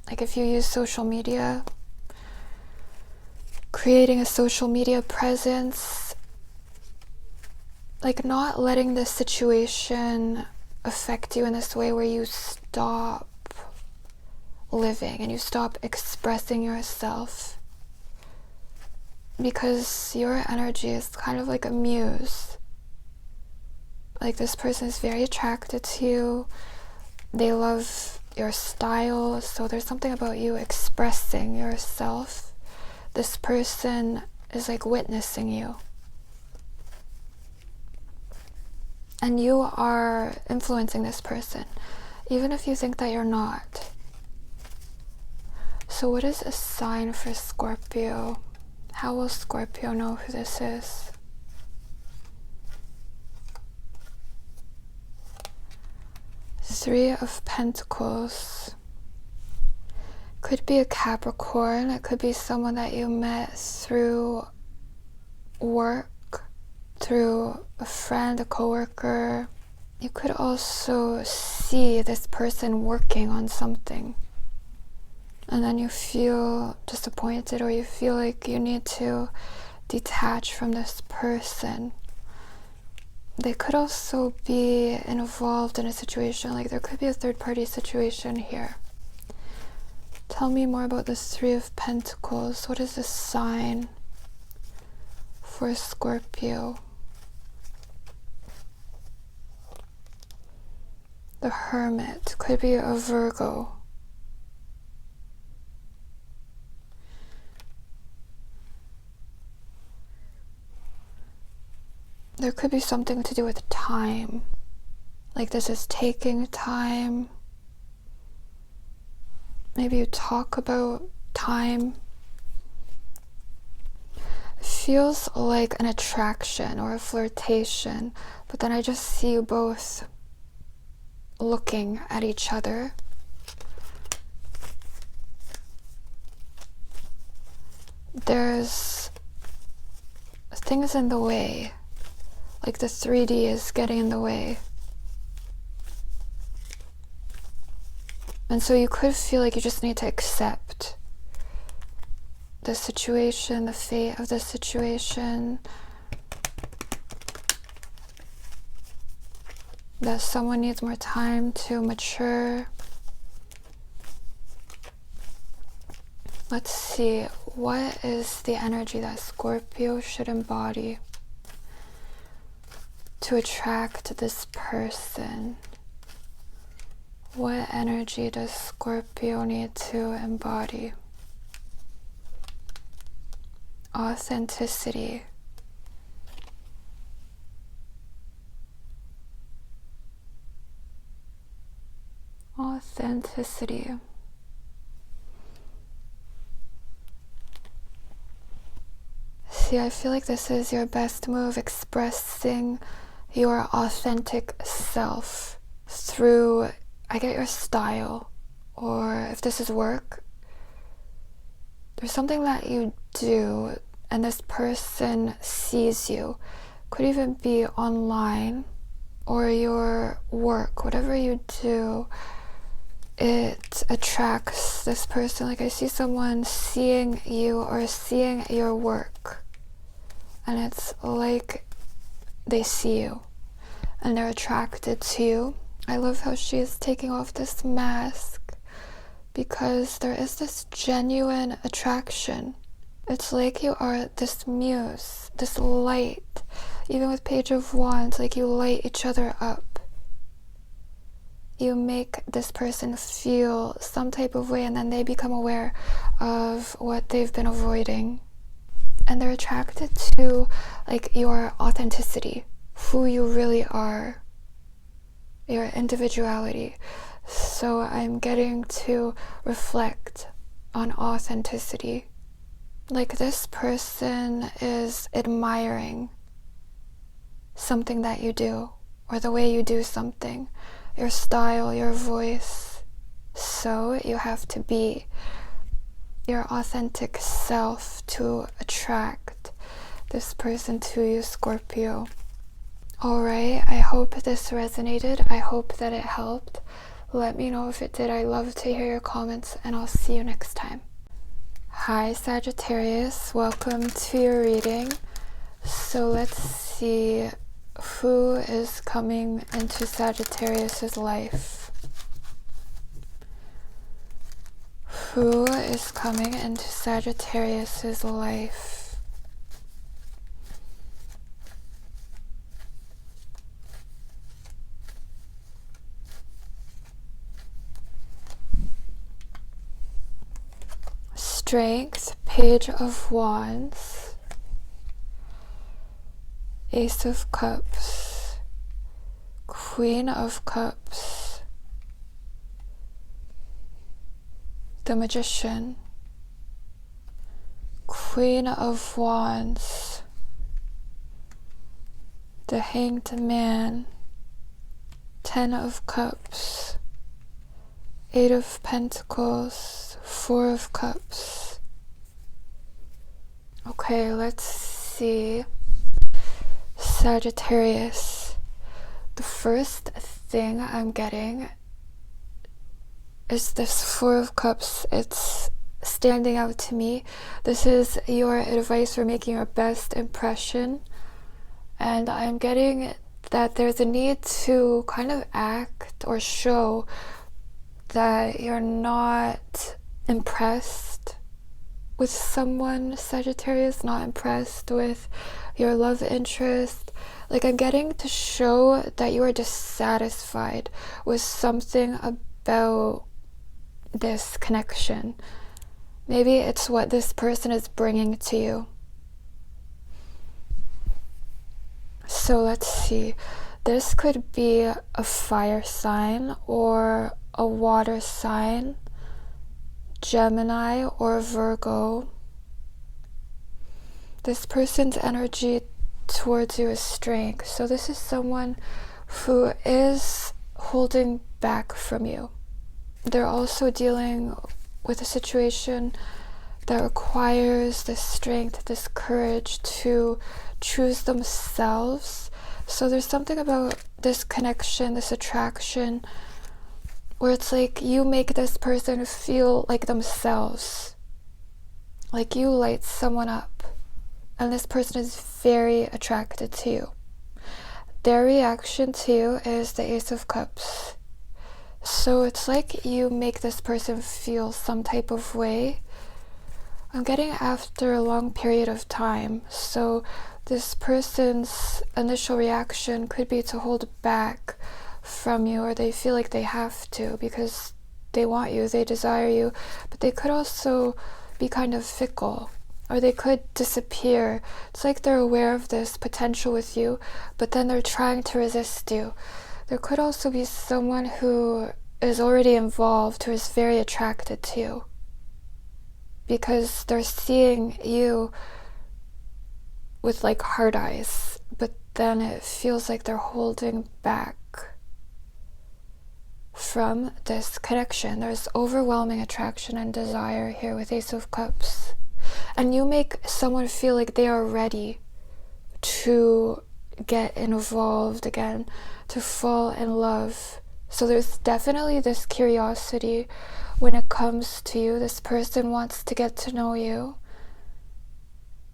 like if you use social media, creating a social media presence, like not letting this situation affect you in this way where you stop living and you stop expressing yourself, because your energy is kind of like a muse. Like this person is very attracted to you, they love your style, so there's something about you expressing yourself. This person is like witnessing you, and you are influencing this person, even if you think that you're not. So what is a sign for Scorpio? How will Scorpio know who this is? Three of Pentacles. Could be a Capricorn. It could be someone that you met through work, through a friend, a coworker. You could also see this person working on something, and then you feel disappointed, or you feel like you need to detach from this person. They could also be involved in a situation, like there could be a third-party situation here. Tell me more about this Three of Pentacles. What is this sign for Scorpio? The Hermit. Could be a Virgo. There could be something to do with time. Like this is taking time. Maybe you talk about time. It feels like an attraction or a flirtation, but then I just see you both looking at each other. there's things in the way. Like the 3D is getting in the way. And so you could feel like you just need to accept the situation, the fate of the situation. That someone needs more time to mature. Let's see, what is the energy that Scorpio should embody to attract this person? What energy does Scorpio need to embody? Authenticity. Authenticity. See, I feel like this is your best move, expressing your authentic self through, I get your style, or if this is work, there's something that you do and this person sees you. Could even be online or your work, whatever you do, it attracts this person. Like I see someone seeing you or seeing your work, and it's like they see you and they're attracted to you. I love how she is taking off this mask because there is this genuine attraction. It's like you are this muse, this light. Even with Page of Wands, like you light each other up. You make this person feel some type of way, and then they become aware of what they've been avoiding. And they're attracted to like your authenticity, who you really are, your individuality. So I'm getting to reflect on authenticity. Like this person is admiring something that you do, or the way you do something, your style, your voice. So you have to be your authentic self to attract this person to you, Scorpio. Alright, I hope this resonated. I hope that it helped. Let me know if it did. I love to hear your comments, and I'll see you next time. Hi Sagittarius, welcome to your reading. So let's see who is coming into Sagittarius's life. Who is coming into Sagittarius's life? Strength, Page of Wands, Ace of Cups, Queen of Cups, the Magician, Queen of Wands, the Hanged Man, Ten of Cups, Eight of Pentacles, Four of Cups. Okay, let's see. Sagittarius. The first thing I'm getting is this Four of Cups. It's standing out to me. This is your advice for making your best impression. And I'm getting that there's a need to kind of act or show that you're not impressed with someone, Sagittarius, not impressed with your love interest. Like I'm getting to show that you are dissatisfied with something about this connection. Maybe it's what this person is bringing to you. So let's see. This could be a fire sign or a water sign, Gemini or Virgo. This person's energy towards you is strength. So this is someone who is holding back from you. They're also dealing with a situation that requires this strength, this courage to choose themselves. So there's something about this connection, this attraction, where it's like you make this person feel like themselves. Like you light someone up, and this person is very attracted to you. Their reaction to you is the Ace of Cups. So it's like you make this person feel some type of way. I'm getting after a long period of time. So this person's initial reaction could be to hold back from you, or they feel like they have to because they want you, they desire you, but they could also be kind of fickle, or they could disappear. It's like they're aware of this potential with you, but then they're trying to resist you. There could also be someone who is already involved, who is very attracted to you, because they're seeing you with like hard eyes, but then it feels like they're holding back from this connection. There's overwhelming attraction and desire here with Ace of Cups. And you make someone feel like they are ready to get involved again, to fall in love. So there's definitely this curiosity when it comes to you. This person wants to get to know you.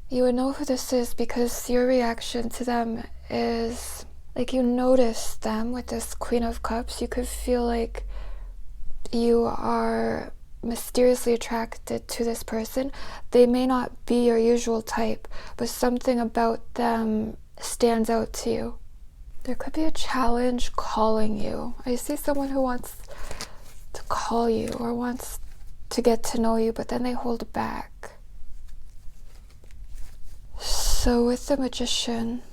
You would know who this is because your reaction to them is like you notice them with this Queen of Cups. You could feel like you are mysteriously attracted to this person. They may not be your usual type, but something about them stands out to you. There could be a challenge calling you. I see someone who wants to call you or wants to get to know you, but then they hold back. So with the Magician,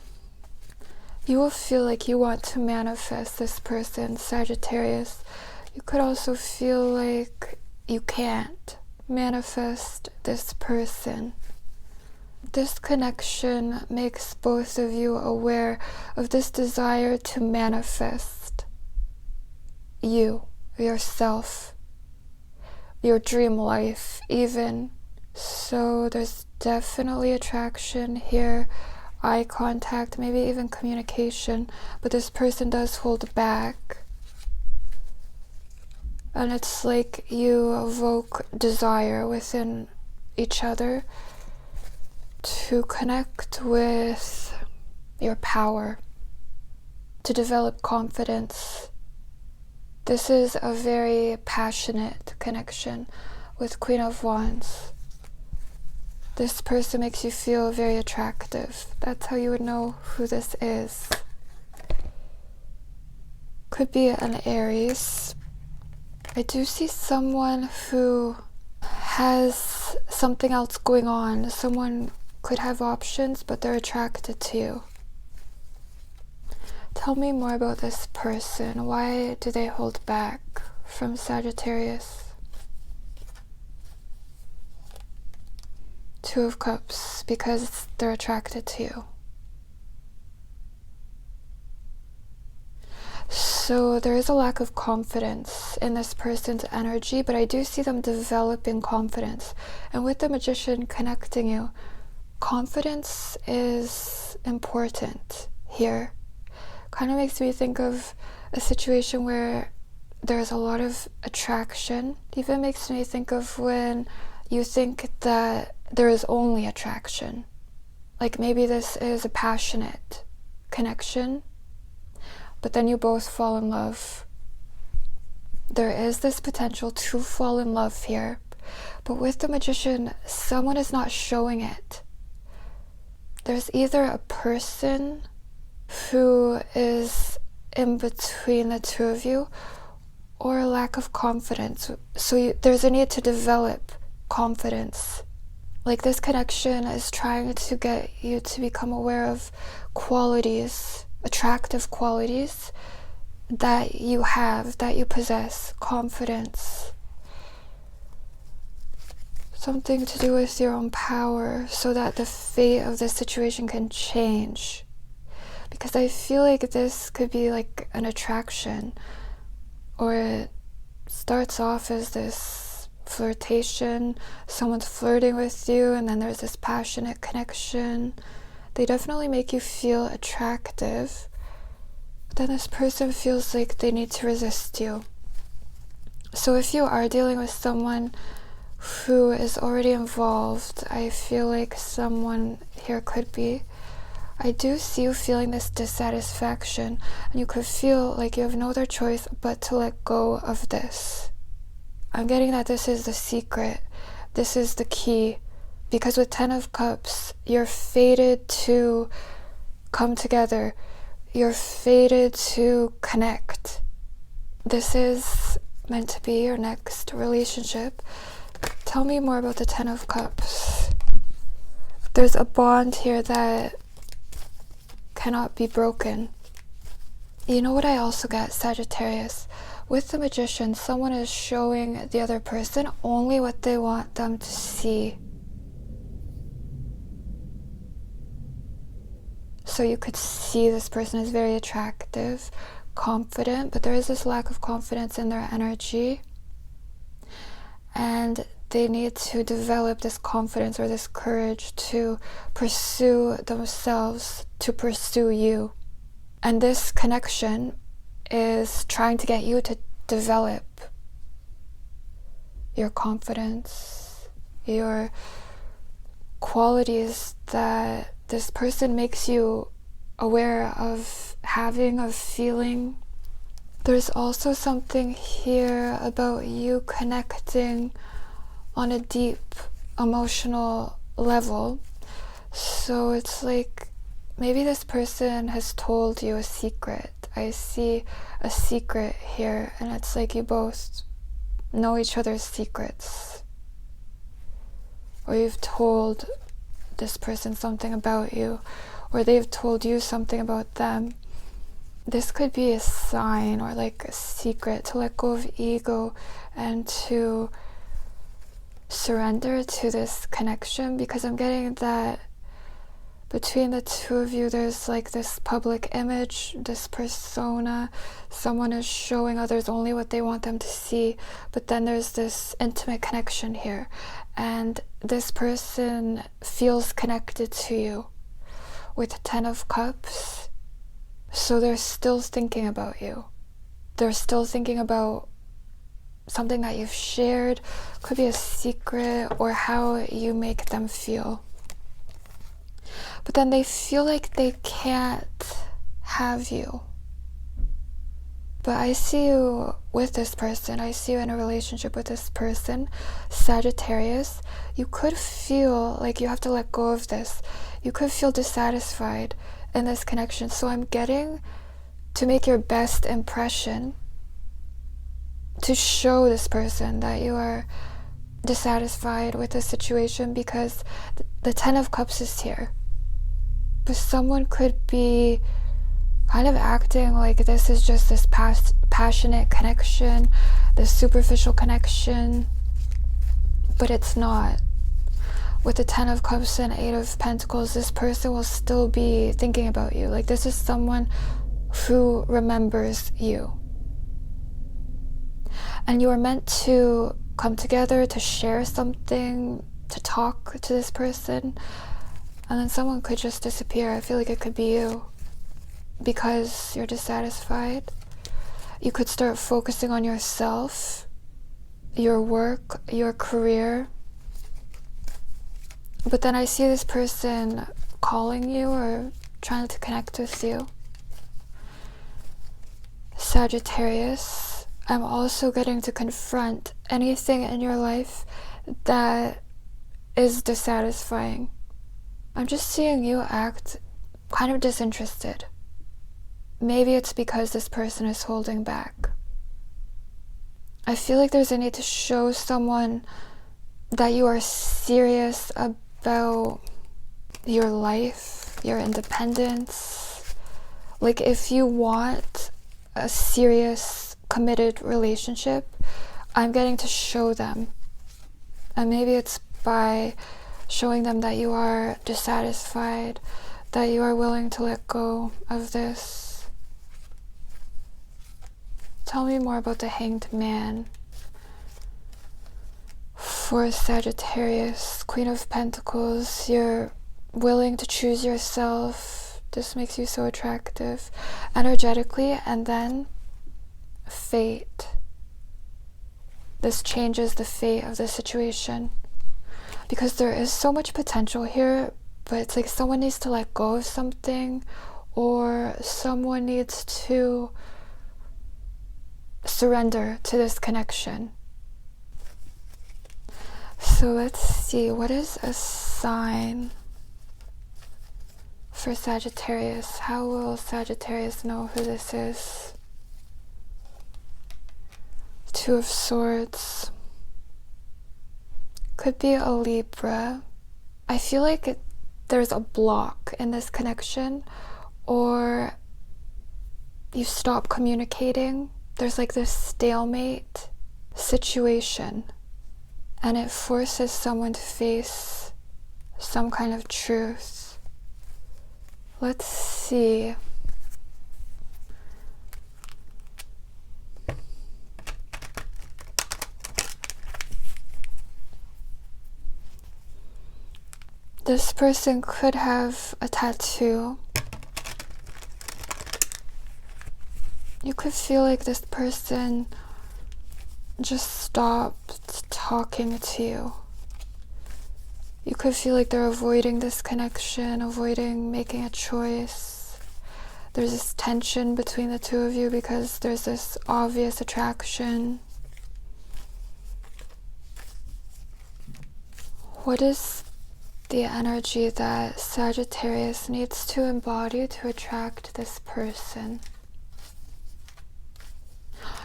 you will feel like you want to manifest this person, Sagittarius. You could also feel like you can't manifest this person. This connection makes both of you aware of this desire to manifest you, yourself, your dream life even. So there's definitely attraction here, eye contact, maybe even communication, but this person does hold back. And it's like you evoke desire within each other to connect with your power, to develop confidence. This is a very passionate connection with Queen of Wands. This person makes you feel very attractive. That's how you would know who this is. Could be an Aries. I do see someone who has something else going on. Someone could have options, but they're attracted to you. Tell me more about this person. Why do they hold back from Sagittarius? Two of Cups, because they're attracted to you. So there is a lack of confidence in this person's energy, but I do see them developing confidence. And with the Magician connecting you, confidence is important here. Kind of makes me think of a situation where there's a lot of attraction. Even makes me think of when you think that there is only attraction. Like maybe this is a passionate connection, but then you both fall in love. There is this potential to fall in love here, but with the Magician, someone is not showing it. There's either a person who is in between the two of you, or a lack of confidence. So there's a need to develop confidence. Like this connection is trying to get you to become aware of qualities, attractive qualities that you have, that you possess. Confidence. Something to do with your own power, so that the fate of the situation can change. Because I feel like this could be like an attraction, or it starts off as this flirtation. Someone's flirting with you, and then there's this passionate connection. They definitely make you feel attractive. But then this person feels like they need to resist you. So if you are dealing with someone who is already involved, I feel like someone here could be. I do see you feeling this dissatisfaction, and you could feel like you have no other choice but to let go of this. I'm getting that this is the secret. This is the key. Because with 10 of Cups, you're fated to come together. You're fated to connect. This is meant to be your next relationship. Tell me more about the 10 of Cups. There's a bond here that cannot be broken. You know what I also get, Sagittarius? With the Magician, someone is showing the other person only what they want them to see. So you could see this person is very attractive, confident, but there is this lack of confidence in their energy. And they need to develop this confidence or this courage to pursue themselves, to pursue you. And this connection is trying to get you to develop your confidence, your qualities that this person makes you aware of having, of feeling. There's also something here about you connecting on a deep emotional level. So it's like maybe this person has told you a secret. I see a secret here, and it's like you both know each other's secrets. Or you've told this person something about you, or they've told you something about them. This could be a sign or like a secret to let go of ego and to surrender to this connection, because I'm getting that between the two of you there's like this public image, this persona. Someone is showing others only what they want them to see, but then there's this intimate connection here, and this person feels connected to you with 10 of Cups. So they're still thinking about you. They're still thinking about something that you've shared, could be a secret, or how you make them feel. But then they feel like they can't have you. But I see you with this person. I see you in a relationship with this person, Sagittarius. You could feel like you have to let go of this. You could feel dissatisfied in this connection. So I'm getting to make your best impression, to show this person that you are dissatisfied with the situation, because the 10 of Cups is here. But someone could be kind of acting like this is just this passionate connection, this superficial connection, but it's not. With the 10 of Cups and 8 of Pentacles, this person will still be thinking about you. Like this is someone who remembers you. And you are meant to come together, to share something, to talk to this person. And then someone could just disappear. I feel like it could be you, because you're dissatisfied. You could start focusing on yourself, your work, your career. But then I see this person calling you or trying to connect with you. Sagittarius, I'm also getting to confront anything in your life that is dissatisfying. I'm just seeing you act kind of disinterested. Maybe it's because this person is holding back. I feel like there's a need to show someone that you are serious about your life, your independence. Like if you want a serious, committed relationship, I'm getting to show them. And maybe it's by showing them that you are dissatisfied, that you are willing to let go of this. Tell me more about the Hanged Man. For Sagittarius, Queen of Pentacles, you're willing to choose yourself. This makes you so attractive energetically. And then fate. This changes the fate of the situation. Because there is so much potential here, but it's like someone needs to let go of something, or someone needs to surrender to this connection. So let's see, what is a sign for Sagittarius? How will Sagittarius know who this is? Two of Swords. Could be a Libra. I feel like there's a block in this connection, or you stop communicating. There's like this stalemate situation, and it forces someone to face some kind of truth. Let's see. This person could have a tattoo. You could feel like this person just stopped talking to you. You could feel like they're avoiding this connection, avoiding making a choice. There's this tension between the two of you because there's this obvious attraction. What is the energy that Sagittarius needs to embody to attract this person?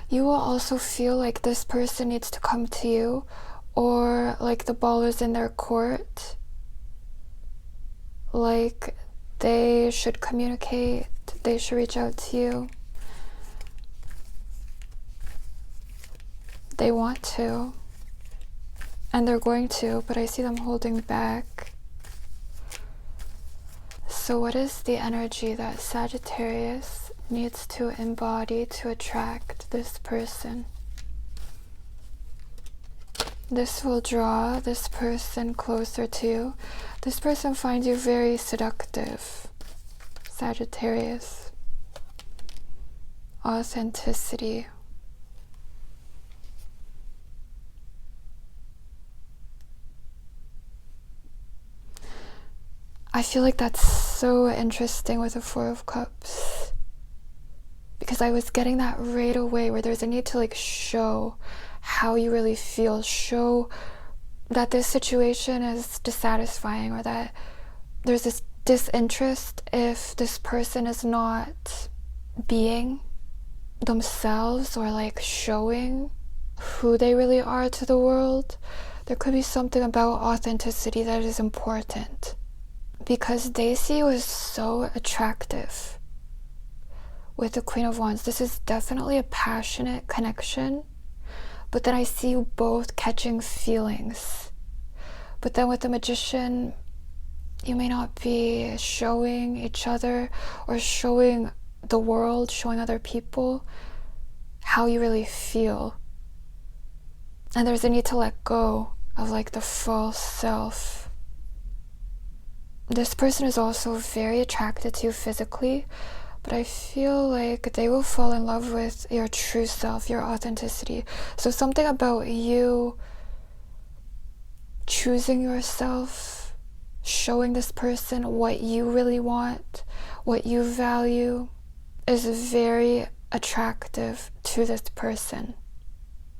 You will also feel like this person needs to come to you, or like the ball is in their court. Like they should communicate, they should reach out to you. They want to, and they're going to, but I see them holding back. So what is the energy that Sagittarius needs to embody to attract this person? This will draw this person closer to you. This person finds you very seductive, Sagittarius. Authenticity. I feel like that's so interesting with the Four of Cups, because I was getting that right away, where there's a need to like show how you really feel, show that this situation is dissatisfying, or that there's this disinterest if this person is not being themselves or like showing who they really are to the world. There could be something about authenticity that is important, because they see you as so attractive. With the Queen of Wands, this is definitely a passionate connection, but then I see you both catching feelings. But then with the Magician, you may not be showing each other or showing the world, showing other people how you really feel. And there's a need to let go of like the false self. This person is also very attracted to you physically, but I feel like they will fall in love with your true self, your authenticity. So something about you choosing yourself, showing this person what you really want, what you value, is very attractive to this person.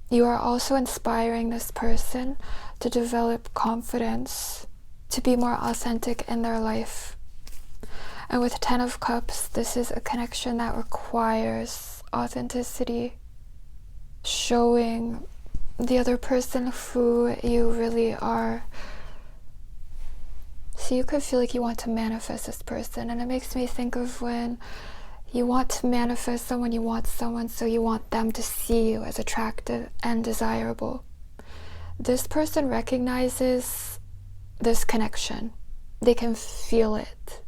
You are also inspiring this person to develop confidence, to be more authentic in their life. And with Ten of Cups, this is a connection that requires authenticity, showing the other person who you really are. So you could feel like you want to manifest this person, and it makes me think of when you want to manifest someone, you want someone, so you want them to see you as attractive and desirable. This person recognizes this connection. They can feel it.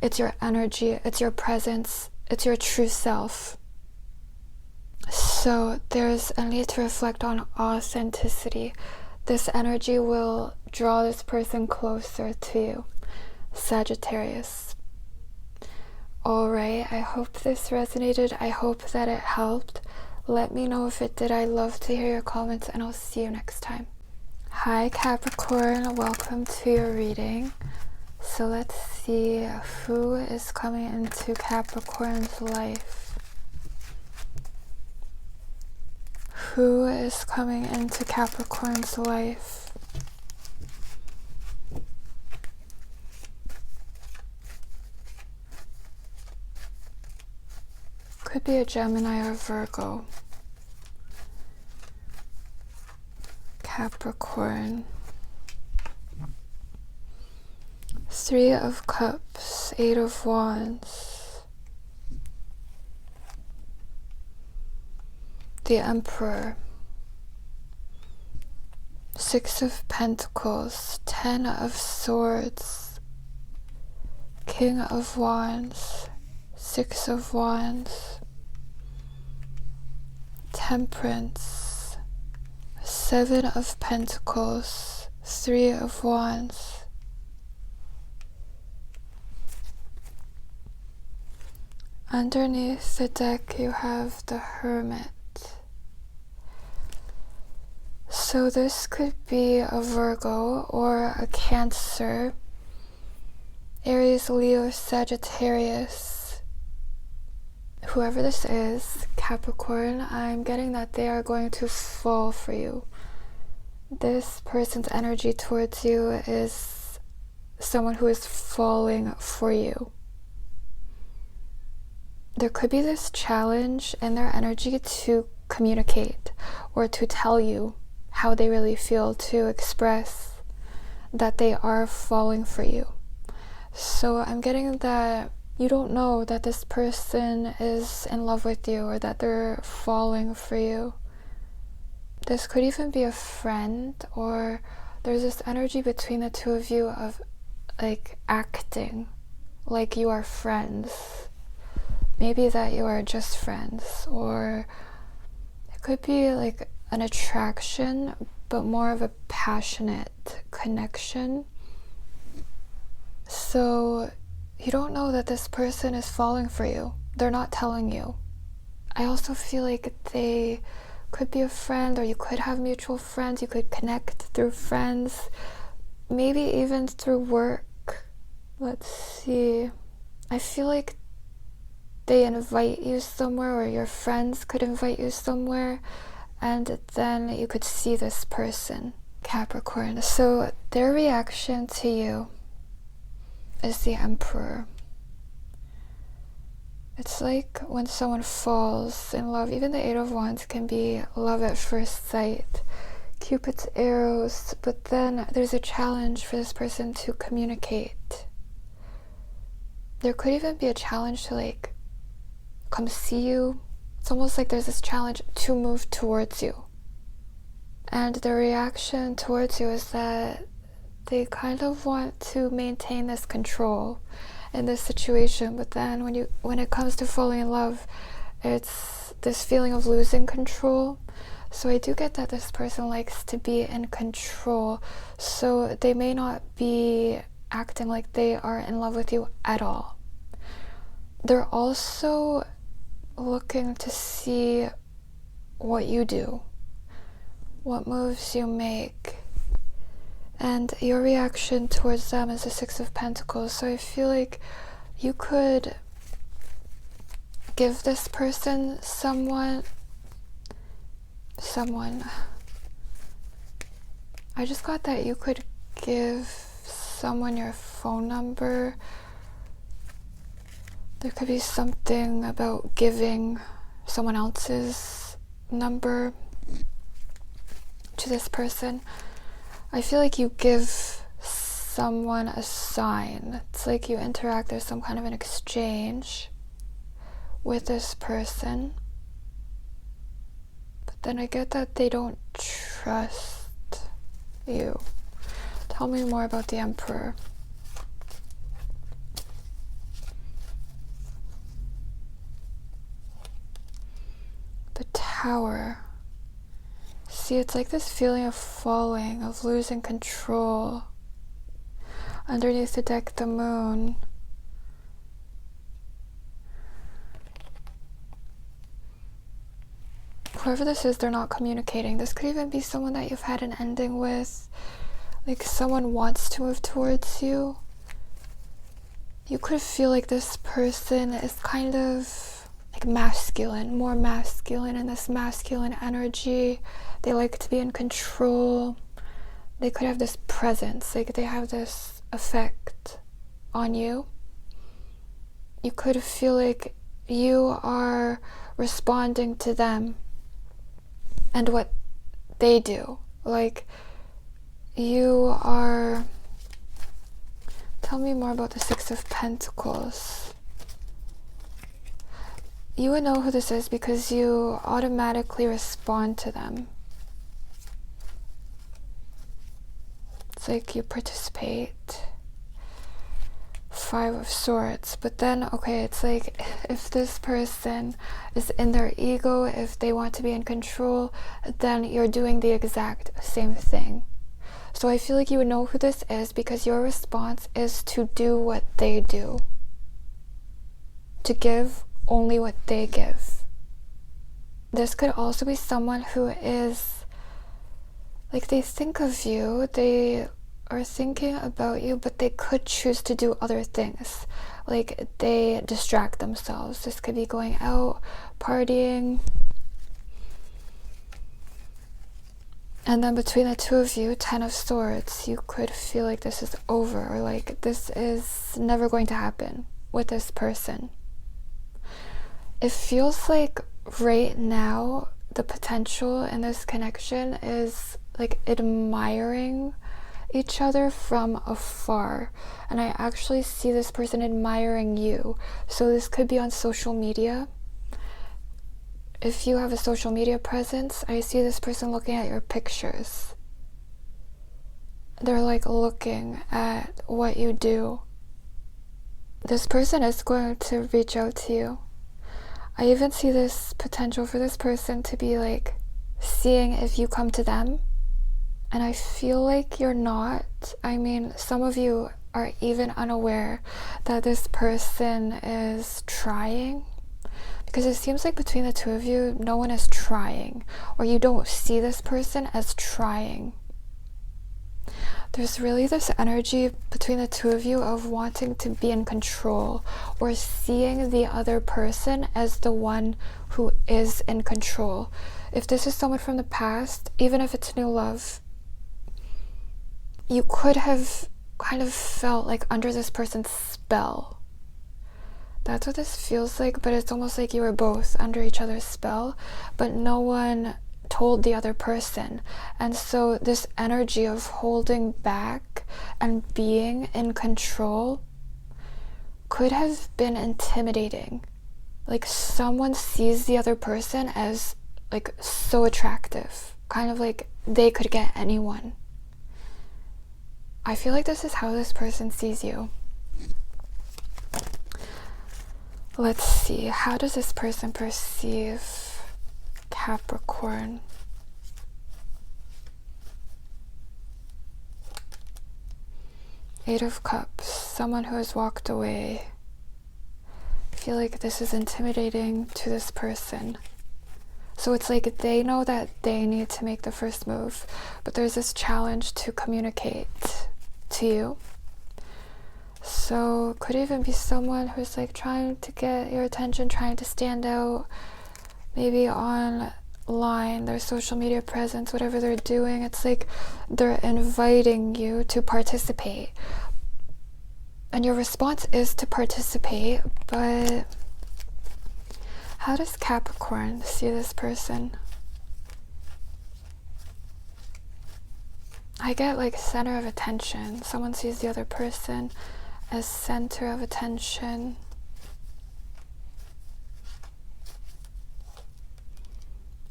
It's your energy, it's your presence, it's your true self. So there's a need to reflect on authenticity. This energy will draw this person closer to you, Sagittarius. Alright, I hope this resonated. I hope that it helped. Let me know if it did. I'd love to hear your comments, and I'll see you next time. Hi Capricorn, welcome to your reading. So let's see who is coming into Capricorn's life. Who is coming into Capricorn's life? Could be a Gemini or Virgo. Capricorn. 3 of Cups, 8 of Wands. The Emperor. 6 of Pentacles, 10 of Swords. King of Wands, 6 of Wands. Temperance. 7 of Pentacles, 3 of Wands. Underneath the deck you have the Hermit. So this could be a Virgo or a Cancer, Aries, Leo, Sagittarius. Whoever this is, Capricorn, I'm getting that they are going to fall for you. This person's energy towards you is someone who is falling for you. There could be this challenge in their energy to communicate or to tell you how they really feel, to express that they are falling for you. So I'm getting that you don't know that this person is in love with you or that they're falling for you. This could even be a friend, or there's this energy between the two of you of like acting like you are friends. Maybe that you are just friends, or it could be like an attraction, but more of a passionate connection. So you don't know that this person is falling for you. They're not telling you. I also feel like they could be a friend, or you could have mutual friends. You could connect through friends, maybe even through work. Let's see. I feel like they invite you somewhere, or your friends could invite you somewhere, and then you could see this person, Capricorn. So their reaction to you is the Emperor. It's like when someone falls in love, even the 8 of Wands can be love at first sight, Cupid's arrows, but then there's a challenge for this person to communicate. There could even be a challenge to like come see you. It's almost like there's this challenge to move towards you. And the reaction towards you is that they kind of want to maintain this control in this situation, but then when it comes to falling in love, it's this feeling of losing control. So I do get that this person likes to be in control, so they may not be acting like they are in love with you at all. They're also looking to see what you do, what moves you make, and your reaction towards them is the 6 of Pentacles. So I feel like you could give this person someone. I just got that you could give someone your phone number. There could be something about giving someone else's number to this person. I feel like you give someone a sign. It's like you interact, there's some kind of an exchange with this person. But then I get that they don't trust you. Tell me more about the Emperor. The Tower. see, it's like this feeling of falling, of losing control. Underneath the deck, the moon. Whoever this is, they're not communicating. This could even be someone that you've had an ending with. Like someone wants to move towards you. You could feel like this person is kind of like masculine, more masculine, in this masculine energy. They like to be in control. They could have this presence, like they have this effect on you. You could feel like you are responding to them and what they do. Like you are... Tell me more about the Six of Pentacles. You would know who this is because you automatically respond to them. It's like you participate. Five of Swords. But then, okay, it's like if this person is in their ego, if they want to be in control, then you're doing the exact same thing. So I feel like you would know who this is because your response is to do what they do. To give only what they give. This could also be someone who is, like, they think of you, they are thinking about you, but they could choose to do other things. Like, they distract themselves. This could be going out, partying. And then between the two of you, 10 of Swords, you could feel like this is over, or like this is never going to happen with this person. It feels like right now, the potential in this connection is like admiring each other from afar. And I actually see this person admiring you. So this could be on social media. If you have a social media presence, I see this person looking at your pictures. They're like looking at what you do. This person is going to reach out to you. I even see this potential for this person to be like seeing if you come to them. And I feel like you're not. I mean, some of you are even unaware that this person is trying. Because it seems like between the two of you, no one is trying, or you don't see this person as trying. There's really this energy between the two of you of wanting to be in control, or seeing the other person as the one who is in control. If this is someone from the past, even if it's new love, you could have kind of felt like under this person's spell. That's what this feels like, but it's almost like you were both under each other's spell, but no one told the other person. And so this energy of holding back and being in control could have been intimidating. Like someone sees the other person as like so attractive, kind of like they could get anyone. I feel like this is how this person sees you. Let's see, how does this person perceive Capricorn? Eight of Cups, someone who has walked away. I feel like this is intimidating to this person. So it's like they know that they need to make the first move, but there's this challenge to communicate to you. So could even be someone who's like trying to get your attention, trying to stand out, maybe online, their social media presence, whatever they're doing. It's like they're inviting you to participate. And your response is to participate, but how does Capricorn see this person? I get like center of attention. Someone sees the other person as center of attention.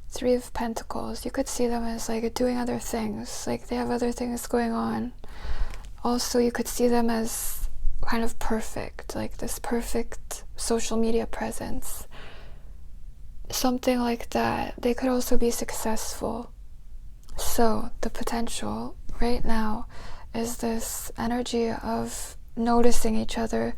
Three of Pentacles. You could see them as like doing other things, like they have other things going on. Also, you could see them as kind of perfect, like this perfect social media presence. Something like that. They could also be successful. So the potential right now is this energy of noticing each other,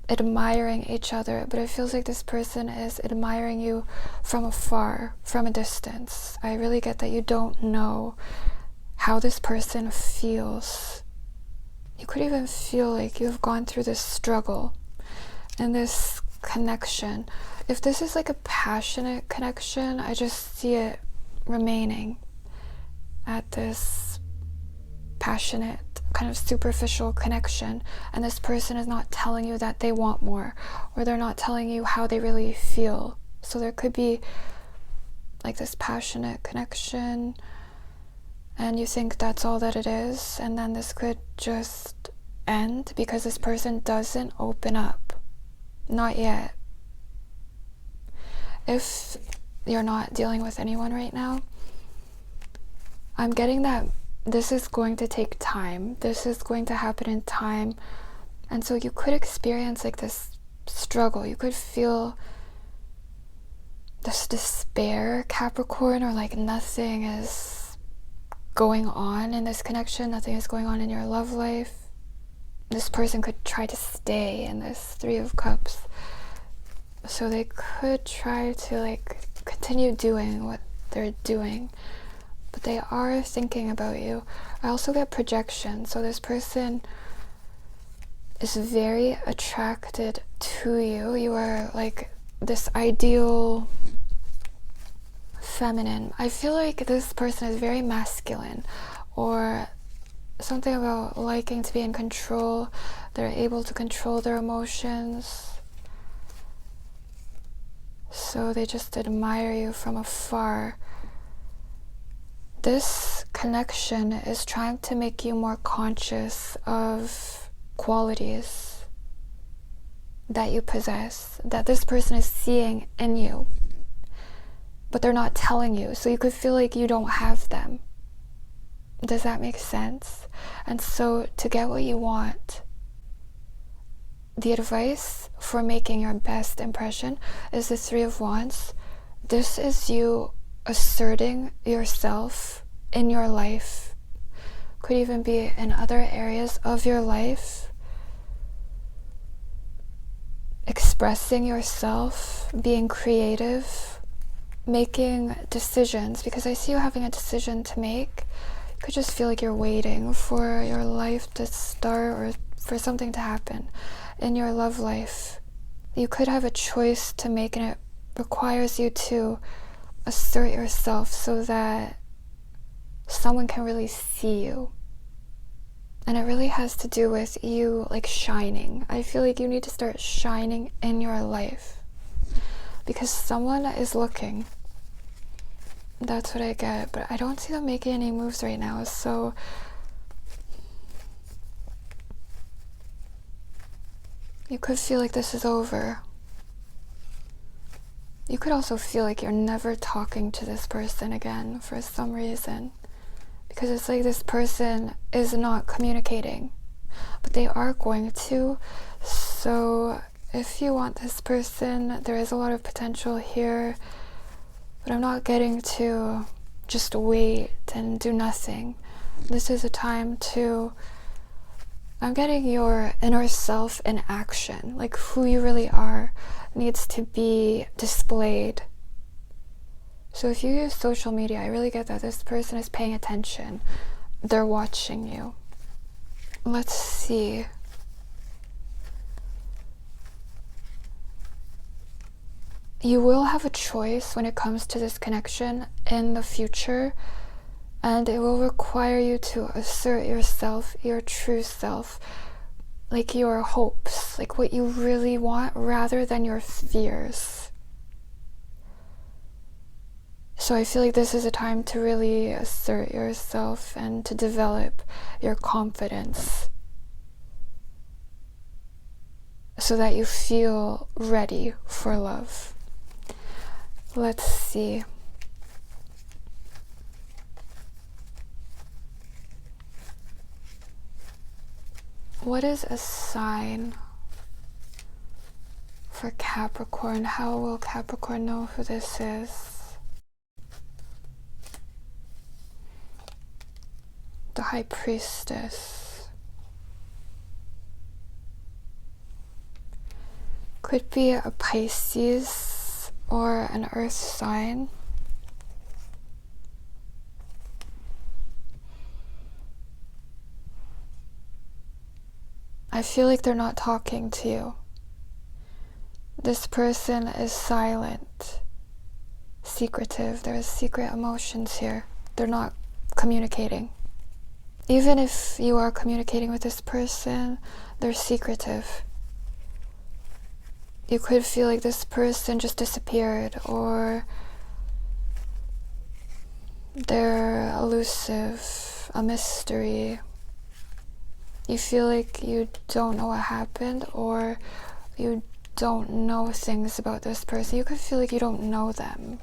admiring each other, but it feels like this person is admiring you from afar, from a distance. I really get that you don't know how this person feels. You could even feel like you've gone through this struggle and this connection. If this is like a passionate connection, I just see it remaining at this passionate, kind of superficial connection, and this person is not telling you that they want more, or they're not telling you how they really feel. So there could be like this passionate connection, and you think that's all that it is, and then this could just end because this person doesn't open up. Not yet. If you're not dealing with anyone right now, I'm getting that this is going to take time. This is going to happen in time. And so you could experience like this struggle. You could feel this despair, Capricorn, or like nothing is going on in this connection. Nothing is going on in your love life. This person could try to stay in this Three of Cups. So they could try to like continue doing what they're doing, but they are thinking about you. I also get projection. So this person is very attracted to you. You are like this ideal feminine. I feel like this person is very masculine, or something about liking to be in control. They're able to control their emotions. So they just admire you from afar. This connection is trying to make you more conscious of qualities that you possess, that this person is seeing in you, but they're not telling you. So you could feel like you don't have them. Does that make sense? And so to get what you want, the advice for making your best impression is the Three of Wands. This is you asserting yourself in your life. Could even be in other areas of your life. Expressing yourself, being creative, making decisions, because I see you having a decision to make. You could just feel like you're waiting for your life to start or for something to happen in your love life. You could have a choice to make, and it requires you to assert yourself so that someone can really see you. And it really has to do with you like shining. I feel like you need to start shining in your life because someone is looking. That's what I get, but I don't see them making any moves right now. So you could feel like this is over. You could also feel like you're never talking to this person again for some reason, because it's like this person is not communicating, but they are going to. So if you want this person, there is a lot of potential here, but I'm not getting to just wait and do nothing. This is a time to, I'm getting your inner self in action, like who you really are needs to be displayed. So if you use social media, I really get that this person is paying attention. They're watching you. Let's see. You will have a choice when it comes to this connection in the future, and it will require you to assert yourself, your true self, like your hopes, like what you really want rather than your fears. So I feel like this is a time to really assert yourself and to develop your confidence so that you feel ready for love. Let's see. What is a sign for Capricorn? How will Capricorn know who this is? High Priestess. Could be a Pisces or an earth sign. I feel like they're not talking to you. This person is silent, secretive. There's secret emotions here. They're not communicating. Even if you are communicating with this person, they're secretive. You could feel like this person just disappeared, or they're elusive, a mystery. You feel like you don't know what happened, or you don't know things about this person. You could feel like you don't know them.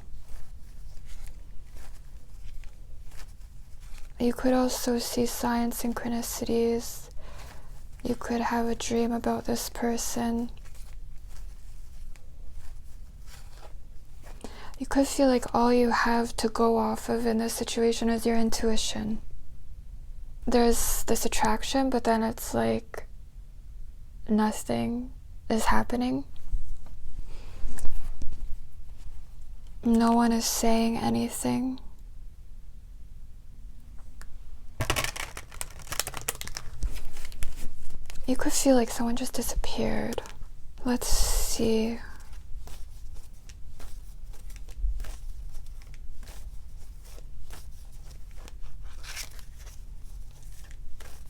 You could also see sign synchronicities. You could have a dream about this person. You could feel like all you have to go off of in this situation is your intuition. There's this attraction, but then it's like nothing is happening. No one is saying anything. You could feel like someone just disappeared. Let's see.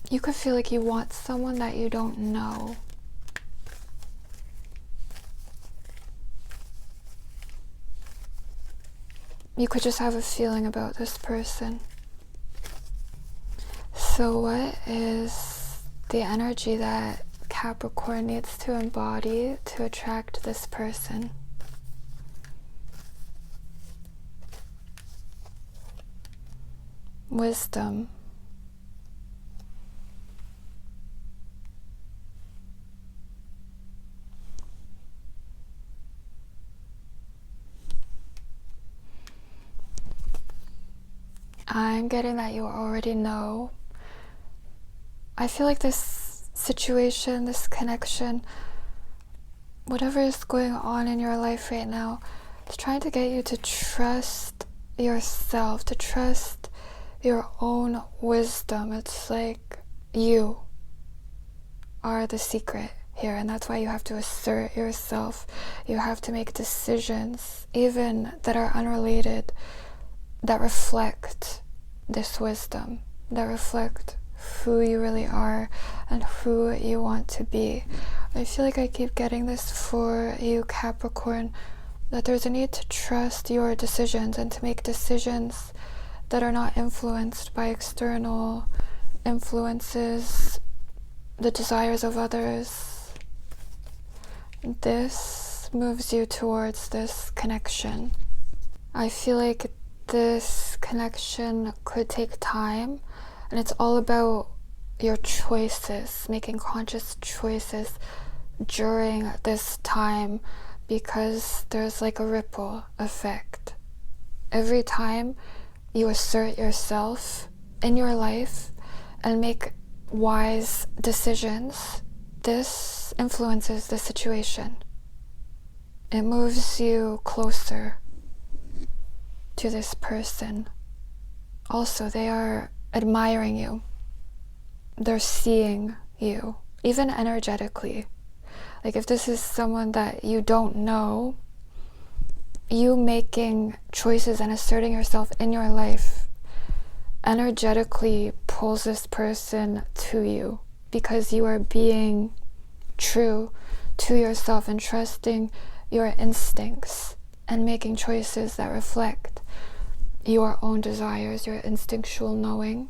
You could feel like you want someone that you don't know. You could just have a feeling about this person. So what is the energy that Capricorn needs to embody to attract this person? Wisdom. I'm getting that you already know. I feel like this situation, this connection, whatever is going on in your life right now, is trying to get you to trust yourself, to trust your own wisdom. It's like you are the secret here, and that's why you have to assert yourself. You have to make decisions, even that are unrelated, that reflect this wisdom, that reflect who you really are and who you want to be. I feel like I keep getting this for you, Capricorn, that there's a need to trust your decisions and to make decisions that are not influenced by external influences, the desires of others. This moves you towards this connection. I feel like this connection could take time, and it's all about your choices, making conscious choices during this time, because there's like a ripple effect. Every time you assert yourself in your life and make wise decisions, this influences the situation. It moves you closer to this person. Also, they are admiring you. They're seeing you, even energetically. Like if this is someone that you don't know, you making choices and asserting yourself in your life energetically pulls this person to you, because you are being true to yourself and trusting your instincts and making choices that reflect your own desires, your instinctual knowing.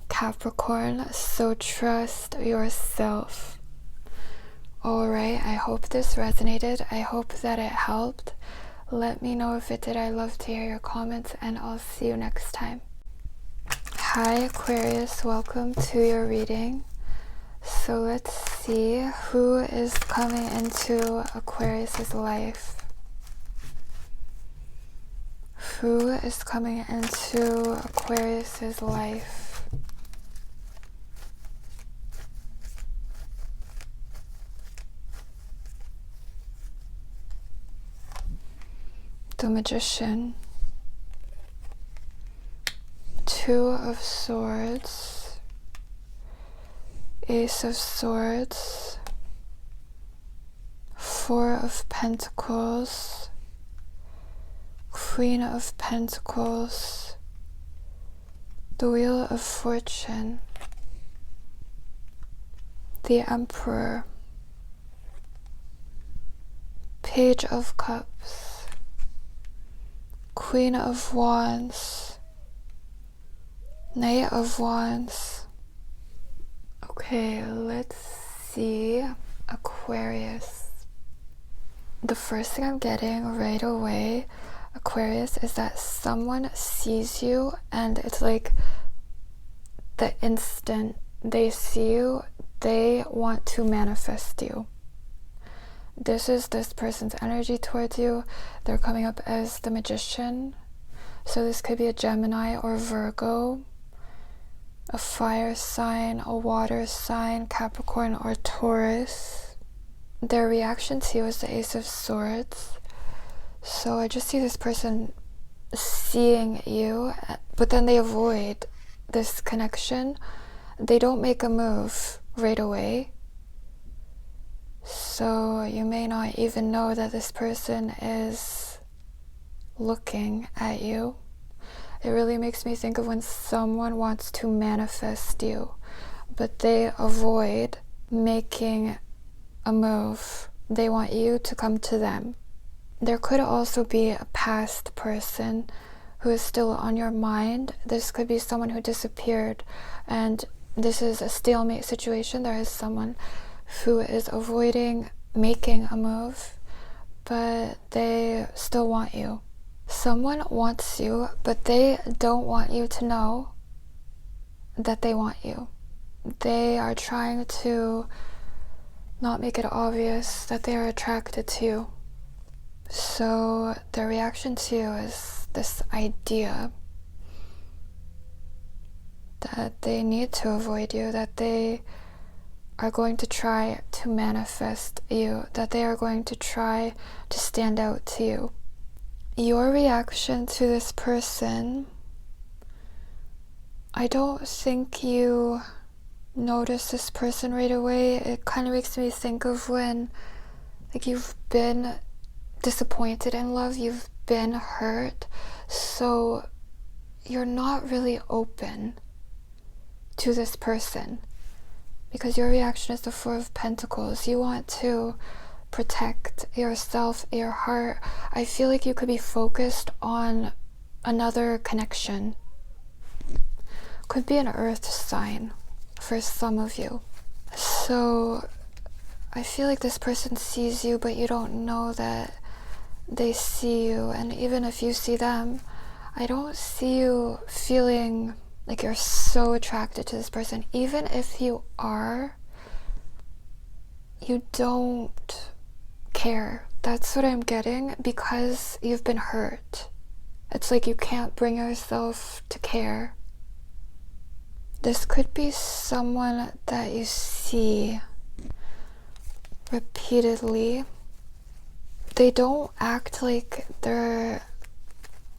Capricorn, so trust yourself. Alright, I hope this resonated. I hope that it helped. Let me know if it did. I love to hear your comments, and I'll see you next time. Hi Aquarius, welcome to your reading. So let's see who is coming into Aquarius's life. Who is coming into Aquarius's life? the Magician, Two of Swords, Ace of Swords, Four of Pentacles, Queen of Pentacles, the Wheel of Fortune, the Emperor, Page of Cups, Queen of Wands, Knight of Wands. Okay, let's see. Aquarius. The first thing I'm getting right away, Aquarius, is that someone sees you, and it's like the instant they see you, they want to manifest you. This is this person's energy towards you. They're coming up as the Magician. So this could be a Gemini or Virgo, a fire sign, a water sign, Capricorn or Taurus. Their reaction to you is the Ace of Swords. So I just see this person seeing you, but then they avoid this connection. They don't make a move right away. So you may not even know that this person is looking at you. It really makes me think of when someone wants to manifest you, but they avoid making a move. They want you to come to them. There could also be a past person who is still on your mind. This could be someone who disappeared, and this is a stalemate situation. There is someone who is avoiding making a move, but they still want you. Someone wants you, but they don't want you to know that they want you. They are trying to not make it obvious that they are attracted to you. So their reaction to you is this idea that they need to avoid you, that they are going to try to manifest you, that they are going to try to stand out to you. Your reaction to this person, I don't think you notice this person right away. It kind of makes me think of when you've been disappointed in love, you've been hurt, so you're not really open to this person because your reaction is the Four of Pentacles. You want to protect yourself, your heart. I feel like you could be focused on another connection. Could be an earth sign for some of you. So I feel like this person sees you, but you don't know that they see you. And even if you see them, I don't see you feeling like you're so attracted to this person. Even if you are, you don't care. That's what I'm getting, because you've been hurt. It's like you can't bring yourself to care. This could be someone that you see repeatedly. They don't act like they're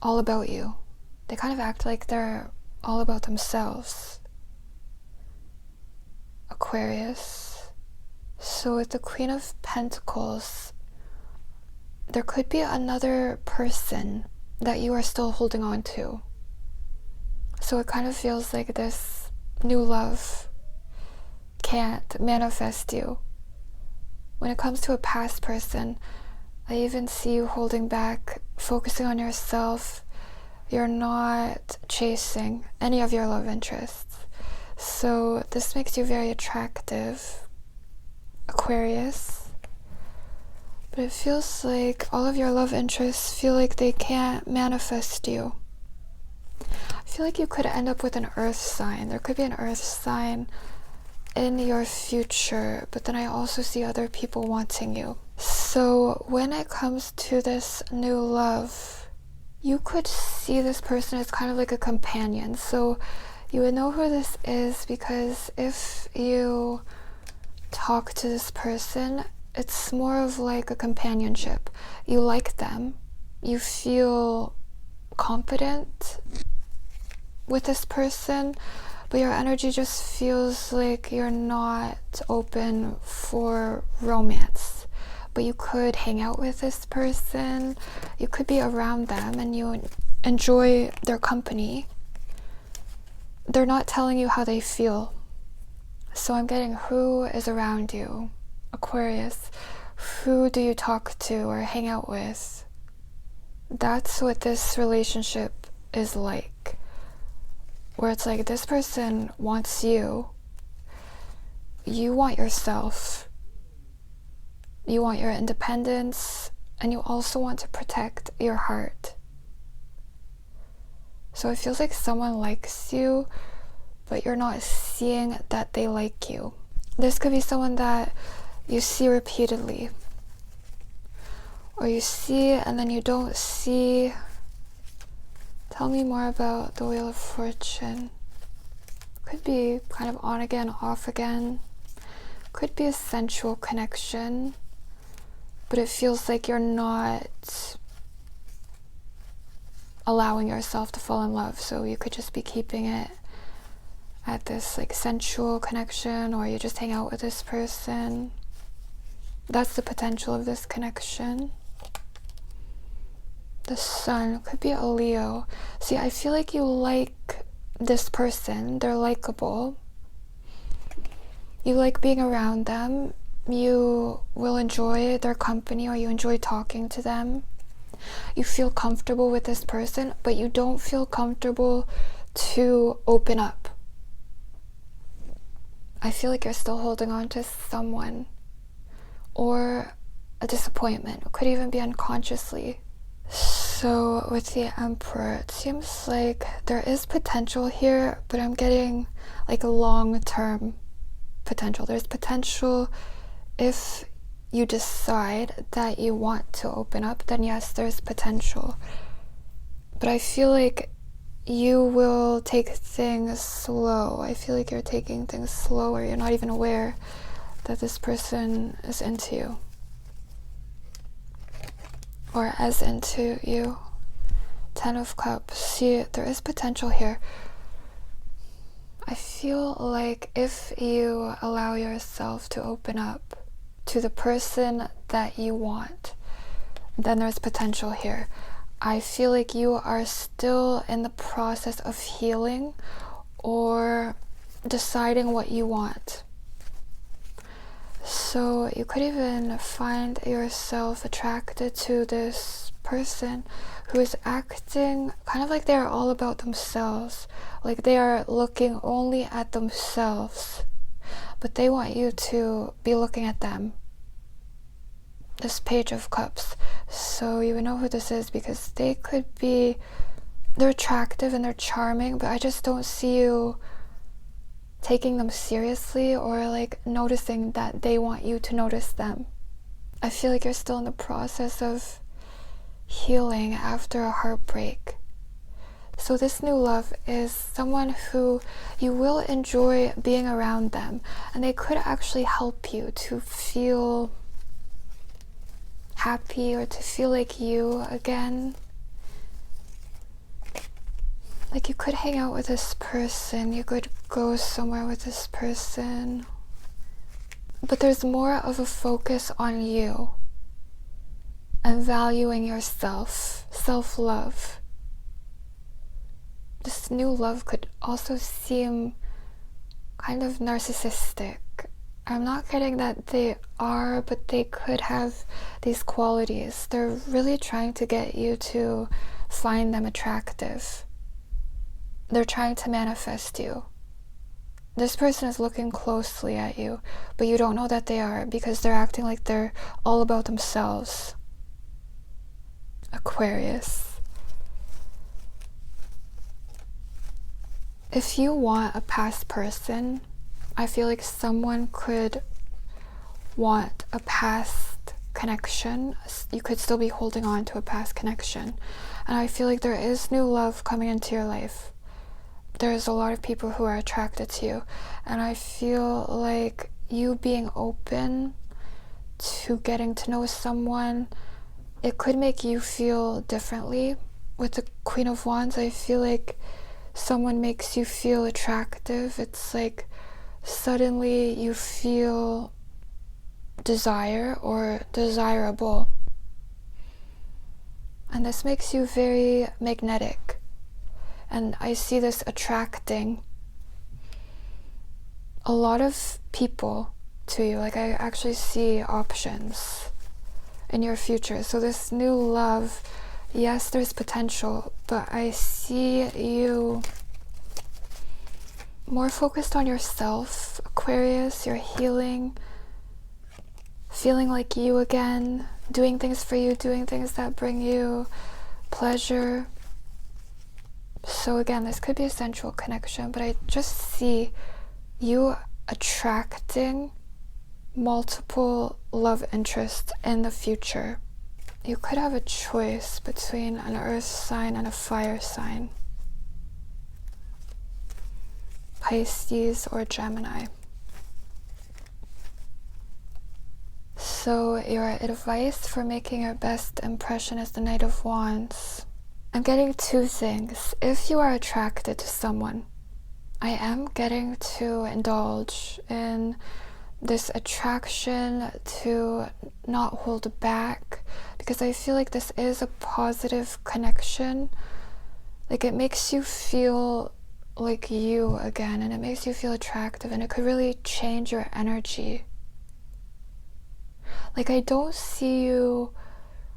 all about you. They kind of act like they're all about themselves. Aquarius. So with the Queen of Pentacles, there could be another person that you are still holding on to. So it kind of feels like this new love can't manifest you. When it comes to a past person, I even see you holding back, focusing on yourself. You're not chasing any of your love interests. So this makes you very attractive, Aquarius. But it feels like all of your love interests feel like they can't manifest you. I feel like you could end up with an earth sign. There could be an earth sign in your future, but then I also see other people wanting you. So when it comes to this new love, you could see this person as kind of like a companion. So you would know who this is, because if you talk to this person, it's more of like a companionship. You like them, you feel confident with this person, but your energy just feels like you're not open for romance. But you could hang out with this person, you could be around them, and you enjoy their company. They're not telling you how they feel. So I'm getting who is around you, Aquarius. Who do you talk to or hang out with? That's what this relationship is like. Where it's like this person wants you. You want yourself. You want your independence, and you also want to protect your heart. So it feels like someone likes you, but you're not seeing that they like you. This could be someone that you see repeatedly, or you see and then you don't see. Tell me more about the Wheel of Fortune. Could be kind of on again, off again. Could be a sensual connection, but it feels like you're not allowing yourself to fall in love. So you could just be keeping it at this like sensual connection, or you just hang out with this person. That's the potential of this connection. The Sun could be a Leo. See, I feel like you like this person. They're likable. You like being around them. You will enjoy their company, or you enjoy talking to them. You feel comfortable with this person, but you don't feel comfortable to open up. I feel like you're still holding on to someone, or a disappointment. It could even be unconsciously. So with the Emperor, it seems like there is potential here, but I'm getting like a long-term potential. There's potential if you decide that you want to open up, then yes, there's potential. But I feel like you will take things slow. I feel like you're taking things slower. You're not even aware that this person is into you, or as into you. 10 of Cups. See, there is potential here. I feel like if you allow yourself to open up to the person that you want, then there's potential here. I feel like you are still in the process of healing or deciding what you want. So you could even find yourself attracted to this person who is acting kind of like they're all about themselves, like they are looking only at themselves, but they want you to be looking at them. This Page of Cups. So you would know who this is, because they could be, they're attractive and they're charming, but I just don't see you taking them seriously, or like noticing that they want you to notice them. I feel like you're still in the process of healing after a heartbreak. So this new love is someone who you will enjoy being around them, and they could actually help you to feel happy, or to feel like you again. Like you could hang out with this person, you could go somewhere with this person, but there's more of a focus on you and valuing yourself, self-love. This new love could also seem kind of narcissistic. I'm not getting that they are, but they could have these qualities. They're really trying to get you to find them attractive. They're trying to manifest you. This person is looking closely at you, but you don't know that they are, because they're acting like they're all about themselves. Aquarius. If you want a past person, I feel like someone could want a past connection. You could still be holding on to a past connection. And I feel like there is new love coming into your life. There's a lot of people who are attracted to you. And I feel like you being open to getting to know someone it could make you feel differently. With the Queen of Wands, I feel like someone makes you feel attractive. It's like suddenly you feel desire or desirable. And this makes you very magnetic. And I see this attracting a lot of people to you. Like I actually see options in your future. So this new love, yes, there's potential, but I see you more focused on yourself, Aquarius. You're healing, feeling like you again, doing things for you, doing things that bring you pleasure. So again, this could be a sensual connection, but I just see you attracting multiple love interests in the future. You could have a choice between an earth sign and a fire sign, Pisces or Gemini. So your advice for making your best impression is the Knight of Wands. I'm getting two things. If you are attracted to someone, I am getting to indulge in this attraction, to not hold back, because I feel like this is a positive connection. Like it makes you feel like you again, and it makes you feel attractive, and it could really change your energy. Like I don't see you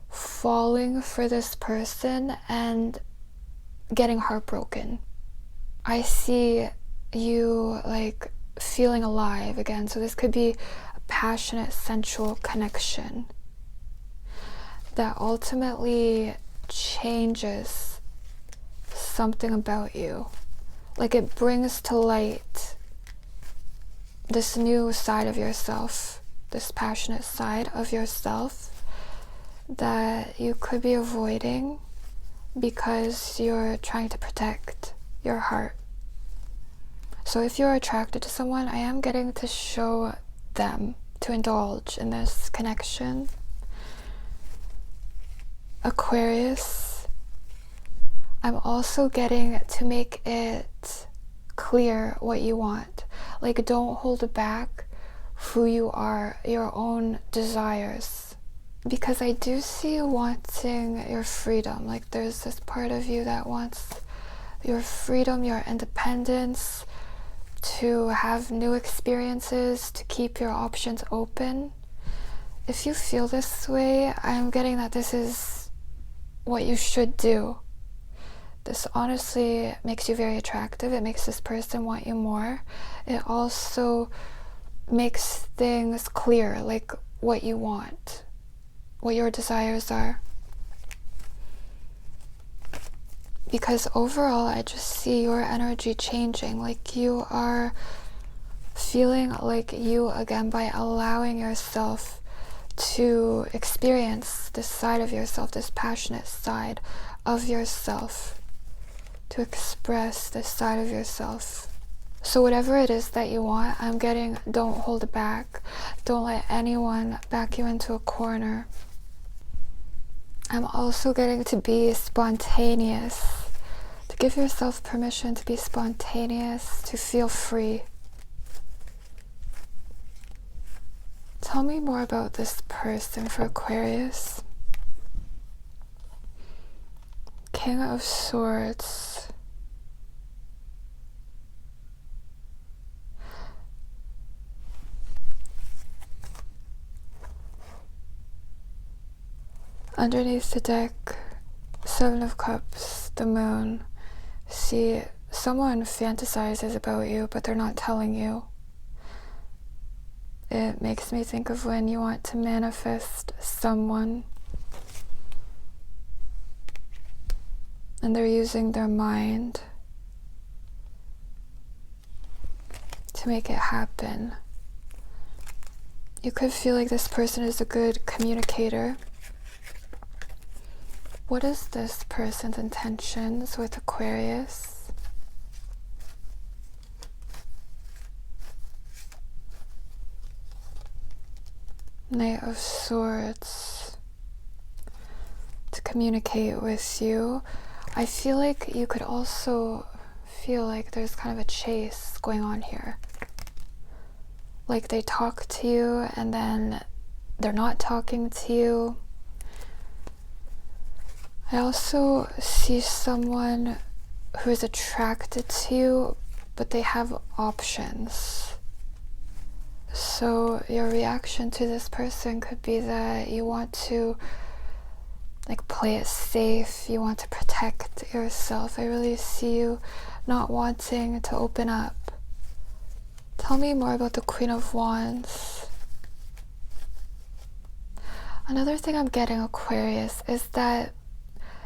falling for this person and getting heartbroken. I see you like feeling alive again. So this could be a passionate, sensual connection that ultimately changes something about you. Like it brings to light this new side of yourself, this passionate side of yourself that you could be avoiding because you're trying to protect your heart. So if you're attracted to someone, I am getting to show them, to indulge in this connection. Aquarius, I'm also getting to make it clear what you want. Like don't hold back who you are, your own desires. Because I do see you wanting your freedom. Like there's this part of you that wants your freedom, your independence, to have new experiences, to keep your options open. If you feel this way, I'm getting that this is what you should do. This honestly makes you very attractive. It makes this person want you more. It also makes things clear, like what you want, what your desires are. Because overall, I just see your energy changing. Like you are feeling like you again by allowing yourself to experience this side of yourself, this passionate side of yourself, to express this side of yourself. So whatever it is that you want, I'm getting, don't hold it back. Don't let anyone back you into a corner. I'm also getting to be spontaneous, to give yourself permission to be spontaneous, to feel free. Tell me more about this person for Aquarius. King of Swords. Underneath the deck, Seven of Cups, the Moon. See, someone fantasizes about you, but they're not telling you. It makes me think of when you want to manifest someone and they're using their mind to make it happen. You could feel like this person is a good communicator. What is this person's intentions with Aquarius? Knight of Swords. communicate with you. I feel like you could also feel like there's kind of a chase going on here. Like they talk to you and then they're not talking to you. I also see someone who is attracted to you, but they have options. So your reaction to this person could be that you want to like play it safe, you want to protect yourself. I really see you not wanting to open up. Tell me more about the Queen of Wands. Another thing I'm getting, Aquarius, is that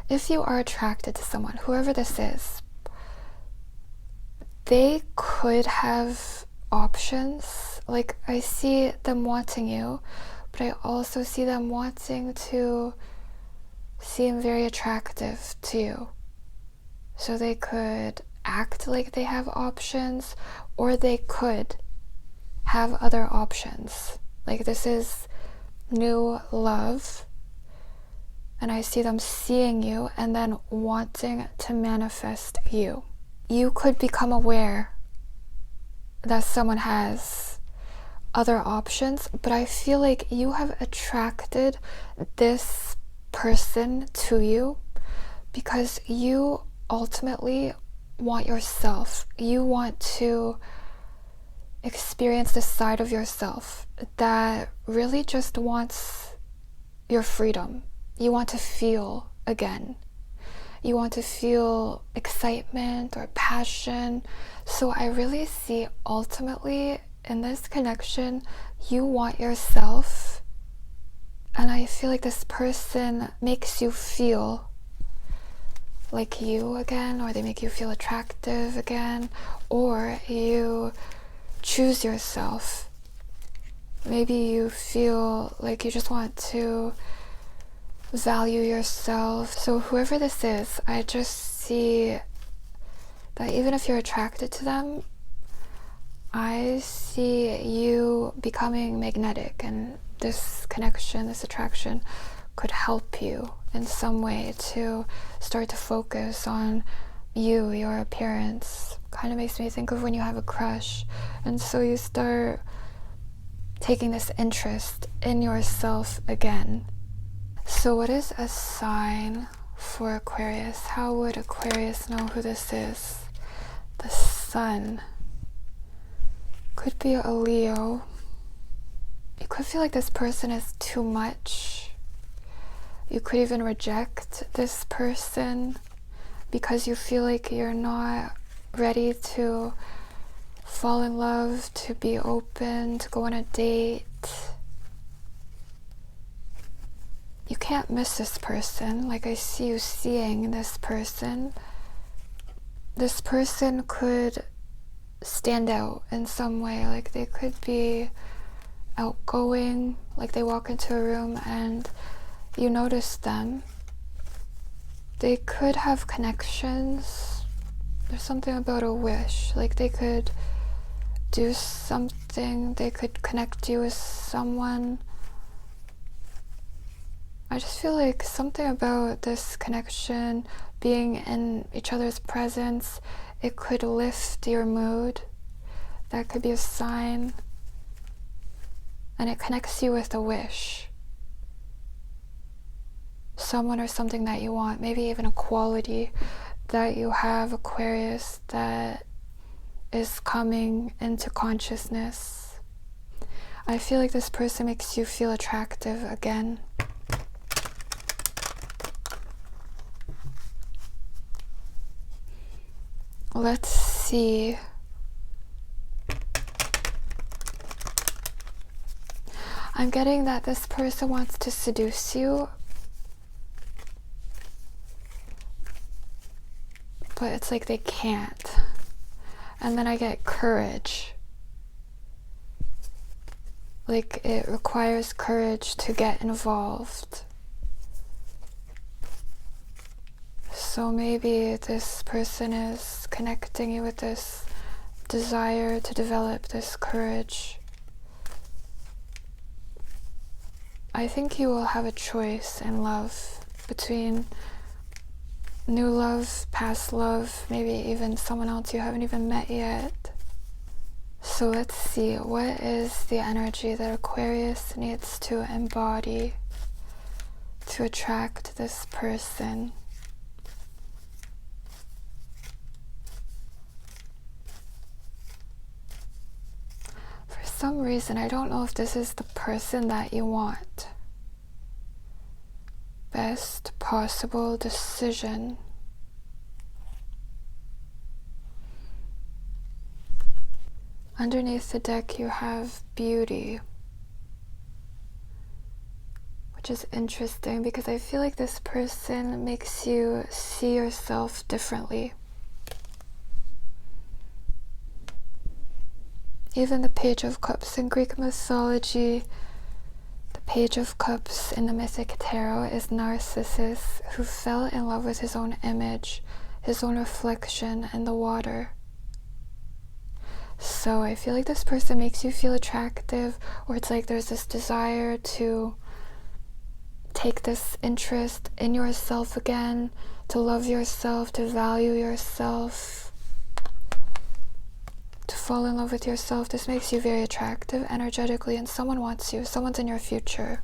if you are attracted to someone, whoever this is, they could have options. Like I see them wanting you, but I also see them wanting to seem very attractive to you. So they could act like they have options, or they could have other options. Like this is new love, and I see them seeing you and then wanting to manifest you. You could become aware that someone has other options, but I feel like you have attracted this person to you because you ultimately want yourself. You want to experience this side of yourself that really just wants your freedom. You want to feel again. You want to feel excitement or passion. So I really see ultimately in this connection, you want yourself. And I feel like this person makes you feel like you again, or they make you feel attractive again, or you choose yourself. Maybe you feel like you just want to value yourself. So whoever this is, I just see that even if you're attracted to them, I see you becoming magnetic, and this connection, this attraction could help you in some way to start to focus on you, your appearance. Kind of makes me think of when you have a crush, and so you start taking this interest in yourself again. So what is a sign for Aquarius? How would Aquarius know who this is? The Sun. Could be a Leo. You could feel like this person is too much. You could even reject this person because you feel like you're not ready to fall in love, to be open, to go on a date. You can't miss this person. Like I see you seeing this person. This person could stand out in some way. Like they could be outgoing, like they walk into a room and you notice them. They could have connections. There's something about a wish. Like they could do something. They could connect you with someone. I just feel like something about this connection, being in each other's presence, it could lift your mood. That could be a sign. And it connects you with a wish. Someone or something that you want, maybe even a quality that you have, Aquarius, that is coming into consciousness. I feel like this person makes you feel attractive again. Let's see. I'm getting that this person wants to seduce you, but it's like they can't. And then I get courage. Like it requires courage to get involved. So maybe this person is connecting you with this desire to develop this courage. I think you will have a choice in love between new love, past love, maybe even someone else you haven't even met yet. So let's see, what is the energy that Aquarius needs to embody to attract this person? For some reason, I don't know if this is the person that you want. Best possible decision. Underneath the deck you have beauty, which is interesting because I feel like this person makes you see yourself differently. Even the Page of Cups in Greek mythology, the Page of Cups in the mythic tarot is Narcissus, who fell in love with his own image, his own reflection in the water. So I feel like this person makes you feel attractive, or it's like there's this desire to take this interest in yourself again, to love yourself, to value yourself, to fall in love with yourself. This makes you very attractive energetically, and someone wants you, someone's in your future.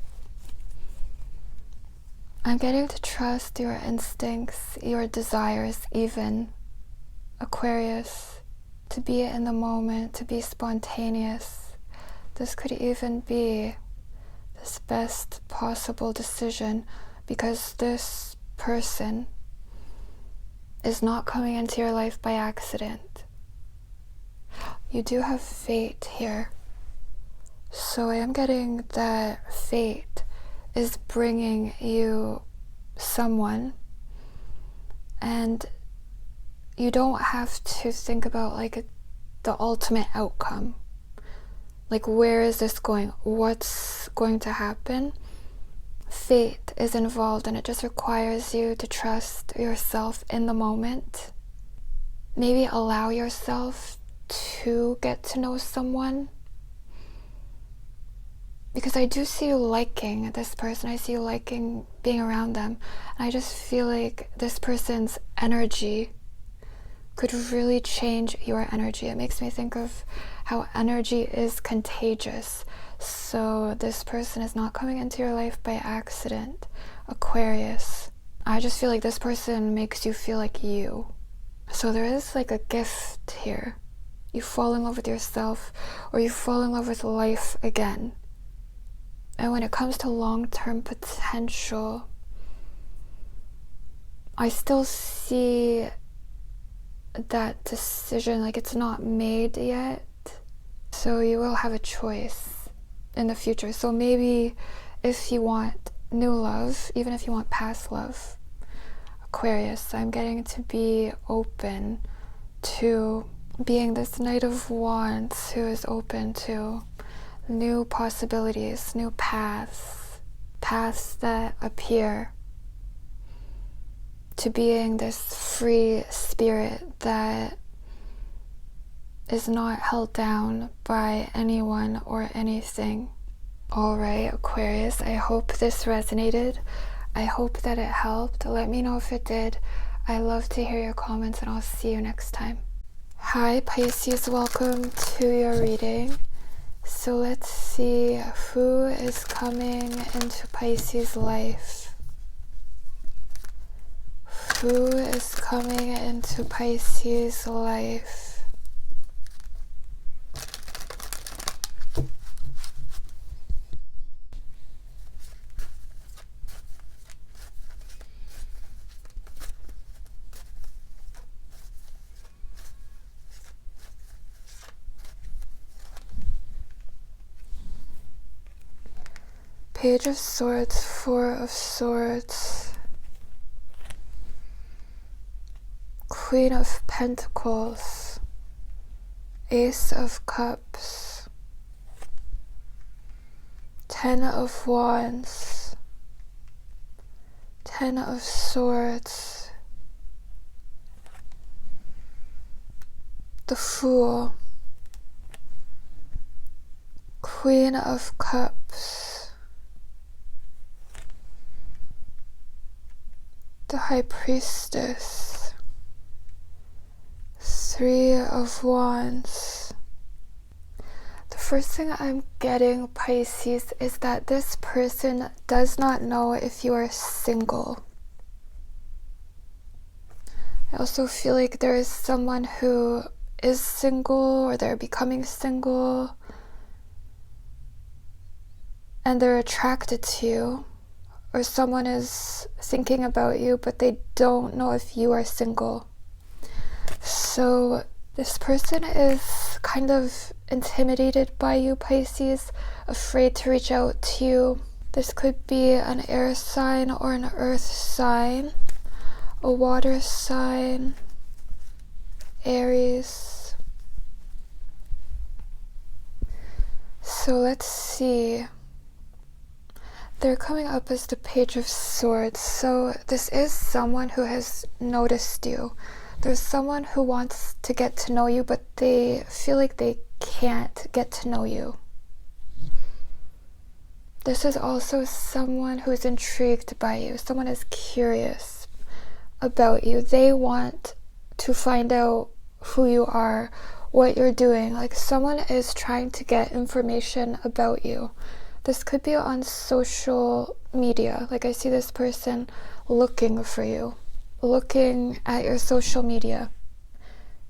I'm getting to trust your instincts, your desires even, Aquarius. To be in the moment, to be spontaneous. This could even be this best possible decision because this person is not coming into your life by accident. You do have fate here. So I am getting that fate is bringing you someone, and you don't have to think about like the ultimate outcome. Like, where is this going? What's going to happen? Fate is involved, and it just requires you to trust yourself in the moment. Maybe allow yourself to get to know someone. Because I do see you liking this person. I see you liking being around them. And I just feel like this person's energy could really change your energy. It makes me think of how energy is contagious. So this person is not coming into your life by accident, Aquarius. I just feel like this person makes you feel like you. So there is like a gift here. You fall in love with yourself, or you fall in love with life again. And when it comes to long-term potential, I still see that decision, like it's not made yet. So you will have a choice in the future. So maybe if you want new love, even if you want past love, Aquarius, I'm getting to be open to being this Knight of Wands who is open to new possibilities, new paths that appear, to being this free spirit that is not held down by anyone or anything. Alright, Aquarius, I hope this resonated. I hope that it helped. Let me know if it did. I love to hear your comments, and I'll see you next time. Hi Pisces, welcome to your reading. So let's see who is coming into Pisces' life. Who is coming into Pisces' life? Page of Swords, Four of Swords, Queen of Pentacles, Ace of Cups, Ten of Wands, Ten of Swords, the Fool, Queen of Cups, the High Priestess, 3 of Wands. The first thing I'm getting, Pisces, is that this person does not know if you are single. I also feel like there is someone who is single, or they're becoming single, and they're attracted to you, or someone is thinking about you, but they don't know if you are single. So this person is kind of intimidated by you, Pisces, afraid to reach out to you. This could be an air sign or an earth sign, a water sign, Aries. So let's see. They're coming up as the Page of Swords. So this is someone who has noticed you. There's someone who wants to get to know you, but they feel like they can't get to know you. This is also someone who's intrigued by you. Someone is curious about you. They want to find out who you are, what you're doing. Like, someone is trying to get information about you. This could be on social media. Like, I see this person looking for you, looking at your social media,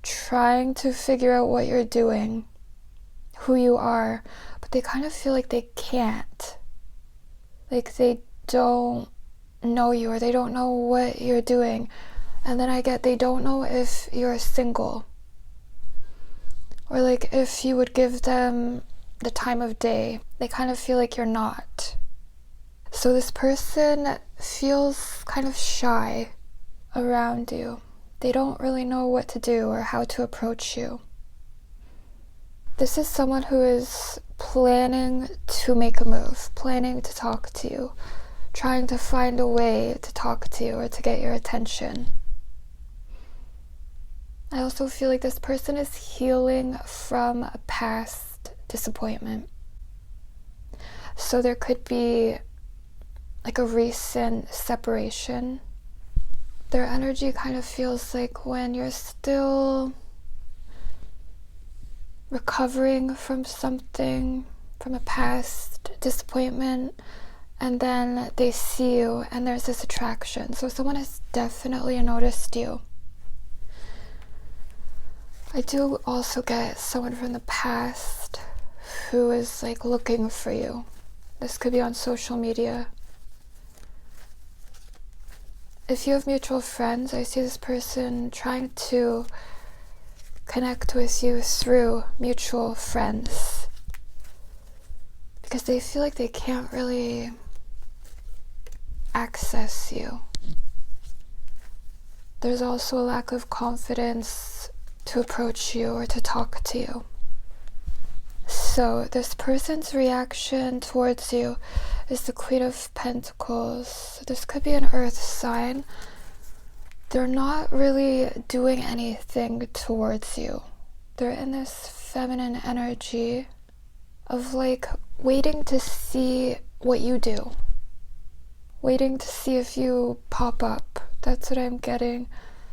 trying to figure out what you're doing, who you are, but they kind of feel like they can't. Like, they don't know you, or they don't know what you're doing. And then I get they don't know if you're single, or like if you would give them the time of day. They kind of feel like you're not. So this person feels kind of shy around you. They don't really know what to do or how to approach you. This is someone who is planning to make a move, planning to talk to you, trying to find a way to talk to you or to get your attention. I also feel like this person is healing from a past disappointment. So there could be like a recent separation. Their energy kind of feels like when you're still recovering from something, from a past disappointment, and then they see you and there's this attraction. So someone has definitely noticed you. I do also get someone from the past who is like looking for you. This could be on social media. If you have mutual friends, I see this person trying to connect with you through mutual friends, because they feel like they can't really access you. There's also a lack of confidence to approach you or to talk to you. So this person's reaction towards you is the Queen of Pentacles. This could be an earth sign. They're not really doing anything towards you. They're in this feminine energy of like waiting to see what you do, waiting to see if you pop up. That's what I'm getting.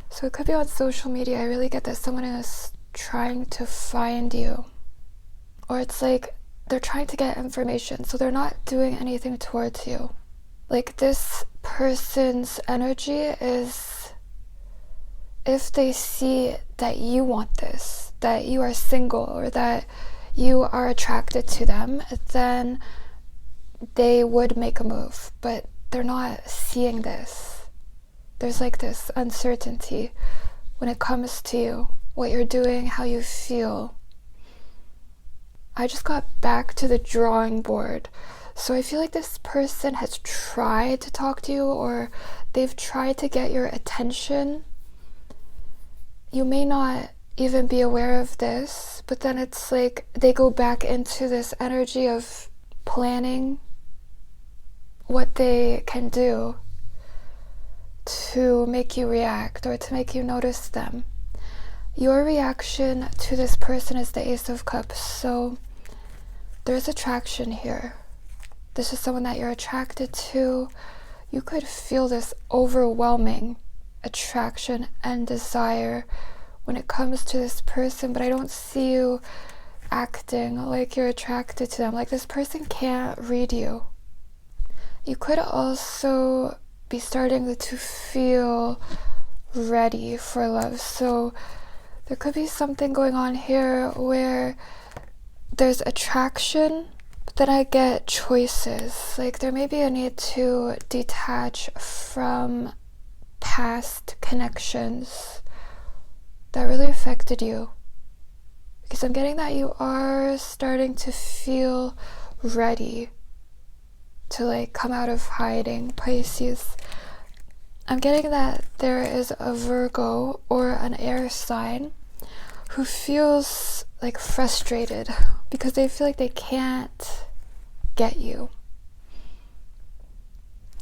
So it could be on social media. I really get that someone is trying to find you, or it's like they're trying to get information, so they're not doing anything towards you. Like, this person's energy is, if they see that you want this, that you are single, or that you are attracted to them, then they would make a move, but they're not seeing this. There's like this uncertainty when it comes to you, what you're doing, how you feel. I just got back to the drawing board. So I feel like this person has tried to talk to you, or they've tried to get your attention. You may not even be aware of this, but then it's like they go back into this energy of planning what they can do to make you react or to make you notice them. Your reaction to this person is the Ace of Cups, so there's attraction here. This is someone that you're attracted to. you could feel this overwhelming attraction and desire when it comes to this person, but I don't see you acting like you're attracted to them. Like this person can't read you. You could also be starting to feel ready for love. So there could be something going on here where there's attraction, but then I get choices. Like there may be a need to detach from past connections that really affected you. Because I'm getting that you are starting to feel ready to like come out of hiding, Pisces. I'm getting that there is a Virgo or an air sign who feels like frustrated because they feel like they can't get you.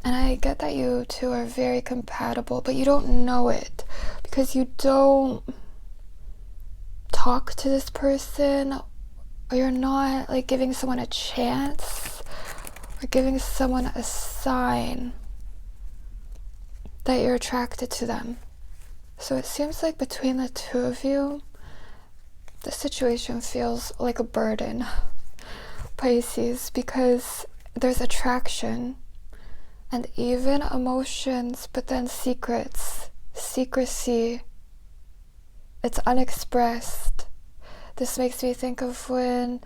And I get that you two are very compatible, but you don't know it because you don't talk to this person, or you're not like giving someone a chance or giving someone a sign that you're attracted to them. So it seems like between the two of you, the situation feels like a burden, Pisces, because there's attraction and even emotions, but then secrets, secrecy, it's unexpressed. This makes me think of when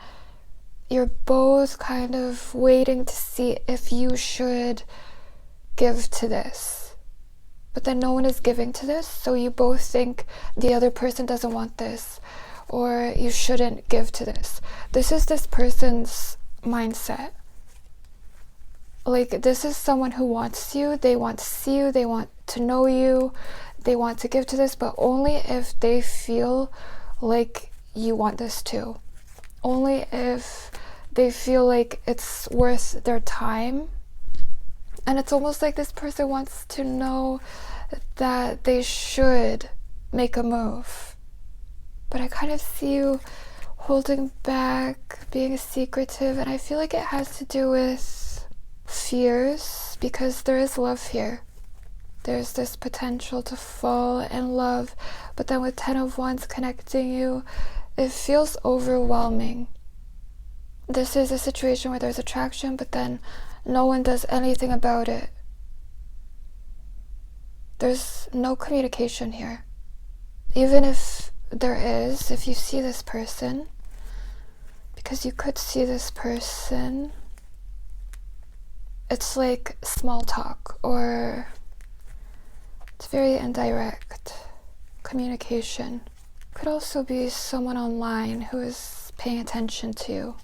you're both kind of waiting to see if you should give to this, but then no one is giving to this, so you both think the other person doesn't want this, or you shouldn't give to this. This is this person's mindset. Like, this is someone who wants you, they want to see you, they want to know you, they want to give to this, but only if they feel like you want this too. Only if they feel like it's worth their time. And it's almost like this person wants to know that they should make a move. But I kind of see you holding back, being secretive, and I feel like it has to do with fears, because there is love here. There's this potential to fall in love, but then with 10 of Wands connecting you, it feels overwhelming. This is a situation where there's attraction, but then no one does anything about it. There's no communication here. Even if there is, if you see this person, because you could see this person, it's like small talk, or it's very indirect communication. Could also be someone online who is paying attention to you.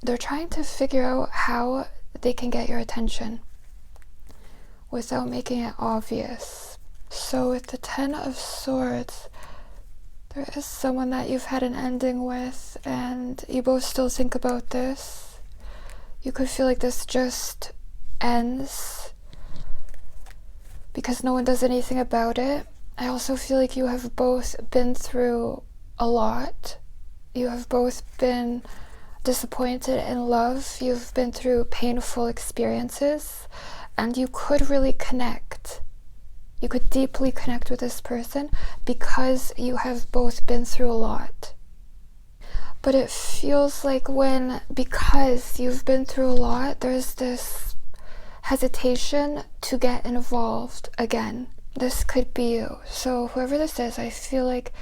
They're trying to figure out how they can get your attention without making it obvious. So with the 10 of Swords, there is someone that you've had an ending with, and you both still think about this. You could feel like this just ends because no one does anything about it. I also feel like you have both been through a lot. You have both been disappointed in love. You've been through painful experiences, and you could really connect. You could deeply connect with this person because you have both been through a lot. But it feels like because you've been through a lot, there's this hesitation to get involved again. This could be you. So whoever this is, I feel like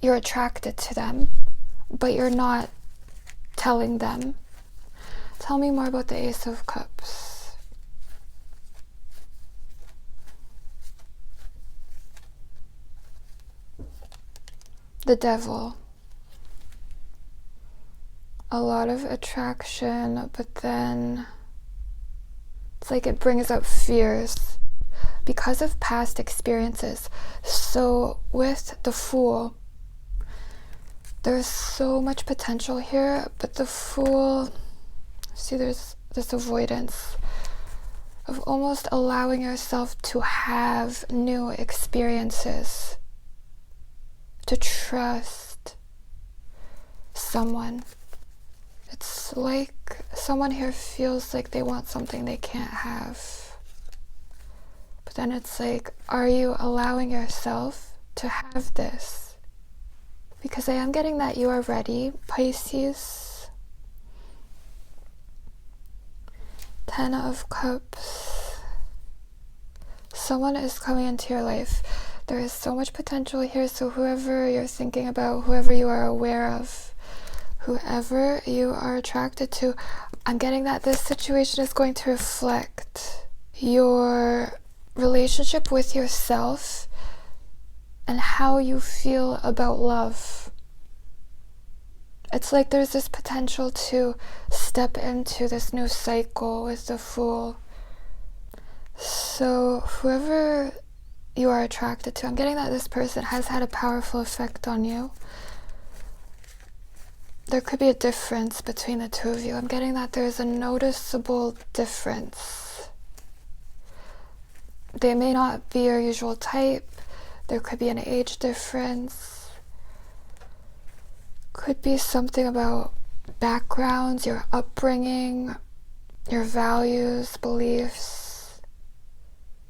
you're attracted to them, but you're not telling them. Tell me more about the Ace of Cups. The Devil. A lot of attraction, but then it's like it brings up fears because of past experiences. So with the Fool, there's so much potential here, but the Fool, see, there's this avoidance of almost allowing yourself to have new experiences, to trust someone. It's like someone here feels like they want something they can't have. then it's like, are you allowing yourself to have this? Because I am getting that you are ready, Pisces. 10 of Cups. Someone is coming into your life. There is so much potential here, so whoever you're thinking about, whoever you are aware of, whoever you are attracted to, I'm getting that this situation is going to reflect your relationship with yourself and how you feel about love. It's like there's this potential to step into this new cycle with the Fool. So whoever you are attracted to, I'm getting that this person has had a powerful effect on you. There could be a difference between the two of you. I'm getting that there's a noticeable difference. They may not be your usual type. There could be an age difference. Could be something about backgrounds, your upbringing, your values, beliefs.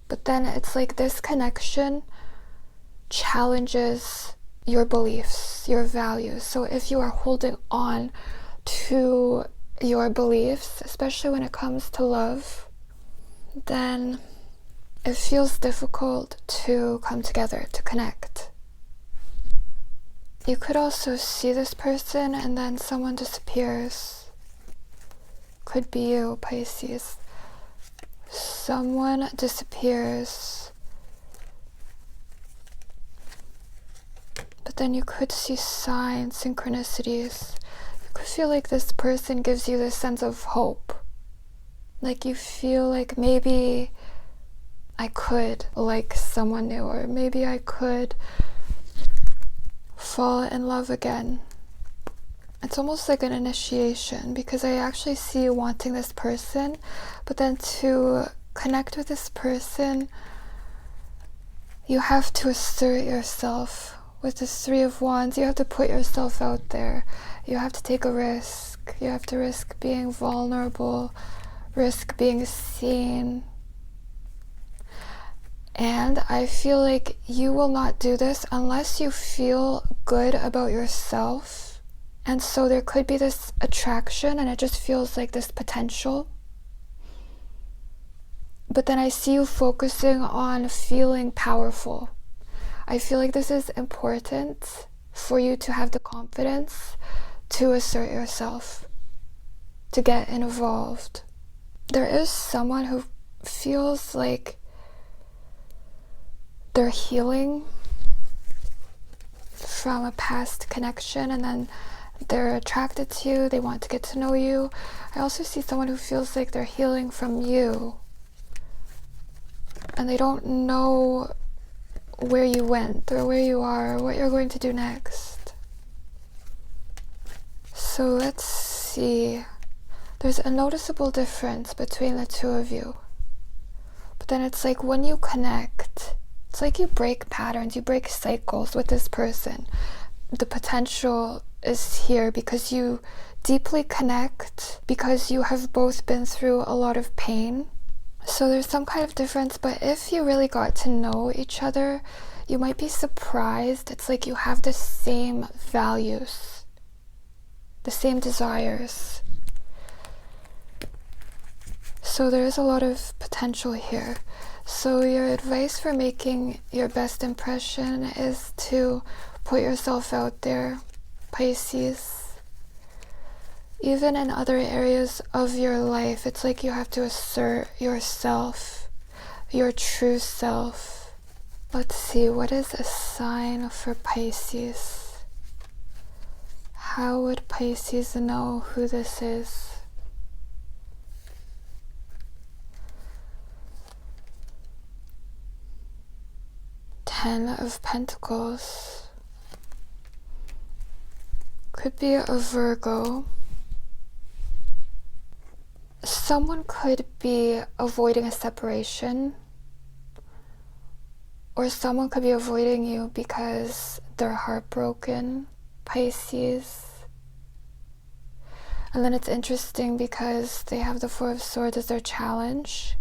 But then it's like this connection challenges your beliefs, your values. So if you are holding on to your beliefs, especially when it comes to love, then it feels difficult to come together, to connect. You could also see this person and then someone disappears. Could be you, Pisces. Someone disappears. But then you could see signs, synchronicities. You could feel like this person gives you this sense of hope. Like you feel like maybe I could like someone new, or maybe I could fall in love again. It's almost like an initiation, because I actually see you wanting this person, but then to connect with this person, you have to assert yourself. With the 3 of Wands, you have to put yourself out there. You have to take a risk. You have to risk being vulnerable, risk being seen. And I feel like you will not do this unless you feel good about yourself. And so there could be this attraction and it just feels like this potential. But then I see you focusing on feeling powerful. I feel like this is important for you to have the confidence to assert yourself, to get involved. There is someone who feels like they're healing from a past connection and then they're attracted to you, they want to get to know you. I also see someone who feels like they're healing from you and they don't know where you went or where you are or what you're going to do next. So let's see. There's a noticeable difference between the two of you. But then it's like when you connect, it's like you break patterns, you break cycles with this person. The potential is here because you deeply connect, because you have both been through a lot of pain. So there's some kind of difference, but if you really got to know each other, you might be surprised. It's like you have the same values, the same desires. So there is a lot of potential here. So your advice for making your best impression is to put yourself out there, Pisces. Even in other areas of your life, it's like you have to assert yourself, your true self. Let's see, what is a sign for Pisces? How would Pisces know who this is? Ten of Pentacles. Could be a Virgo. Someone could be avoiding a separation, or someone could be avoiding you because they're heartbroken, Pisces. And then it's interesting because they have the Four of Swords as their challenge.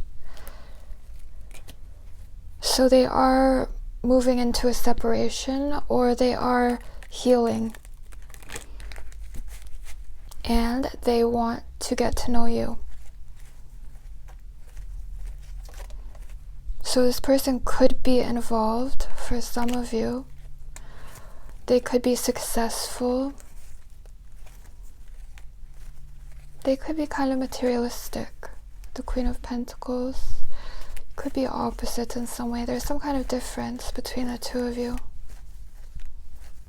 So they are moving into a separation, or they are healing. And they want to get to know you. So this person could be involved for some of you. They could be successful. They could be kind of materialistic. The Queen of Pentacles could be opposites in some way. There's some kind of difference between the two of you.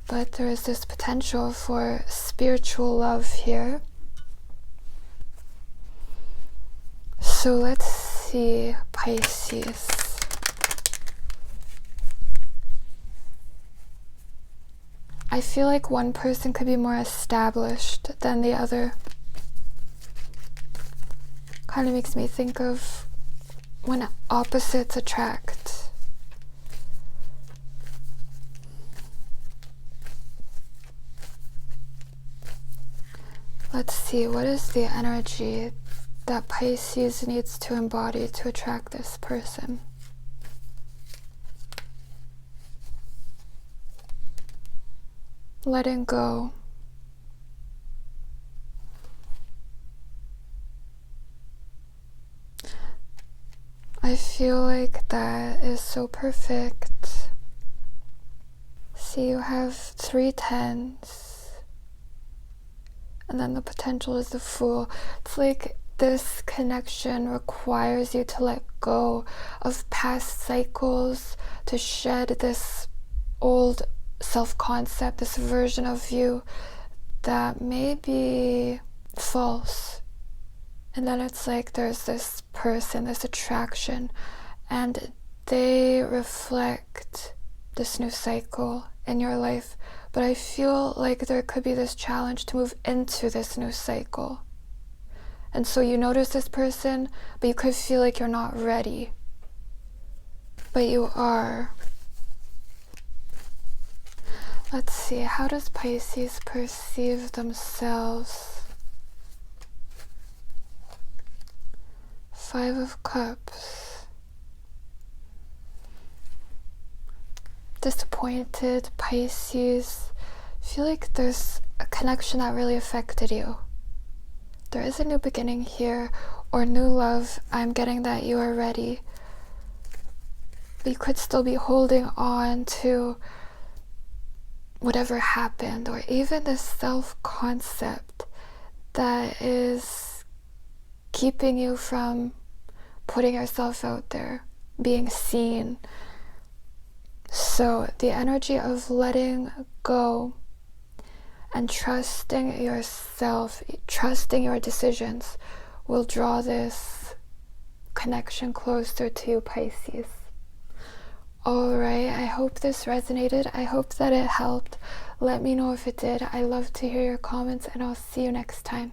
But there is this potential for spiritual love here. So let's see, Pisces. I feel like one person could be more established than the other. Kind of makes me think of when opposites attract. Let's see, what is the energy that Pisces needs to embody to attract this person? Letting go. I feel like that is so perfect. See, you have 3 tens. And then the potential is the Fool. It's like this connection requires you to let go of past cycles, to shed this old self-concept, this version of you that may be false. And then it's like there's this person, this attraction, and they reflect this new cycle in your life. But I feel like there could be this challenge to move into this new cycle. And so you notice this person, but you could feel like you're not ready. But you are. Let's see, how does Pisces perceive themselves? 5 of Cups. Disappointed, Pisces. I feel like there's a connection that really affected you. There is a new beginning here, or new love. I'm getting that you are ready. But you could still be holding on to whatever happened, or even this self-concept that is keeping you from putting yourself out there, being seen. So the energy of letting go and trusting yourself, trusting your decisions, will draw this connection closer to you, Pisces. Alright, I hope this resonated. I hope that it helped. Let me know if it did. I love to hear your comments, and I'll see you next time.